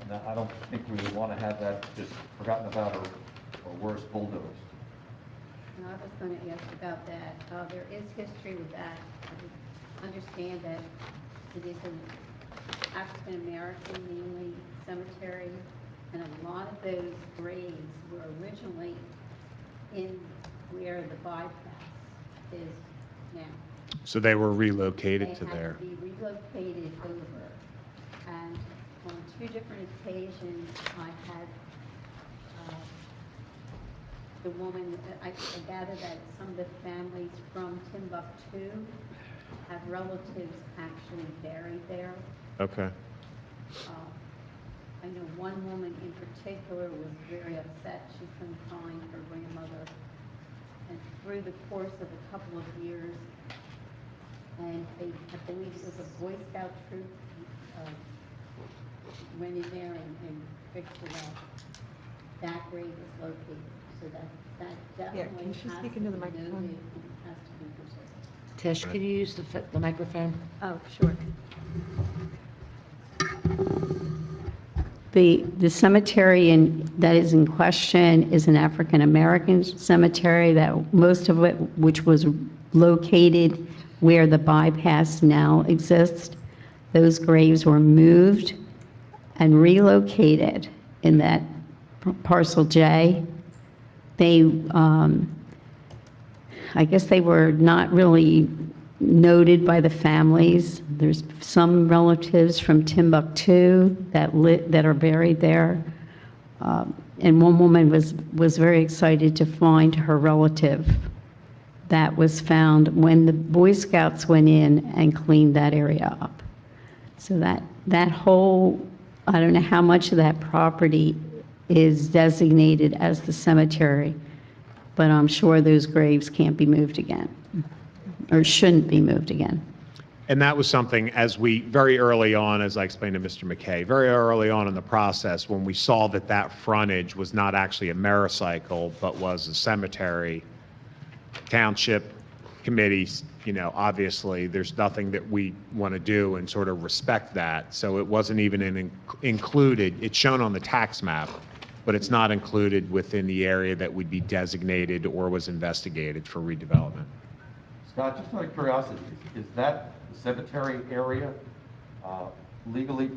[SPEAKER 10] And I don't think we would want to have that just forgotten about or worse, bulldozed.
[SPEAKER 3] And I was going to ask about that. There is history with that. I understand that it is an African-American mainly cemetery, and a lot of those graves were originally in where the bypass is now.
[SPEAKER 11] So they were relocated to
[SPEAKER 3] They
[SPEAKER 11] there.
[SPEAKER 3] had to be relocated over. And on 2 different occasions, I had the woman, I gather that some of the families from Timbuktu have relatives actually buried there.
[SPEAKER 11] Okay.
[SPEAKER 3] I know one woman in particular was very upset. She couldn't find her grandmother. And through the course of a couple of years, and I believe it was a Boy Scout troop, went in there and fixed it up. That grave is located, so that definitely
[SPEAKER 9] can you
[SPEAKER 3] has
[SPEAKER 9] just
[SPEAKER 3] to
[SPEAKER 9] speak
[SPEAKER 3] be
[SPEAKER 9] into the
[SPEAKER 3] noted
[SPEAKER 9] microphone?
[SPEAKER 3] and has to be preserved.
[SPEAKER 2] Tish, can you use the microphone?
[SPEAKER 3] Oh, sure. The cemetery that is in question is an African-American cemetery that most of it, which was located where the bypass now exists. Those graves were moved and relocated in that parcel J. They, I guess they were not really noted by the families. There's some relatives from Timbuktu that are buried there. And one woman was very excited to find her relative that was found when the Boy Scouts went in and cleaned that area up. So that whole, I don't know how much of that property is designated as the cemetery, but I'm sure those graves can't be moved again, or shouldn't be moved again.
[SPEAKER 11] And that was something, as we, very early on, as I explained to Mr. McKay, very early on in the process, when we saw that that frontage was not actually a Mericycle, but was a cemetery, township committees, obviously, there's nothing that we want to do and sort of respect that. So it wasn't even included. It's shown on the tax map, but it's not included within the area that would be designated or was investigated for redevelopment.
[SPEAKER 10] Scott, just out of curiosity, is that cemetery area legally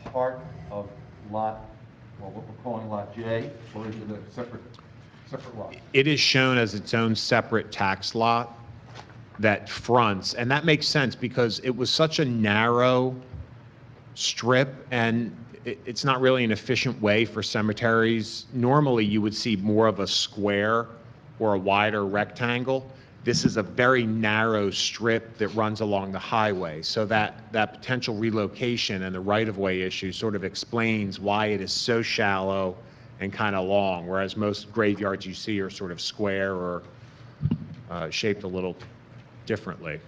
[SPEAKER 10] part of lot, well, what we're calling lot J, or is it a separate lot?
[SPEAKER 11] It is shown as its own separate tax lot that fronts, and that makes sense because it was such a narrow strip, and it's not really an efficient way for cemeteries. Normally, you would see more of a square or a wider rectangle. This is a very narrow strip that runs along the highway, so that potential relocation and the right-of-way issue sort of explains why it is so shallow and kind of long, whereas most graveyards you see are sort of square or shaped a little differently.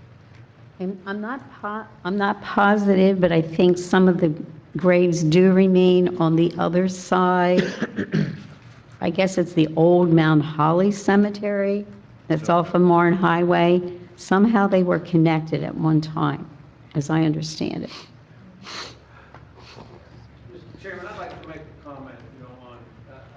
[SPEAKER 3] And I'm not positive, but I think some of the graves do remain on the other side. I guess it's the old Mount Holly Cemetery that's off of Marne Highway. Somehow they were connected at one time, as I understand it.
[SPEAKER 5] Mr. Chairman, I'd like to make a comment, if you don't mind.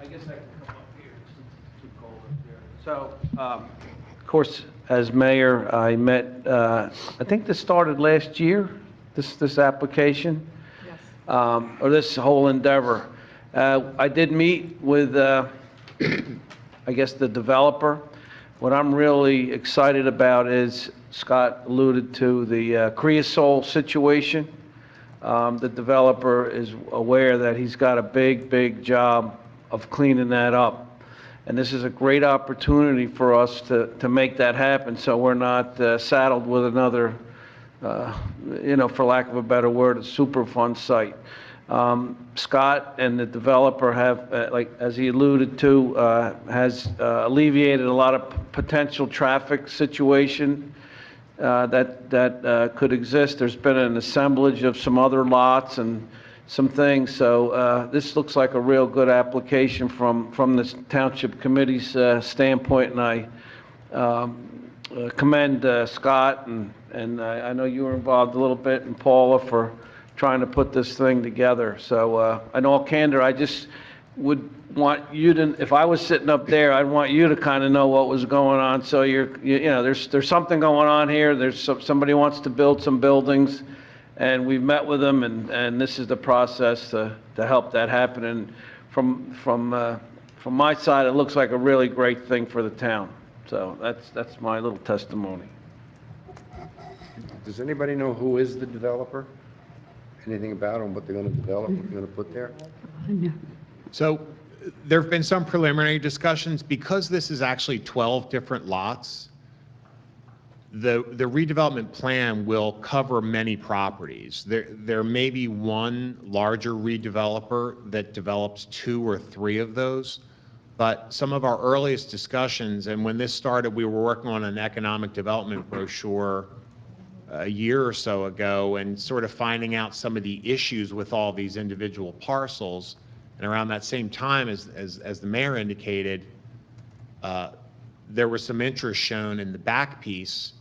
[SPEAKER 5] I guess I can come up here since it's too cold up there. So, of course, as mayor, I met, I think this started last year, this application, or this whole endeavor. I did meet with, I guess, the developer. What I'm really excited about is, Scott alluded to the creosote situation. The developer is aware that he's got a big job of cleaning that up. And this is a great opportunity for us to make that happen, so we're not saddled with another, for lack of a better word, a Superfund site. Scott and the developer have, like, as he alluded to, has alleviated a lot of potential traffic situation that could exist. There's been an assemblage of some other lots and some things, so this looks like a real good application from the Township Committee's standpoint, and I commend Scott, and I know you were involved a little bit, and Paula, for trying to put this thing together. So in all candor, I just would want you to, if I was sitting up there, I'd want you to kind of know what was going on. So there's something going on here. There's somebody wants to build some buildings, and we've met with them, and this is the process to help that happen. And from my side, it looks like a really great thing for the town. So that's my little testimony.
[SPEAKER 1] Does anybody know who is the developer? Anything about them, what they're going to develop, what they're going to put there?
[SPEAKER 11] So there have been some preliminary discussions. Because this is actually 12 different lots, the redevelopment plan will cover many properties. There may be one larger redeveloper that develops 2 or 3 of those, but some of our earliest discussions, and when this started, we were working on an economic development brochure a year or so ago, and sort of finding out some of the issues with all these individual parcels. And around that same time, as the mayor indicated, there was some interest shown in the back piece,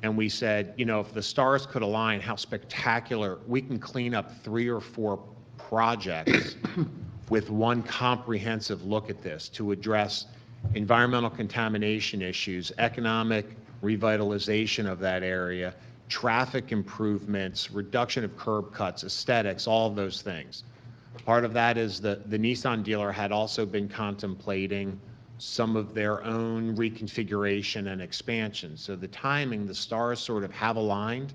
[SPEAKER 11] and we said, if the stars could align, how spectacular. We can clean up 3 or 4 projects with one comprehensive look at this to address environmental contamination issues, economic revitalization of that area, traffic improvements, reduction of curb cuts, aesthetics, all of those things. Part of that is the Nissan dealer had also been contemplating some of their own reconfiguration and expansion. So the timing, the stars sort of have aligned,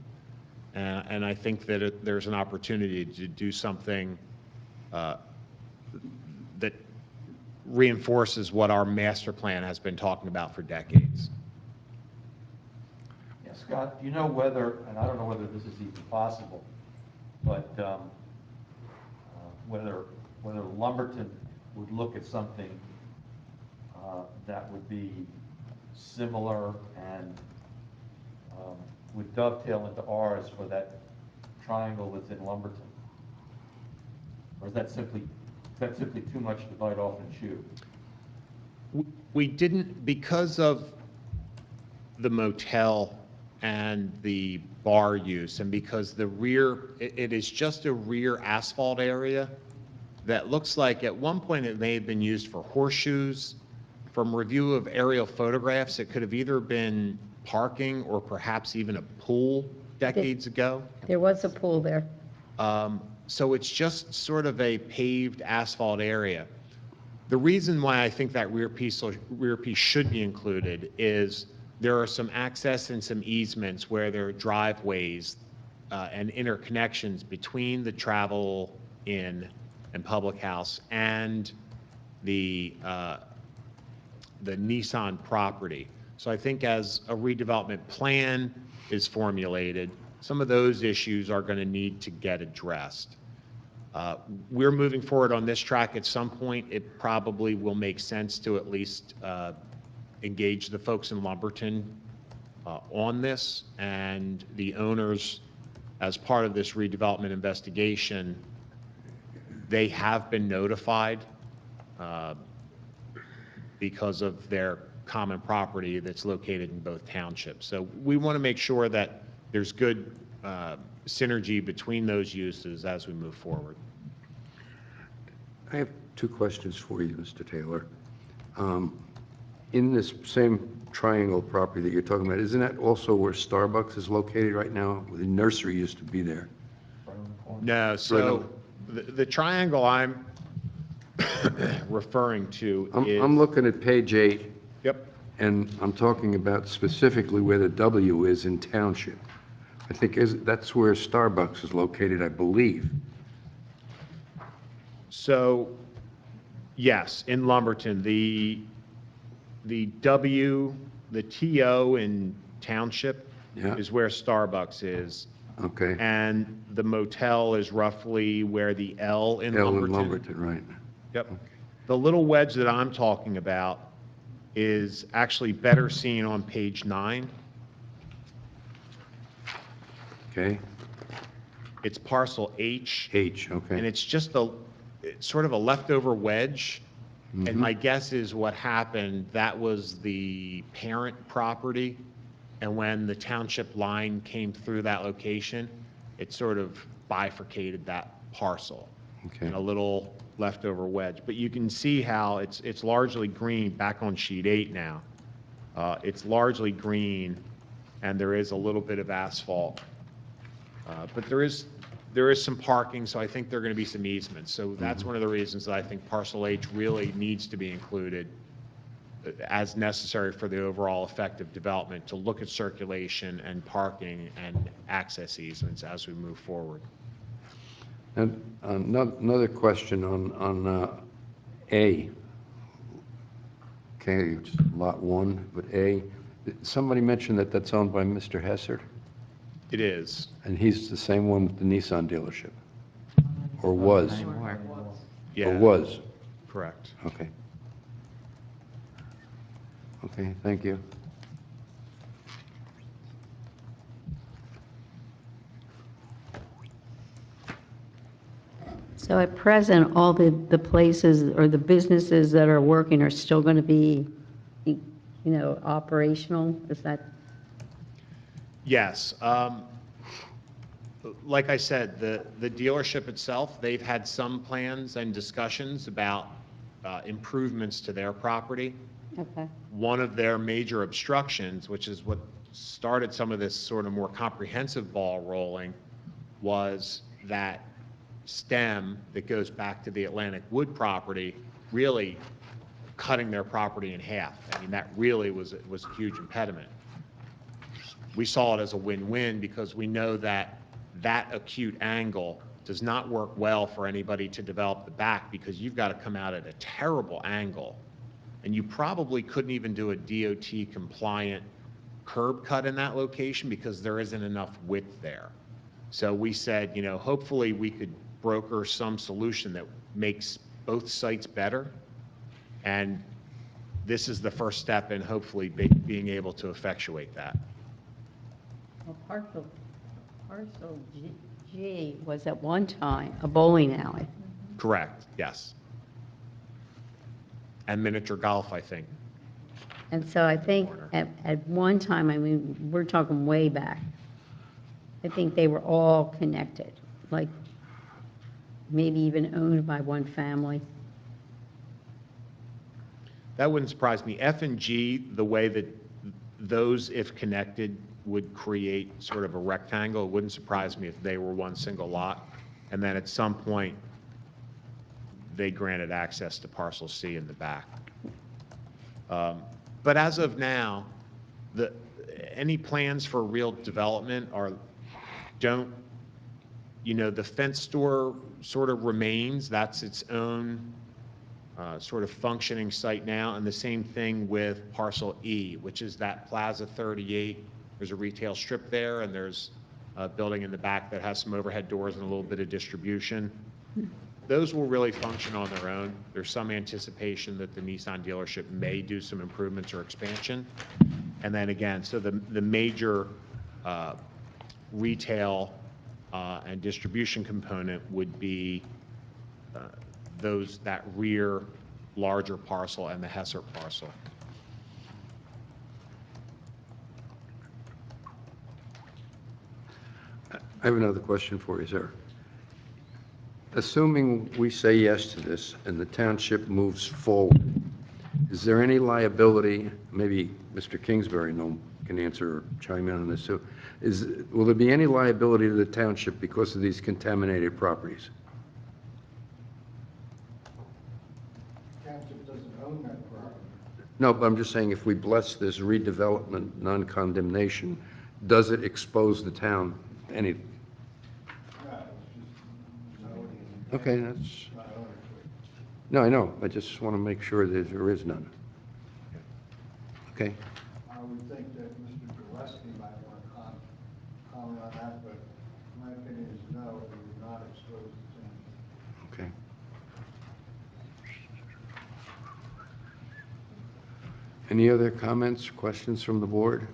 [SPEAKER 11] and I think that there's an opportunity to do something that reinforces what our master plan has been talking about for decades.
[SPEAKER 10] Yeah, Scott, do you know whether, and I don't know whether this is even possible, but whether Lumberton would look at something that would be similar and would dovetail into ours for that triangle that's in Lumberton? Or is that simply too much to bite off and chew?
[SPEAKER 11] We didn't, because of the motel and the bar use, and because the rear, it is just a rear asphalt area that looks like at one point it may have been used for horseshoes. From review of aerial photographs, it could have either been parking or perhaps even a pool decades ago.
[SPEAKER 3] There was a pool there.
[SPEAKER 11] So it's just sort of a paved asphalt area. The reason why I think that rear piece should be included is there are some access and some easements where there are driveways and interconnections between the travel inn and public house and the Nissan property. So I think as a redevelopment plan is formulated, some of those issues are going to need to get addressed. We're moving forward on this track. At some point, it probably will make sense to at least engage the folks in Lumberton on this, and the owners, as part of this redevelopment investigation, they have been notified because of their common property that's located in both townships. So we want to make sure that there's good synergy between those uses as we move forward.
[SPEAKER 1] I have two questions for you, Mr. Taylor. In this same triangle property that you're talking about, isn't that also where Starbucks is located right now? The nursery used to be there.
[SPEAKER 11] No, so the triangle I'm referring to is...
[SPEAKER 1] I'm looking at page 8.
[SPEAKER 11] Yep.
[SPEAKER 1] And I'm talking about specifically where the W is in Township. I think that's where Starbucks is located, I believe.
[SPEAKER 11] So, yes, in Lumberton, the W, the TO in Township
[SPEAKER 1] Yeah.
[SPEAKER 11] is where Starbucks is.
[SPEAKER 1] Okay.
[SPEAKER 11] And the motel is roughly where the L in
[SPEAKER 1] L
[SPEAKER 11] Lumberton.
[SPEAKER 1] in Lumberton, right.
[SPEAKER 11] Yep. The little wedge that I'm talking about is actually better seen on page 9.
[SPEAKER 1] Okay.
[SPEAKER 11] It's parcel H.
[SPEAKER 1] H, okay.
[SPEAKER 11] And it's just it's sort of a leftover wedge. And my guess is what happened, that was the parent property. And when the township line came through that location, it sort of bifurcated that parcel.
[SPEAKER 1] Okay.
[SPEAKER 11] In a little leftover wedge. But you can see how it's largely green, back on sheet 8 now. It's largely green, and there is a little bit of asphalt. But there is some parking, so I think there are going to be some easements. So that's one of the reasons that I think parcel H really needs to be included as necessary for the overall effective development, to look at circulation and parking and access easements as we move forward.
[SPEAKER 1] And another question on A. Okay, it's lot 1, but A. Somebody mentioned that that's owned by Mr. Hessert?
[SPEAKER 11] It is.
[SPEAKER 1] And he's the same one with the Nissan dealership? Or was?
[SPEAKER 11] Yeah.
[SPEAKER 1] Or was?
[SPEAKER 11] Correct.
[SPEAKER 1] Okay. Okay, thank you.
[SPEAKER 3] So at present, all the places or the businesses that are working are still going to be, operational? Is that?
[SPEAKER 11] Yes. Like I said, the dealership itself, they've had some plans and discussions about improvements to their property.
[SPEAKER 3] Okay.
[SPEAKER 11] One of their major obstructions, which is what started some of this sort of more comprehensive ball rolling, was that stem that goes back to the Atlantic Wood property, really cutting their property in half. I mean, that really was a huge impediment. We saw it as a win-win because we know that acute angle does not work well for anybody to develop the back, because you've got to come out at a terrible angle, and you probably couldn't even do a DOT compliant curb cut in that location because there isn't enough width there. So we said, hopefully we could broker some solution that makes both sites better, and this is the first step in hopefully being able to effectuate that.
[SPEAKER 3] Well, parcel G was at one time a bowling alley.
[SPEAKER 11] Correct, yes. And miniature golf, I think.
[SPEAKER 3] And so I think at one time, I mean, we're talking way back, I think they were all connected, like maybe even owned by one family.
[SPEAKER 11] That wouldn't surprise me. F and G, the way that those, if connected, would create sort of a rectangle, it wouldn't surprise me if they were one single lot. And then at some point, they granted access to parcel C in the back. But as of now, any plans for real development the fence store sort of remains. That's its own sort of functioning site now. And the same thing with parcel E, which is that Plaza 38. There's a retail strip there, and there's a building in the back that has some overhead doors and a little bit of distribution. Those will really function on their own. There's some anticipation that the Nissan dealership may do some improvements or expansion. And then again, so the major retail and distribution component would be that rear larger parcel and the Hessert parcel.
[SPEAKER 1] I have another question for you, sir. assuming we say yes to this and the township moves forward, is there any liability, maybe Mr. Kingsbury can answer or chime in on this too, will there be any liability to the township because of these contaminated properties?
[SPEAKER 6] Township doesn't own that property.
[SPEAKER 1] No, but I'm just saying if we bless this redevelopment, non-condemnation, does it expose the town to any?
[SPEAKER 6] No, it's just zoning.
[SPEAKER 1] Okay, that's,
[SPEAKER 6] Not ownership.
[SPEAKER 1] no, I know, I just want to make sure that there is none. Okay,
[SPEAKER 6] I would think that Mr. Gillespie might want to comment on that, but my opinion is no, it would not expose the town.
[SPEAKER 1] okay. Any other comments, questions from the board?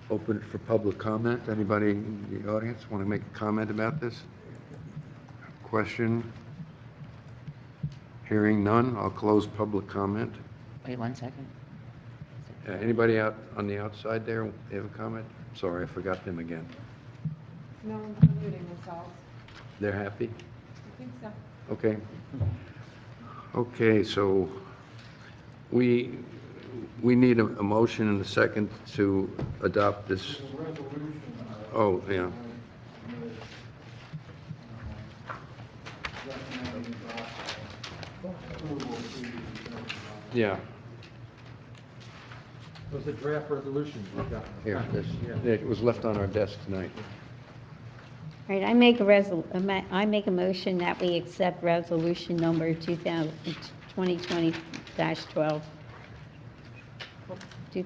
[SPEAKER 1] Open it for public comment. Anybody in the audience want to make a comment about this? Question? Hearing none, I'll close public comment.
[SPEAKER 2] Wait 1 second.
[SPEAKER 1] Anybody out on the outside there have a comment? Sorry, I forgot them again.
[SPEAKER 9] No one's unmuting themselves.
[SPEAKER 1] They're happy?
[SPEAKER 9] I think so.
[SPEAKER 1] Okay. Okay, so we need a motion and a second to adopt this.
[SPEAKER 6] There's a resolution.
[SPEAKER 1] Oh, yeah.
[SPEAKER 6] Recommending approval to the
[SPEAKER 1] Yeah.
[SPEAKER 10] Those are draft resolutions we've got.
[SPEAKER 1] Here, it was left on our desk tonight.
[SPEAKER 3] All right, I make a motion that we accept resolution number 2020-12.
[SPEAKER 1] Do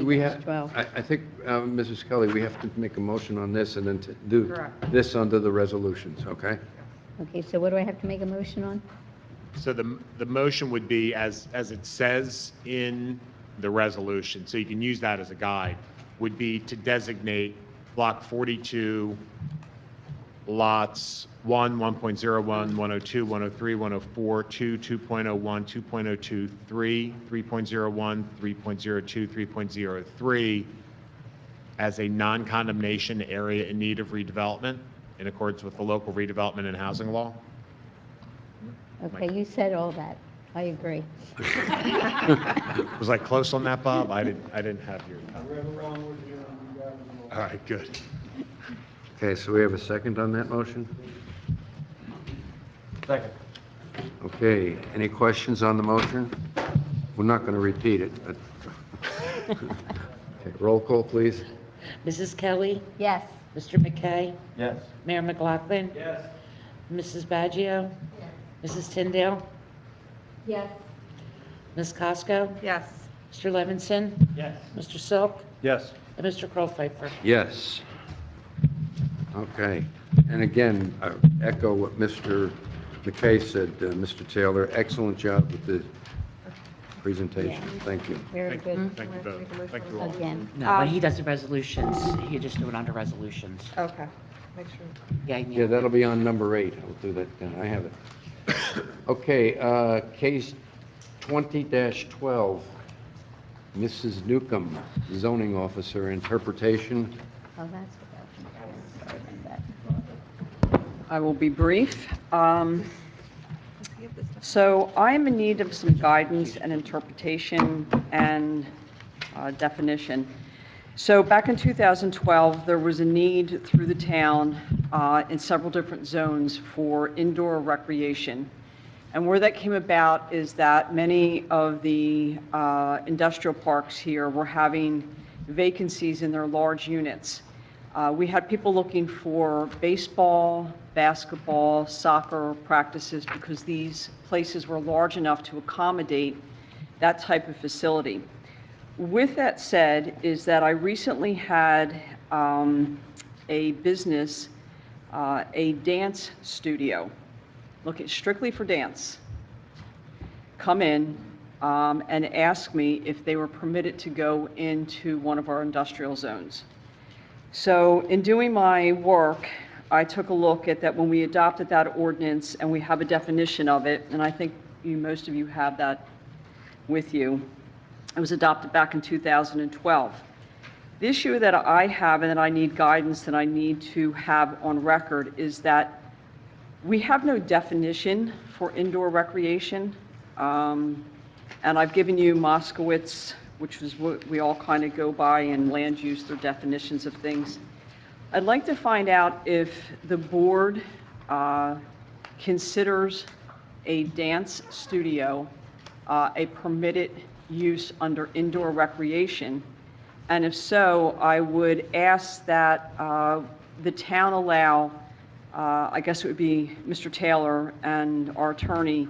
[SPEAKER 1] we have,
[SPEAKER 3] 2020-12.
[SPEAKER 1] I think, Mrs. Kelly, we have to make a motion on this and then to do
[SPEAKER 9] Correct.
[SPEAKER 1] this under the resolutions, okay?
[SPEAKER 3] Okay, so what do I have to make a motion on?
[SPEAKER 11] So the motion would be as it says in the resolution, so you can use that as a guide, would be to designate Block 42, lots 1, 1.01, 102, 103, 104, 2, 2.01, 2.02, 3, 3.01, 3.02, 3.03 as a non-condemnation area in need of redevelopment in accordance with the local redevelopment and housing law.
[SPEAKER 3] Okay, you said all that. I agree.
[SPEAKER 11] Was I close on that, Bob? I didn't have your.
[SPEAKER 6] I read along with you, and you got it all.
[SPEAKER 11] All right, good.
[SPEAKER 1] Okay, so we have a second on that motion?
[SPEAKER 10] Second.
[SPEAKER 1] Okay, any questions on the motion? We're not going to repeat it, but. Okay, roll call, please.
[SPEAKER 2] Mrs. Kelly?
[SPEAKER 3] Yes.
[SPEAKER 2] Mr. McKay?
[SPEAKER 10] Yes.
[SPEAKER 2] Mayor McLaughlin?
[SPEAKER 10] Yes.
[SPEAKER 2] Mrs. Baggio? Mrs. Tyndale?
[SPEAKER 12] Yes.
[SPEAKER 2] Ms. Cosco?
[SPEAKER 9] Yes.
[SPEAKER 2] Mr. Levinson?
[SPEAKER 10] Yes.
[SPEAKER 2] Mr. Silk?
[SPEAKER 10] Yes.
[SPEAKER 2] And Mr. Kroll-Pfeiffer?
[SPEAKER 1] Yes. Okay, and again, I echo what Mr. McKay said, Mr. Taylor, excellent job with the presentation.
[SPEAKER 3] Yeah.
[SPEAKER 1] Thank you.
[SPEAKER 3] Very good.
[SPEAKER 11] Thank you both. Thank you all.
[SPEAKER 3] Again.
[SPEAKER 2] No, when he does the resolutions, he just do it under resolutions.
[SPEAKER 9] Okay, make sure.
[SPEAKER 1] Yeah, that'll be on number 8. I'll do that then. I have it. Okay, case 20-12, Mrs. Newcomb, zoning officer, interpretation.
[SPEAKER 3] Oh, that's what that was. Sorry about that.
[SPEAKER 13] I will be brief. So I'm in need of some guidance and interpretation and definition. So back in 2012, there was a need through the town in several different zones for indoor recreation. And where that came about is that many of the industrial parks here were having vacancies in their large units. We had people looking for baseball, basketball, soccer practices because these places were large enough to accommodate that type of facility. With that said, is that I recently had a business, a dance studio, looking strictly for dance, come in and ask me if they were permitted to go into one of our industrial zones. So in doing my work, I took a look at that when we adopted that ordinance, and we have a definition of it, and I think most of you have that with you. It was adopted back in 2012. The issue that I have and that I need guidance that I need to have on record is that we have no definition for indoor recreation. And I've given you Moskowitz, which is what we all kind of go by in land use, their definitions of things. I'd like to find out if the board considers a dance studio a permitted use under indoor recreation. And if so, I would ask that the town allow, I guess it would be Mr. Taylor and our attorney,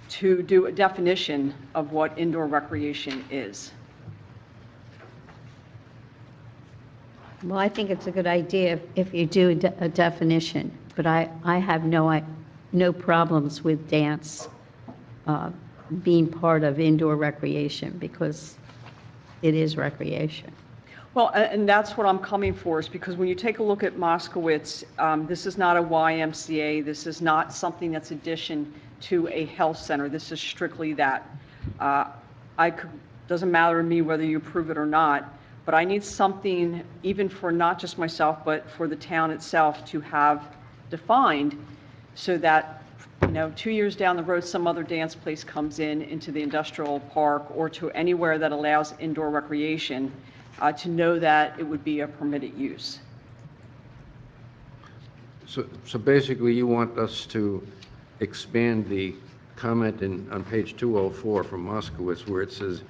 [SPEAKER 13] to do a definition of what indoor recreation is.
[SPEAKER 3] Well, I think it's a good idea if you do a definition, but I have no problems with dance being part of indoor recreation because it is recreation.
[SPEAKER 13] Well, and that's what I'm coming for, is because when you take a look at Moskowitz, this is not a YMCA, this is not something that's addition to a health center, this is strictly that. Doesn't matter to me whether you approve it or not, but I need something, even for not just myself, but for the town itself to have defined so that, 2 years down the road, some other dance place comes into the industrial park or to anywhere that allows indoor recreation, to know that it would be a permitted use.
[SPEAKER 1] So basically, you want us to expand the comment on page 204 from Moskowitz, where it says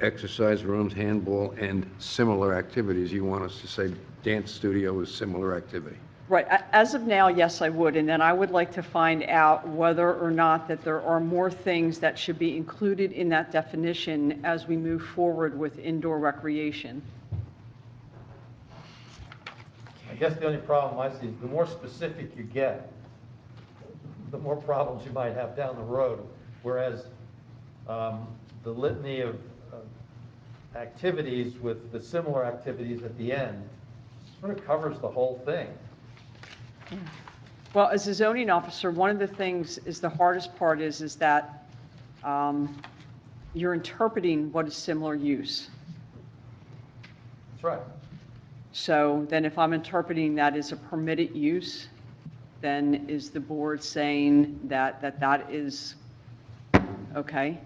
[SPEAKER 1] exercise rooms, handball, and similar activities. You want us to say dance studio is similar activity.
[SPEAKER 13] Right. As of now, yes, I would. And then I would like to find out whether or not that there are more things that should be included in that definition as we move forward with indoor recreation.
[SPEAKER 10] I guess the only problem I see is the more specific you get, the more problems you might have down the road. Whereas the litany of activities with the similar activities at the end sort of covers the whole thing.
[SPEAKER 13] Well, as a zoning officer, one of the things is the hardest part is that you're interpreting what is similar use.
[SPEAKER 10] That's right.
[SPEAKER 13] So then if I'm interpreting that as a permitted use, then is the board saying that is okay?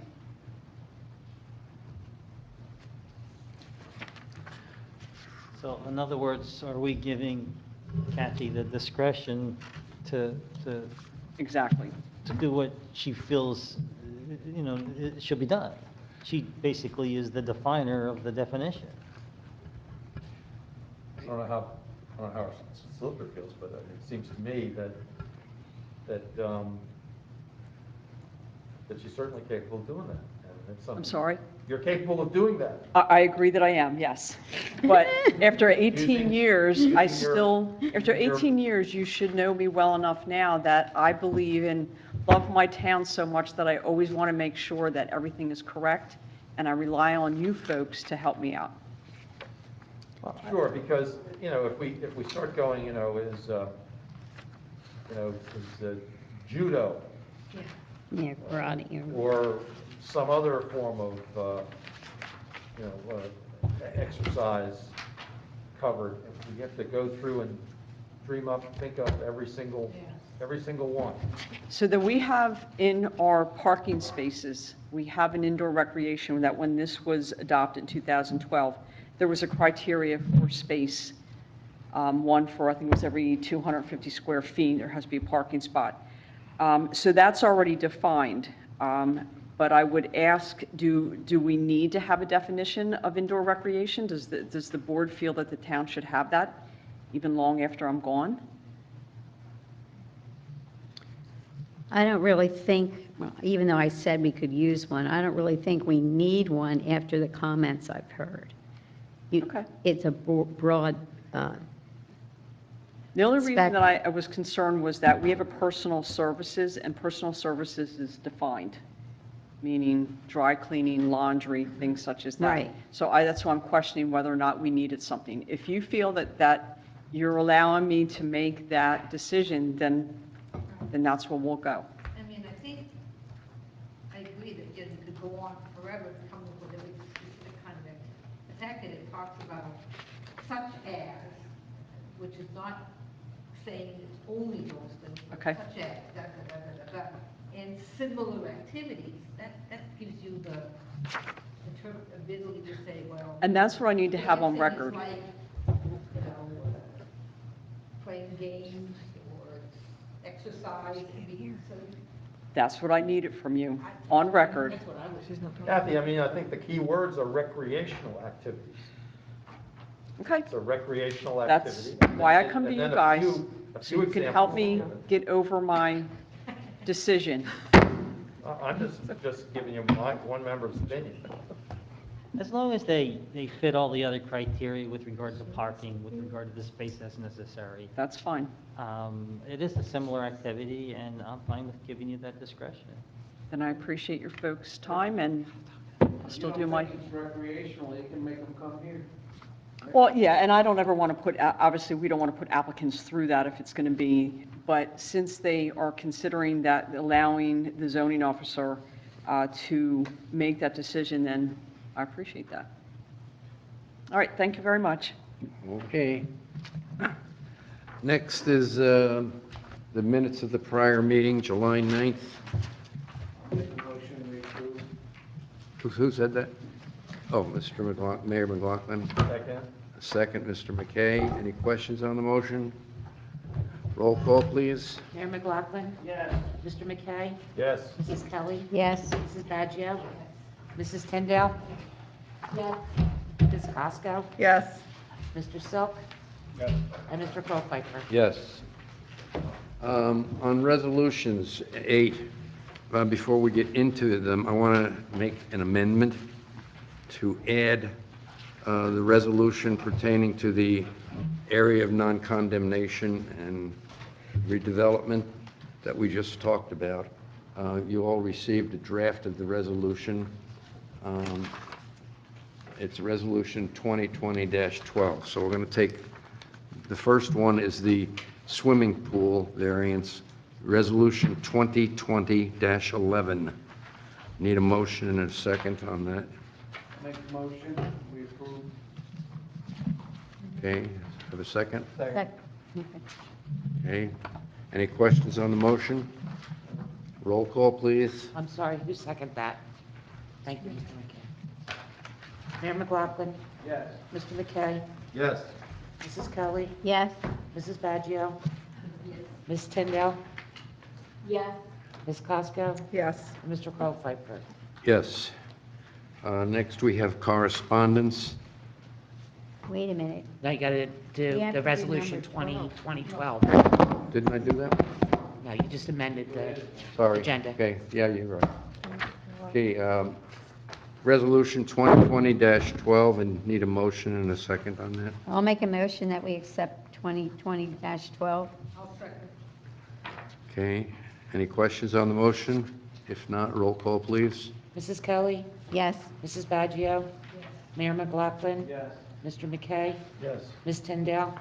[SPEAKER 8] So in other words, are we giving Kathy the discretion to
[SPEAKER 13] Exactly.
[SPEAKER 8] to do what she feels, it should be done? She basically is the definer of the definition.
[SPEAKER 10] I don't know how our solicitor feels, but it seems to me that she's certainly capable of doing that. And it's something.
[SPEAKER 13] I'm sorry?
[SPEAKER 10] You're capable of doing that.
[SPEAKER 13] I agree that I am, yes. But after 18
[SPEAKER 10] Using-
[SPEAKER 13] years,
[SPEAKER 10] using
[SPEAKER 13] after 18 years, you should know me well enough now that I believe and love my town so much that I always want to make sure that everything is correct, and I rely on you folks to help me out.
[SPEAKER 10] Sure, because, if we start going, is judo.
[SPEAKER 3] Yeah, karate.
[SPEAKER 10] Or some other form of, exercise covered. We have to go through and dream up, think up every single one.
[SPEAKER 13] So then we have in our parking spaces, we have an indoor recreation that when this was adopted in 2012, there was a criteria for space. One for, I think it was every 250 square feet, there has to be a parking spot. So that's already defined. But I would ask, do we need to have a definition of indoor recreation? Does the board feel that the town should have that even long after I'm gone?
[SPEAKER 3] I don't really think, well, even though I said we could use one, I don't really think we need one after the comments I've heard.
[SPEAKER 13] Okay.
[SPEAKER 3] It's a broad
[SPEAKER 13] The only reason
[SPEAKER 3] spec-
[SPEAKER 13] that I was concerned was that we have a personal services, and personal services is defined, meaning dry cleaning, laundry, things such as that.
[SPEAKER 3] Right.
[SPEAKER 13] So that's why I'm questioning whether or not we needed something. If you feel that you're allowing me to make that decision, then that's where we'll go.
[SPEAKER 12] I mean, I agree that you could go on forever to come up with a very specific kind of it. The fact that it talks about such as, which is not saying it's only Williston, but
[SPEAKER 13] Okay.
[SPEAKER 12] such as, da, da, da, da, da, da, and similar activities, that gives you the ability to say, well.
[SPEAKER 13] And that's what I need to have on
[SPEAKER 12] anything is
[SPEAKER 13] record.
[SPEAKER 12] like, playing games or exercise, so
[SPEAKER 13] That's what I needed from you, on record.
[SPEAKER 12] that's what I would.
[SPEAKER 10] Kathy, I mean, I think the key words are recreational activities.
[SPEAKER 13] Okay.
[SPEAKER 10] It's a recreational
[SPEAKER 13] That's
[SPEAKER 10] activity.
[SPEAKER 13] why I come to
[SPEAKER 10] And
[SPEAKER 13] you
[SPEAKER 10] then a
[SPEAKER 13] guys,
[SPEAKER 10] few
[SPEAKER 13] so you can help
[SPEAKER 10] examples.
[SPEAKER 13] me get over my decision.
[SPEAKER 10] I'm just giving you one member's opinion.
[SPEAKER 8] As long as they fit all the other criteria with regard to parking, with regard to the space that's necessary.
[SPEAKER 13] That's fine.
[SPEAKER 8] It is a similar activity, and I'm fine with giving you that discretion.
[SPEAKER 13] Then I appreciate your folks' time, and I'll still do my.
[SPEAKER 5] You don't think it's recreational, you can make them come here.
[SPEAKER 13] Well, yeah, and I don't ever want to put, obviously, we don't want to put applicants through that if it's going to be, but since they are considering that, allowing the zoning officer to make that decision, then I appreciate that. All right, thank you very much.
[SPEAKER 1] Okay. Next is the minutes of the prior meeting, July 9th.
[SPEAKER 5] Make a motion, we approve.
[SPEAKER 1] Who said that? Oh, Mayor McLaughlin.
[SPEAKER 10] Second?
[SPEAKER 1] Second, Mr. McKay. Any questions on the motion? Roll call, please.
[SPEAKER 2] Mayor McLaughlin?
[SPEAKER 5] Yes.
[SPEAKER 2] Mr. McKay?
[SPEAKER 10] Yes.
[SPEAKER 2] Mrs. Kelly?
[SPEAKER 3] Yes.
[SPEAKER 2] Mrs. Baggio? Mrs. Tyndale?
[SPEAKER 12] Yes.
[SPEAKER 2] Ms. Costco?
[SPEAKER 9] Yes.
[SPEAKER 2] Mr. Silk?
[SPEAKER 10] Yes.
[SPEAKER 2] And Mr. Colpfeiffer?
[SPEAKER 1] Yes. On resolutions 8, before we get into them, I want to make an amendment to add the resolution pertaining to the area of non-condemnation and redevelopment that we just talked about. You all received a draft of the resolution. It's Resolution 2020-12. So we're going to take, the first one is the swimming pool variance, Resolution 2020-11. Need a motion and a second on that.
[SPEAKER 5] Make a motion, we approve.
[SPEAKER 1] Okay, have a second?
[SPEAKER 3] Second.
[SPEAKER 1] Okay. Any questions on the motion? Roll call, please.
[SPEAKER 2] I'm sorry, who seconded that? Thank you, Mr. McKay. Mayor McLaughlin?
[SPEAKER 5] Yes.
[SPEAKER 2] Mr. McKay?
[SPEAKER 10] Yes.
[SPEAKER 2] Mrs. Kelly?
[SPEAKER 3] Yes.
[SPEAKER 2] Mrs. Baggio? Ms. Tyndale?
[SPEAKER 12] Yes.
[SPEAKER 2] Ms. Costco?
[SPEAKER 9] Yes.
[SPEAKER 2] And Mr. Colpfeiffer?
[SPEAKER 1] Yes. Next, we have correspondence.
[SPEAKER 3] Wait a minute.
[SPEAKER 2] Now you got to do
[SPEAKER 3] We have
[SPEAKER 2] the
[SPEAKER 3] to do
[SPEAKER 2] resolution
[SPEAKER 3] number
[SPEAKER 2] 2012.
[SPEAKER 1] Didn't I do that?
[SPEAKER 2] No, you just amended the
[SPEAKER 1] Sorry.
[SPEAKER 2] agenda.
[SPEAKER 1] Okay, yeah, you're right. Okay, Resolution 2020-12, and need a motion and a second on that.
[SPEAKER 3] I'll make a motion that we accept 2020-12.
[SPEAKER 12] I'll second.
[SPEAKER 1] Okay, any questions on the motion? If not, roll call, please.
[SPEAKER 2] Mrs. Kelly?
[SPEAKER 3] Yes.
[SPEAKER 2] Mrs. Baggio? Mayor McLaughlin?
[SPEAKER 5] Yes.
[SPEAKER 2] Mr. McKay?
[SPEAKER 10] Yes.
[SPEAKER 2] Ms. Tyndale?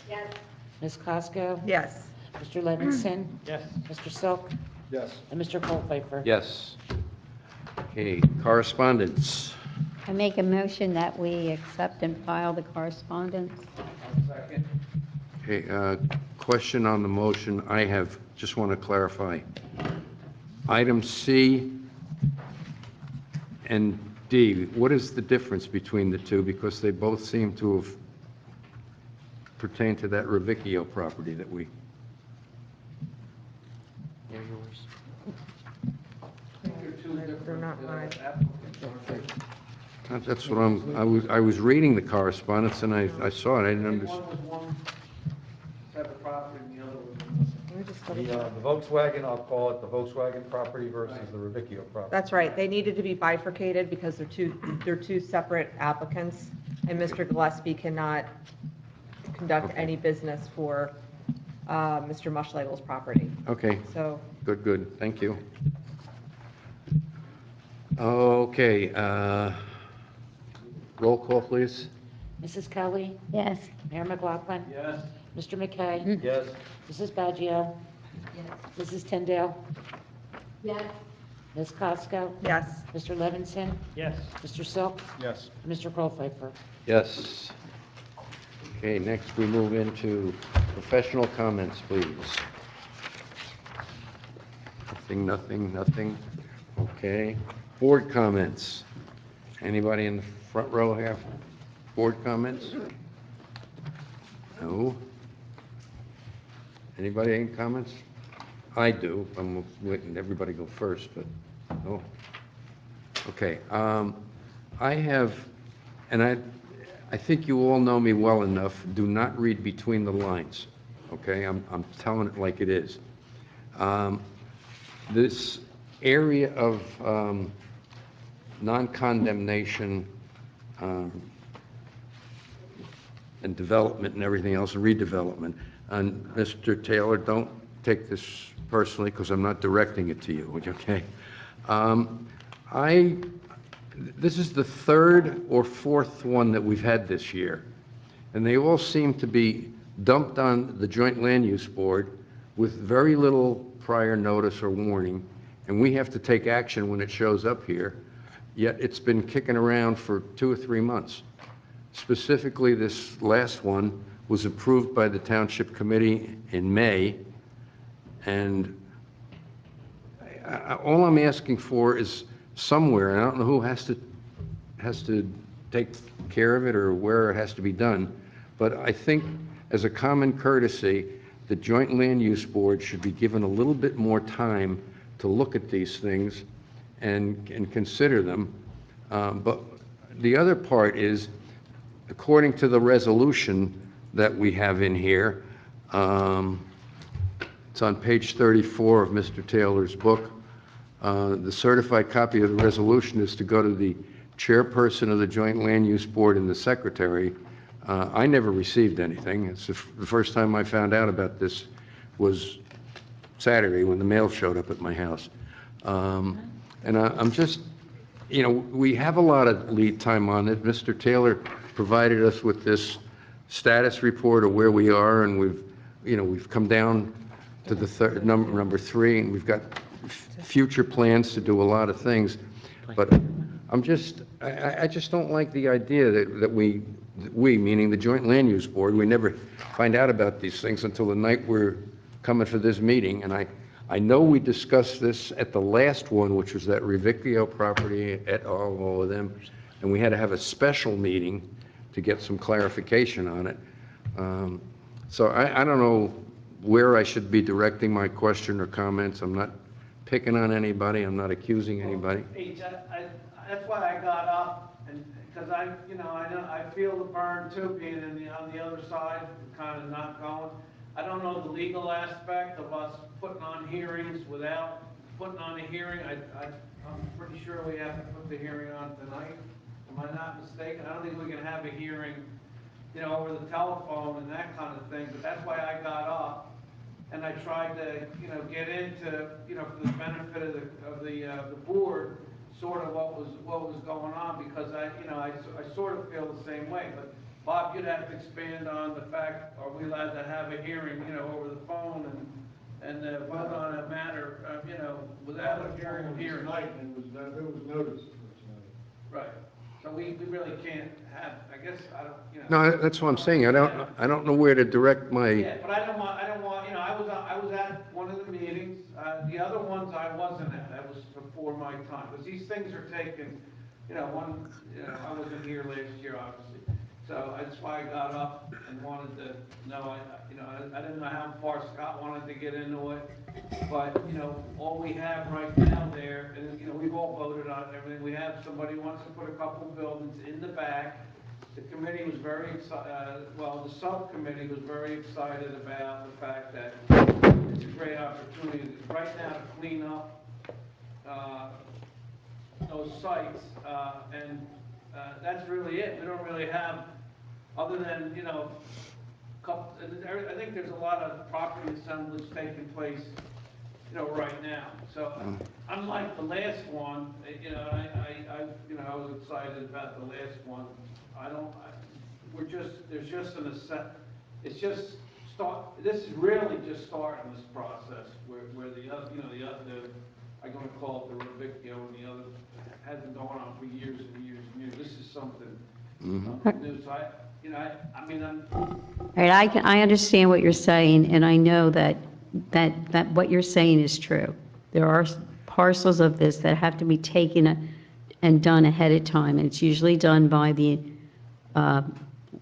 [SPEAKER 12] Yes.
[SPEAKER 2] Ms. Costco?
[SPEAKER 9] Yes.
[SPEAKER 2] Mr. Levinson?
[SPEAKER 8] Yes.
[SPEAKER 2] Mr. Silk?
[SPEAKER 10] Yes.
[SPEAKER 2] And Mr. Colpfeiffer?
[SPEAKER 1] Yes. Okay, correspondence.
[SPEAKER 3] I make a motion that we accept and file the correspondence.
[SPEAKER 5] Second.
[SPEAKER 1] Okay, question on the motion. I just want to clarify. Item C and D, what is the difference between the two? Because they both seem to have pertained to that Revicchio property that we...
[SPEAKER 2] They're yours.
[SPEAKER 9] They're not mine.
[SPEAKER 1] That's what I was reading the correspondence and I saw it. I didn't understand.
[SPEAKER 5] One was one type of property and the other was
[SPEAKER 10] The Volkswagen, I'll call it the Volkswagen property versus the Revicchio property.
[SPEAKER 9] That's right. They needed to be bifurcated because they're two separate applicants, and Mr. Gillespie cannot conduct any business for Mr. Mushlegel's property.
[SPEAKER 1] Okay.
[SPEAKER 9] So,
[SPEAKER 1] Good. Thank you. Okay, roll call, please.
[SPEAKER 2] Mrs. Kelly?
[SPEAKER 3] Yes.
[SPEAKER 2] Mayor McLaughlin?
[SPEAKER 5] Yes.
[SPEAKER 2] Mr. McKay?
[SPEAKER 10] Yes.
[SPEAKER 2] Mrs. Baggio?
[SPEAKER 12] Yes.
[SPEAKER 2] Mrs. Tyndale?
[SPEAKER 12] Yes.
[SPEAKER 2] Ms. Costco?
[SPEAKER 9] yes.
[SPEAKER 2] Mr. Levinson?
[SPEAKER 8] Yes.
[SPEAKER 2] Mr. Silk?
[SPEAKER 10] Yes.
[SPEAKER 2] And Mr. Colpfeiffer?
[SPEAKER 1] Yes. Okay, next we move into professional comments, please. Nothing. Okay. Board comments. Anybody in the front row have board comments? No? Anybody any comments? I do. I'm waiting everybody go first, but no. Okay. I have, and I think you all know me well enough, do not read between the lines, okay? I'm telling it like it is. This area of non-condemnation and development and everything else, and redevelopment, and Mr. Taylor, don't take this personally because I'm not directing it to you, okay? This is the third or fourth one that we've had this year, and they all seem to be dumped on the Joint Land Use Board with very little prior notice or warning, and we have to take action when it shows up here, yet it's been kicking around for 2 or 3 months. Specifically, this last one was approved by the Township Committee in May, and all I'm asking for is somewhere, and I don't know who has to take care of it or where it has to be done, but I think as a common courtesy, the Joint Land Use Board should be given a little bit more time to look at these things and consider them. But the other part is, according to the resolution that we have in here, it's on page 34 of Mr. Taylor's book. The certified copy of the resolution is to go to the chairperson of the Joint Land Use Board and the secretary. I never received anything. It's the first time I found out about this was Saturday when the mail showed up at my house. And I'm just, we have a lot of lead time on it. Mr. Taylor provided us with this status report of where we are, and we've come down to the number 3, and we've got future plans to do a lot of things. But I just don't like the idea that we, meaning the Joint Land Use Board, we never find out about these things until the night we're coming for this meeting. And I know we discussed this at the last one, which was that Revicchio property et al., all of them, and we had to have a special meeting to get some clarification on it. So I don't know where I should be directing my question or comments. I'm not picking on anybody. I'm not accusing anybody.
[SPEAKER 5] H, that's why I got up, and, because I feel the burn too, being on the other side, kind of not going. I don't know the legal aspect of us putting on hearings without putting on a hearing. I'm pretty sure we have to put the hearing on tonight. Am I not mistaken? I don't think we can have a hearing, over the telephone and that kind of thing, but that's why I got up. And I tried to, get into, for the benefit of the board, sort of what was going on, because I sort of feel the same way. But Bob, you'd have to expand on the fact, are we allowed to have a hearing, over the phone and vote on a matter, without a hearing?
[SPEAKER 6] Tonight, and there was notice for tonight.
[SPEAKER 5] Right. So we really can't have, I guess, I don't,
[SPEAKER 1] No, that's what I'm saying. I don't know where to direct my.
[SPEAKER 5] Yeah, but I don't want, I was at one of the meetings, the other ones I wasn't at, that was before my time, because these things are taken, I wasn't here last year, obviously. So that's why I got up and wanted to know, I didn't know how far Scott wanted to get into it, but, all we have right now there, and, we've all voted on everything, we have somebody who wants to put a couple buildings in the back. The committee was very excited, the subcommittee was very excited about the fact that it's a great opportunity right now to clean up those sites, and that's really it. We don't really have, other than, I think there's a lot of property assemblage taking place, right now. So unlike the last one, I was excited about the last one. It's just this is really just starting this process where the other, I'm gonna call it the Revicchio, and the other has been going on for years and years and years. This is something new. So you know, I mean, I'm,
[SPEAKER 3] All right, I understand what you're saying, and I know that what you're saying is true. There are parcels of this that have to be taken and done ahead of time, and it's usually done by the, I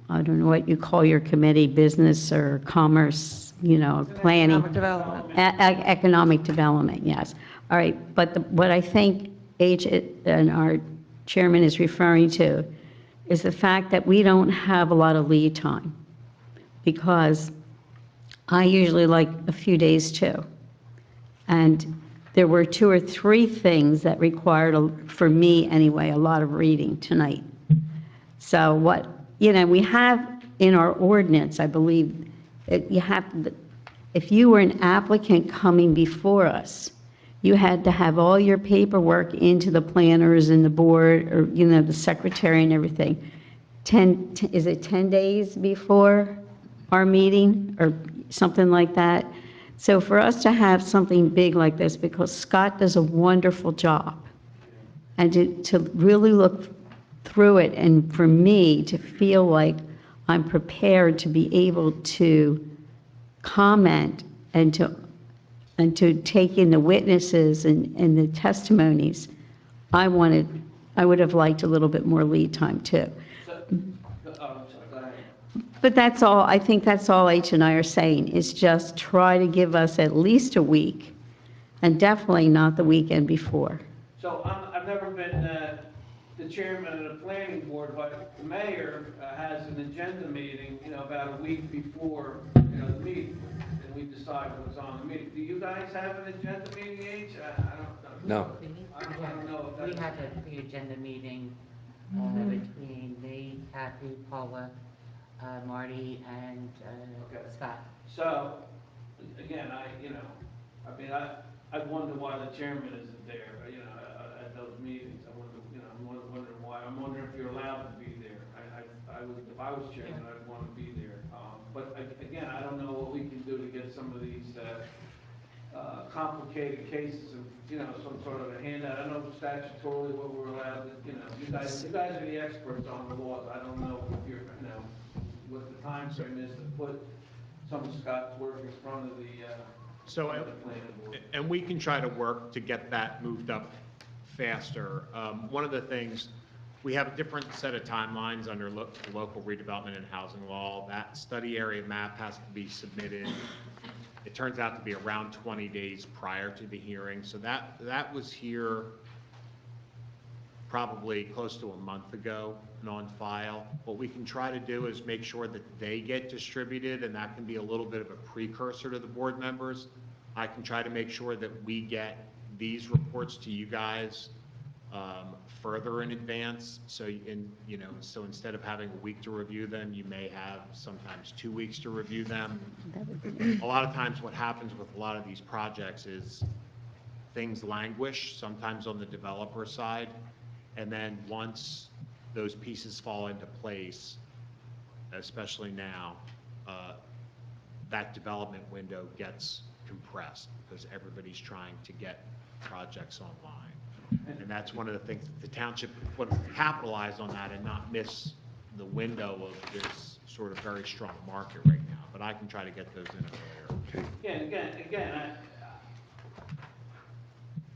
[SPEAKER 3] don't know what you call your committee, business or commerce, planning.
[SPEAKER 2] Economic development.
[SPEAKER 3] Economic development, yes. All right, but what I think and our chairman is referring to is the fact that we don't have a lot of lead time, because I usually like a few days too. And there were 2 or 3 things that required, for me anyway, a lot of reading tonight. So we have in our ordinance, I believe, if you were an applicant coming before us, you had to have all your paperwork into the planners and the board, or, the secretary and everything. 10 days before our meeting, or something like that? So for us to have something big like this, because Scott does a wonderful job, and to really look through it, and for me to feel like I'm prepared to be able to comment and to take in the witnesses and the testimonies, I would have liked a little bit more lead time too.
[SPEAKER 5] I'm sorry, go ahead.
[SPEAKER 3] But that's all, I think that's all H and I are saying, is just try to give us at least a week, and definitely not the weekend before.
[SPEAKER 5] So I've never been the chairman of the planning board, but the mayor has an agenda meeting, about a week before, the meeting, and we decide what's on the meeting. Do you guys have an agenda meeting, H? I don't know.
[SPEAKER 1] No.
[SPEAKER 5] I don't know if
[SPEAKER 2] We
[SPEAKER 5] that's.
[SPEAKER 2] have a pre-agenda meeting between me, Kathy, Paula, Marty, and
[SPEAKER 5] Okay.
[SPEAKER 2] Scott.
[SPEAKER 5] So, again, I wonder why the chairman isn't there, at those meetings. I'm wondering why. I'm wondering if you're allowed to be there. If I was chairman, I'd want to be there. But again, I don't know what we can do to get some of these, complicated cases and, some sort of a handout. I know statutorily what we're allowed to, you guys are the experts on the laws. I don't know if you're, what the time frame is to put some of Scott's work in front of the planning board.
[SPEAKER 11] And we can try to work to get that moved up faster. One of the things, we have a different set of timelines under local redevelopment and housing law. That study area map has to be submitted. It turns out to be around 20 days prior to the hearing. So that was here probably close to a month ago and on file. What we can try to do is make sure that they get distributed, and that can be a little bit of a precursor to the board members. I can try to make sure that we get these reports to you guys further in advance. So instead of having a week to review them, you may have sometimes 2 weeks to review them. A lot of times what happens with a lot of these projects is things languish, sometimes on the developer side. And then once those pieces fall into place, especially now, that development window gets compressed because everybody's trying to get projects online. And that's one of the things that the township would capitalize on that and not miss the window of this sort of very strong market right now. But I can try to get those in earlier.
[SPEAKER 5] Okay. Again,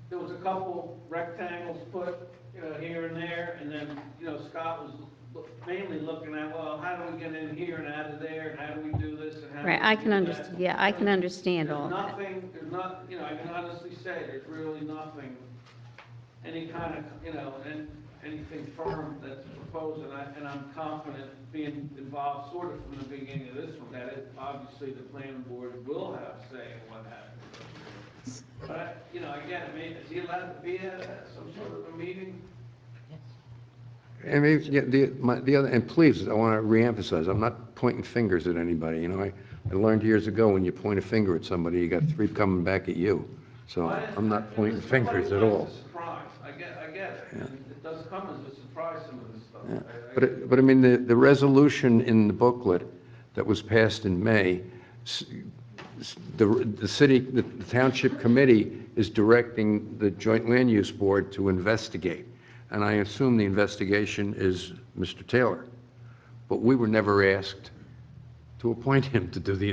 [SPEAKER 5] there was a couple rectangles put, here and there, and then, Scott was mainly looking at, well, how do we get in here and out of there, and how do we do this, and how do we
[SPEAKER 3] Right, I
[SPEAKER 5] do
[SPEAKER 3] can
[SPEAKER 5] that?
[SPEAKER 3] understand, yeah, I can understand all that.
[SPEAKER 5] There's not, I can honestly say, there's really nothing, any kind of, anything firm that's proposed, and I'm confident, being involved sort of from the beginning of this one, that obviously the planning board will have say in what happens. But, again, is he allowed to be at some sort of a meeting?
[SPEAKER 1] And maybe, yeah, the other, and please, I want to reemphasize, I'm not pointing fingers at anybody, I learned years ago, when you point a finger at somebody, you got 3 coming back at you. So I'm not pointing fingers at all.
[SPEAKER 5] It's a surprise, I get it, and it does come as a surprise, some of this stuff.
[SPEAKER 1] Yeah. But I mean, the resolution in the booklet that was passed in May, the township committee is directing the joint land use board to investigate. And I assume the investigation is Mr. Taylor. but we were never asked to appoint him to do the,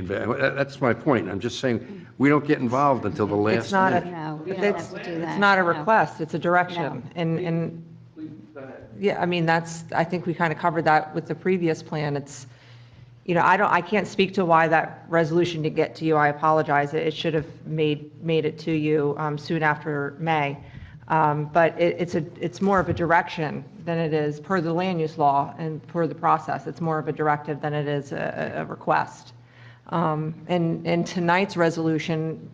[SPEAKER 1] that's my point. I'm just saying, we don't get involved until the last
[SPEAKER 9] It's not
[SPEAKER 1] minute.
[SPEAKER 3] No, we
[SPEAKER 9] it's,
[SPEAKER 3] don't have to do that.
[SPEAKER 9] it's not a
[SPEAKER 3] No.
[SPEAKER 9] request, it's a direction. And, yeah, I mean, I think we kind of covered that with the previous plan. It's, I can't speak to why that resolution didn't get to you. I apologize. It should have made it to you soon after May. But it's more of a direction than it is per the land use law and per the process. It's more of a directive than it is a request. And tonight's resolution,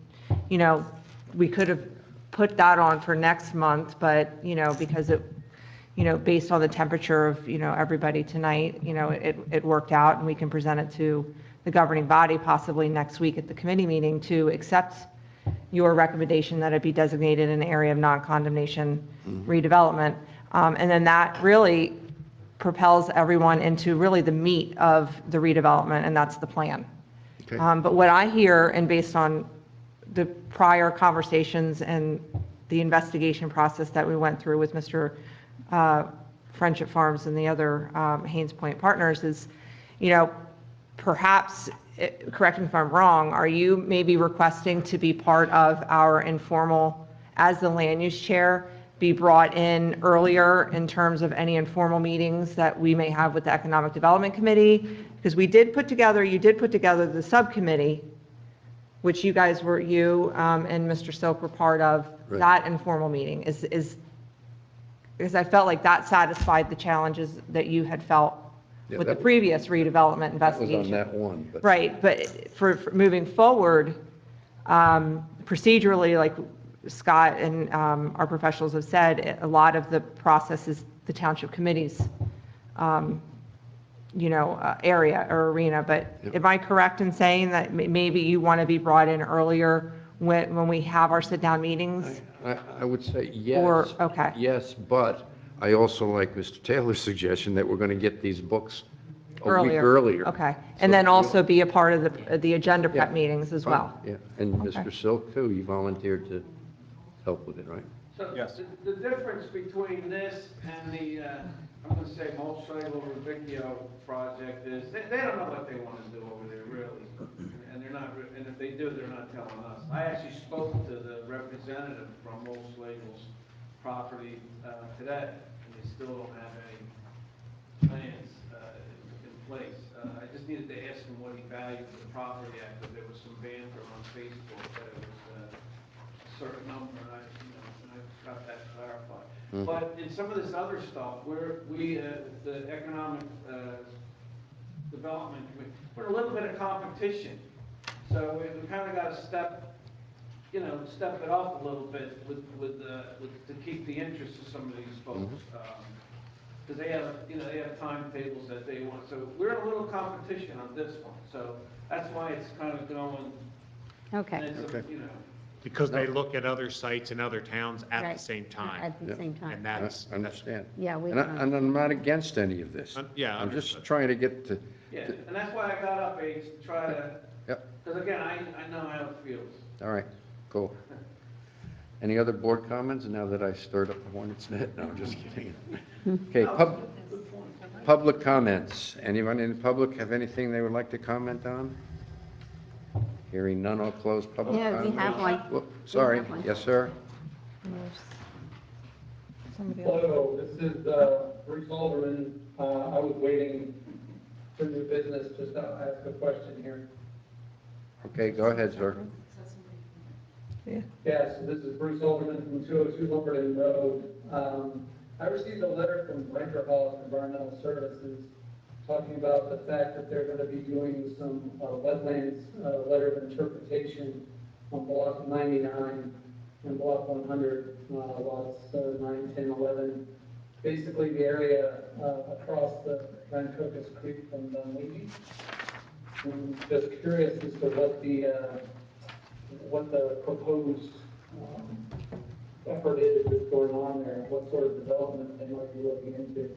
[SPEAKER 9] we could have put that on for next month, but, because it, based on the temperature of, everybody tonight, it worked out, and we can present it to the governing body possibly next week at the committee meeting to accept your recommendation that it be designated an area of non-condemnation redevelopment. And then that really propels everyone into really the meat of the redevelopment, and that's the plan.
[SPEAKER 1] Okay.
[SPEAKER 9] But what I hear, and based on the prior conversations and the investigation process that we went through with Mr. Friendship Farms and the other Haynes Point partners, is, perhaps, correct me if I'm wrong, are you maybe requesting to be part of our informal, as the land use chair, be brought in earlier in terms of any informal meetings that we may have with the Economic Development Committee? Because you did put together the subcommittee, which you and Mr. Silk were part of,
[SPEAKER 1] Right.
[SPEAKER 9] that informal meeting. Because I felt like that satisfied the challenges that you had felt
[SPEAKER 1] Yeah,
[SPEAKER 9] with the
[SPEAKER 1] that-
[SPEAKER 9] previous redevelopment
[SPEAKER 1] That was
[SPEAKER 9] investigation.
[SPEAKER 1] on that one, but.
[SPEAKER 9] Right, but for moving forward, procedurally, like Scott and our professionals have said, a lot of the process is the township committee's, area or arena. But am I correct in saying that maybe you want to be brought in earlier when we have our sit-down meetings?
[SPEAKER 1] I would say yes.
[SPEAKER 9] Or, okay.
[SPEAKER 1] Yes, but I also like Mr. Taylor's suggestion that we're going to get these books a week earlier.
[SPEAKER 9] Okay,
[SPEAKER 1] So
[SPEAKER 9] and then
[SPEAKER 1] we'll-
[SPEAKER 9] also be a part of the agenda prep
[SPEAKER 1] Yeah.
[SPEAKER 9] meetings as well.
[SPEAKER 1] Yeah, and
[SPEAKER 9] Okay.
[SPEAKER 1] Mr. Silk too, you volunteered to help with it, right?
[SPEAKER 5] So
[SPEAKER 4] Yes.
[SPEAKER 5] the difference between this and the, I'm gonna say Mulch-Schlegel-Rubicchio project is, they don't know what they wanna do over there, really. And they're not, and if they do, they're not telling us. I actually spoke to the representative from Mulch-Schlegel's property, today, and they still don't have any plans, in place. I just needed to ask him what he valued the property at, because there was some banter on Facebook that it was, a certain number, and I got that clarified.
[SPEAKER 1] Mhm.
[SPEAKER 5] But in some of this other stuff, the Economic Development Committee, we're in a little bit of competition. So we kind of got to step it up a little bit to keep the interest of some of these folks. Because they have timetables that they want. So we're in a little competition on this one. So that's why it's kind of going.
[SPEAKER 3] Okay.
[SPEAKER 5] And it's,
[SPEAKER 1] Okay.
[SPEAKER 11] Because they look at other sites in other towns at the
[SPEAKER 3] Right.
[SPEAKER 11] same time.
[SPEAKER 3] At the same time.
[SPEAKER 11] And that's,
[SPEAKER 1] I understand.
[SPEAKER 3] Yeah, we
[SPEAKER 1] And
[SPEAKER 3] don't.
[SPEAKER 1] and I'm not against any of this.
[SPEAKER 11] Yeah,
[SPEAKER 1] I'm just
[SPEAKER 11] understood.
[SPEAKER 1] trying to get to,
[SPEAKER 5] Yeah, and that's why I got up, H, to try to,
[SPEAKER 1] yep,
[SPEAKER 5] because again, I know how it feels.
[SPEAKER 1] all right, cool. Any other board comments now that I stirred up the hornet's nest? No, I'm just kidding. Okay, public comments. Anyone in the public have anything they would like to comment on? Hearing none, I'll close public
[SPEAKER 3] Yeah,
[SPEAKER 1] comment.
[SPEAKER 3] we have one.
[SPEAKER 1] Whoop, Sorry,
[SPEAKER 3] have one.
[SPEAKER 1] yes, sir?
[SPEAKER 9] Somebody else.
[SPEAKER 15] Hello, this is Bruce Alderman. I was waiting for new business just to ask a question here.
[SPEAKER 1] Okay, go ahead, sir.
[SPEAKER 15] Yes, this is Bruce Alderman from 202 Lumberton Road. I received a letter from Renter Hall Environmental Services talking about the fact that they're going to be doing some wetlands letter of interpretation on block 99 and block 100, lots 9, 10, 11. Basically the area across the Rancocas Creek from Dunleavy. I'm just curious as to what the proposed effort is that's going on there, what sort of development they might be looking into.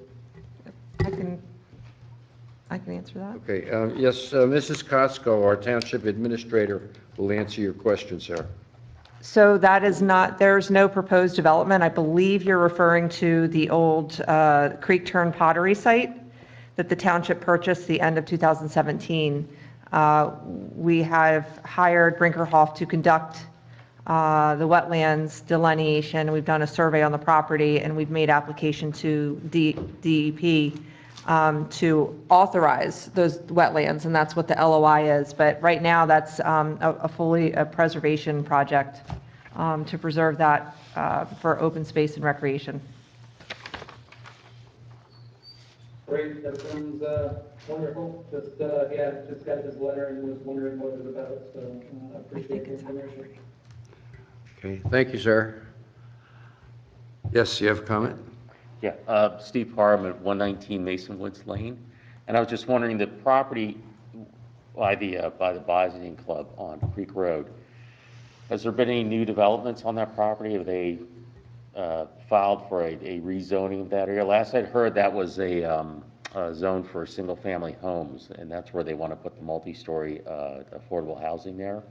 [SPEAKER 9] I can answer that.
[SPEAKER 1] Okay, yes, Mrs. Costco, our township administrator, will answer your question, sir.
[SPEAKER 9] So that is not, there's no proposed development. I believe you're referring to the old Creek Turn Pottery site. that the township purchased the end of 2017. We have hired Brinkerhoff to conduct the wetlands delineation. We've done a survey on the property, and we've made application to DEP to authorize those wetlands, and that's what the LOI is. But right now, that's a preservation project to preserve that for open space and recreation.
[SPEAKER 15] Great, that sounds wonderful. Just got this letter and was wondering what it was about, so I appreciate the information.
[SPEAKER 1] Okay, thank you, sir. Yes, you have a comment?
[SPEAKER 18] Yeah, Steve Parham at 119 Mason Woods Lane. And I was just wondering, the property by the Bosnian Club on Creek Road, has there been any new developments on that property? Have they filed for a rezoning of that area? Last I'd heard, that was a zone for single-family homes, and that's where they want to put the multi-story affordable housing there.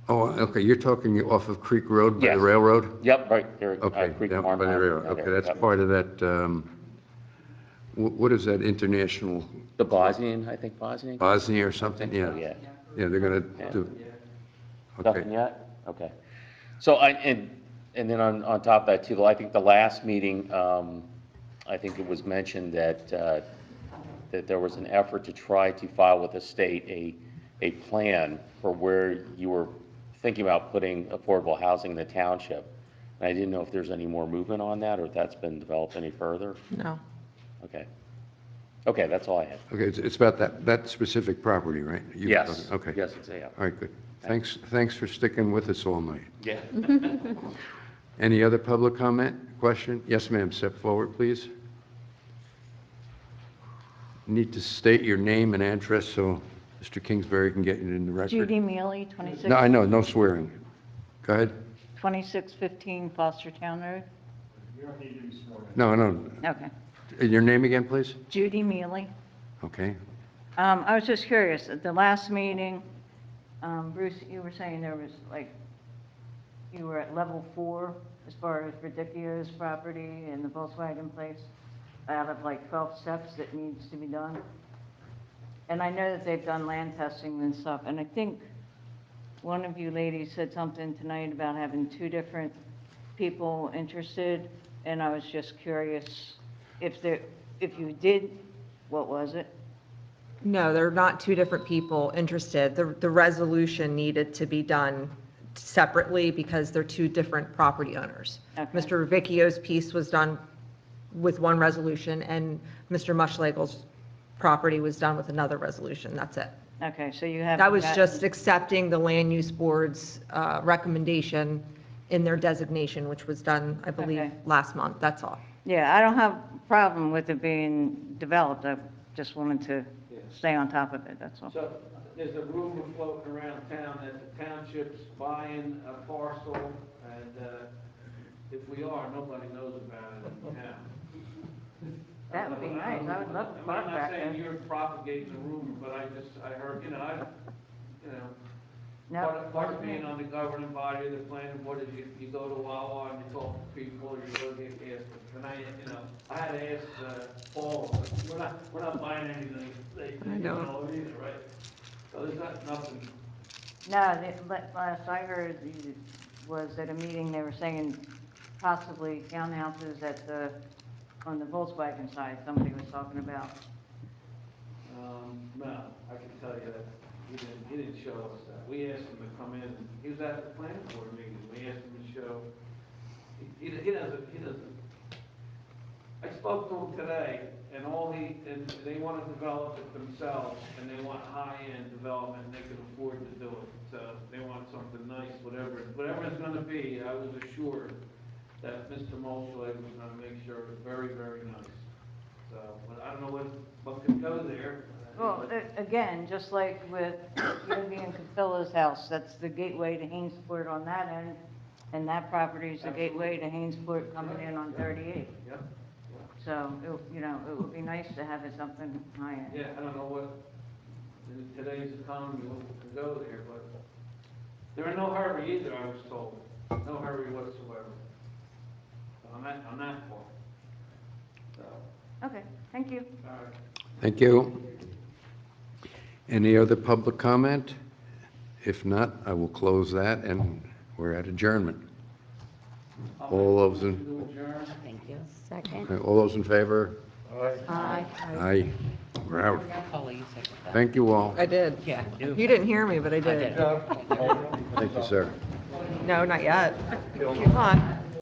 [SPEAKER 1] Oh, okay, you're talking off of Creek Road by the
[SPEAKER 18] Yes.
[SPEAKER 1] railroad?
[SPEAKER 18] Yep, right there.
[SPEAKER 1] Okay,
[SPEAKER 18] Creek
[SPEAKER 1] yeah,
[SPEAKER 18] Farm
[SPEAKER 1] by the
[SPEAKER 18] House,
[SPEAKER 1] railroad.
[SPEAKER 18] right
[SPEAKER 1] Okay,
[SPEAKER 18] there,
[SPEAKER 1] that's
[SPEAKER 18] yep.
[SPEAKER 1] part of that, what is that international?
[SPEAKER 18] The Bosnian, I think Bosnian?
[SPEAKER 1] Bosnia or something, yeah.
[SPEAKER 18] Yeah.
[SPEAKER 1] Yeah, they're gonna
[SPEAKER 18] Yeah.
[SPEAKER 1] do,
[SPEAKER 18] Nothing
[SPEAKER 1] okay.
[SPEAKER 18] yet? Okay. So and then on top of that too, I think the last meeting, I think it was mentioned that that there was an effort to try to file with the state a plan for where you were thinking about putting affordable housing in the township. And I didn't know if there's any more movement on that, or if that's been developed any further.
[SPEAKER 9] No.
[SPEAKER 18] Okay. Okay, that's all I had.
[SPEAKER 1] Okay, it's about that specific property, right? You were
[SPEAKER 18] Yes.
[SPEAKER 1] talking- Okay.
[SPEAKER 18] Yes, it's, yeah.
[SPEAKER 1] All right, good. Thanks for sticking with us all night.
[SPEAKER 18] Yeah.
[SPEAKER 1] Any other public comment, question? Yes, ma'am, step forward, please. Need to state your name and address so Mr. Kingsbury can get it in the record.
[SPEAKER 22] Judy Mealy, 26.
[SPEAKER 1] No, I know, no swearing. Go ahead.
[SPEAKER 22] 2615 Fostertown Road.
[SPEAKER 6] You don't need to be sworn in.
[SPEAKER 1] No.
[SPEAKER 22] Okay.
[SPEAKER 1] Your name again, please?
[SPEAKER 22] Judy Mealy.
[SPEAKER 1] Okay.
[SPEAKER 22] I was just curious, at the last meeting, Bruce, you were saying there was like, you were at level 4 as far as Radicchio's property and the Volkswagen place, out of like 12 steps that needs to be done. And I know that they've done land testing and stuff, and I think one of you ladies said something tonight about having 2 different people interested, and I was just curious if you did, what was it?
[SPEAKER 9] No, they're not 2 different people interested. The resolution needed to be done separately because they're 2 different property owners.
[SPEAKER 22] Okay.
[SPEAKER 9] Mr. Rivicchio's piece was done with one resolution, and Mr. Muschlegel's property was done with another resolution. That's it.
[SPEAKER 22] Okay, so you have.
[SPEAKER 9] That was just accepting the land use board's recommendation in their designation, which was done, I believe,
[SPEAKER 22] Okay.
[SPEAKER 9] last month. That's all.
[SPEAKER 22] Yeah, I don't have a problem with it being developed. I just wanted to stay on top of it, that's all.
[SPEAKER 5] So there's a rumor floating around town that the township's buying a parcel, and if we are, nobody knows about it in town.
[SPEAKER 22] That would be nice. I would love to park
[SPEAKER 5] I'm
[SPEAKER 22] back
[SPEAKER 5] not saying
[SPEAKER 22] there.
[SPEAKER 5] you're propagating the rumor, but I heard,
[SPEAKER 22] No,
[SPEAKER 5] part of being on the governing body of the planning board is you go to Wawa and you talk to people, or you go get asked. And I had to ask Paul, we're not buying anything,
[SPEAKER 9] I know.
[SPEAKER 5] either, right? So there's nothing.
[SPEAKER 22] no, last I heard was at a meeting, they were saying possibly townhouses on the Volkswagen side, somebody was talking about.
[SPEAKER 5] No, I can tell you that he didn't show us that. We asked him to come in, he was at the planning board meeting, we asked him to show, he doesn't. I spoke to him today, and they want to develop it themselves, and they want high-end development, and they can afford to do it. So they want something nice, whatever it's gonna be. I was assured that Mr. Molschlag was gonna make sure it was very, very nice. So, but I don't know what could go there.
[SPEAKER 22] Well, again, just like with Yogi and Capilla's house, that's the gateway to Hainesport on that end, and that property is the gateway to Hainesport coming in on 38.
[SPEAKER 5] Yep.
[SPEAKER 22] So, it would be nice to have it something high-end.
[SPEAKER 5] Yeah, I don't know what, in today's economy, what can go there, but they're in no hurry either, I was told. No hurry whatsoever. On that part.
[SPEAKER 22] Okay, thank you.
[SPEAKER 1] Thank you. Any other public comment? If not, I will close that, and we're at adjournment. All those in,
[SPEAKER 2] Thank you.
[SPEAKER 3] Second.
[SPEAKER 1] all those in favor?
[SPEAKER 3] Aye.
[SPEAKER 1] Aye. We're out.
[SPEAKER 2] Paula, you said that.
[SPEAKER 1] Thank you all.
[SPEAKER 9] I did.
[SPEAKER 2] Yeah.
[SPEAKER 9] You didn't hear me, but I did.
[SPEAKER 1] Thank you, sir.
[SPEAKER 9] No, not yet. Come on.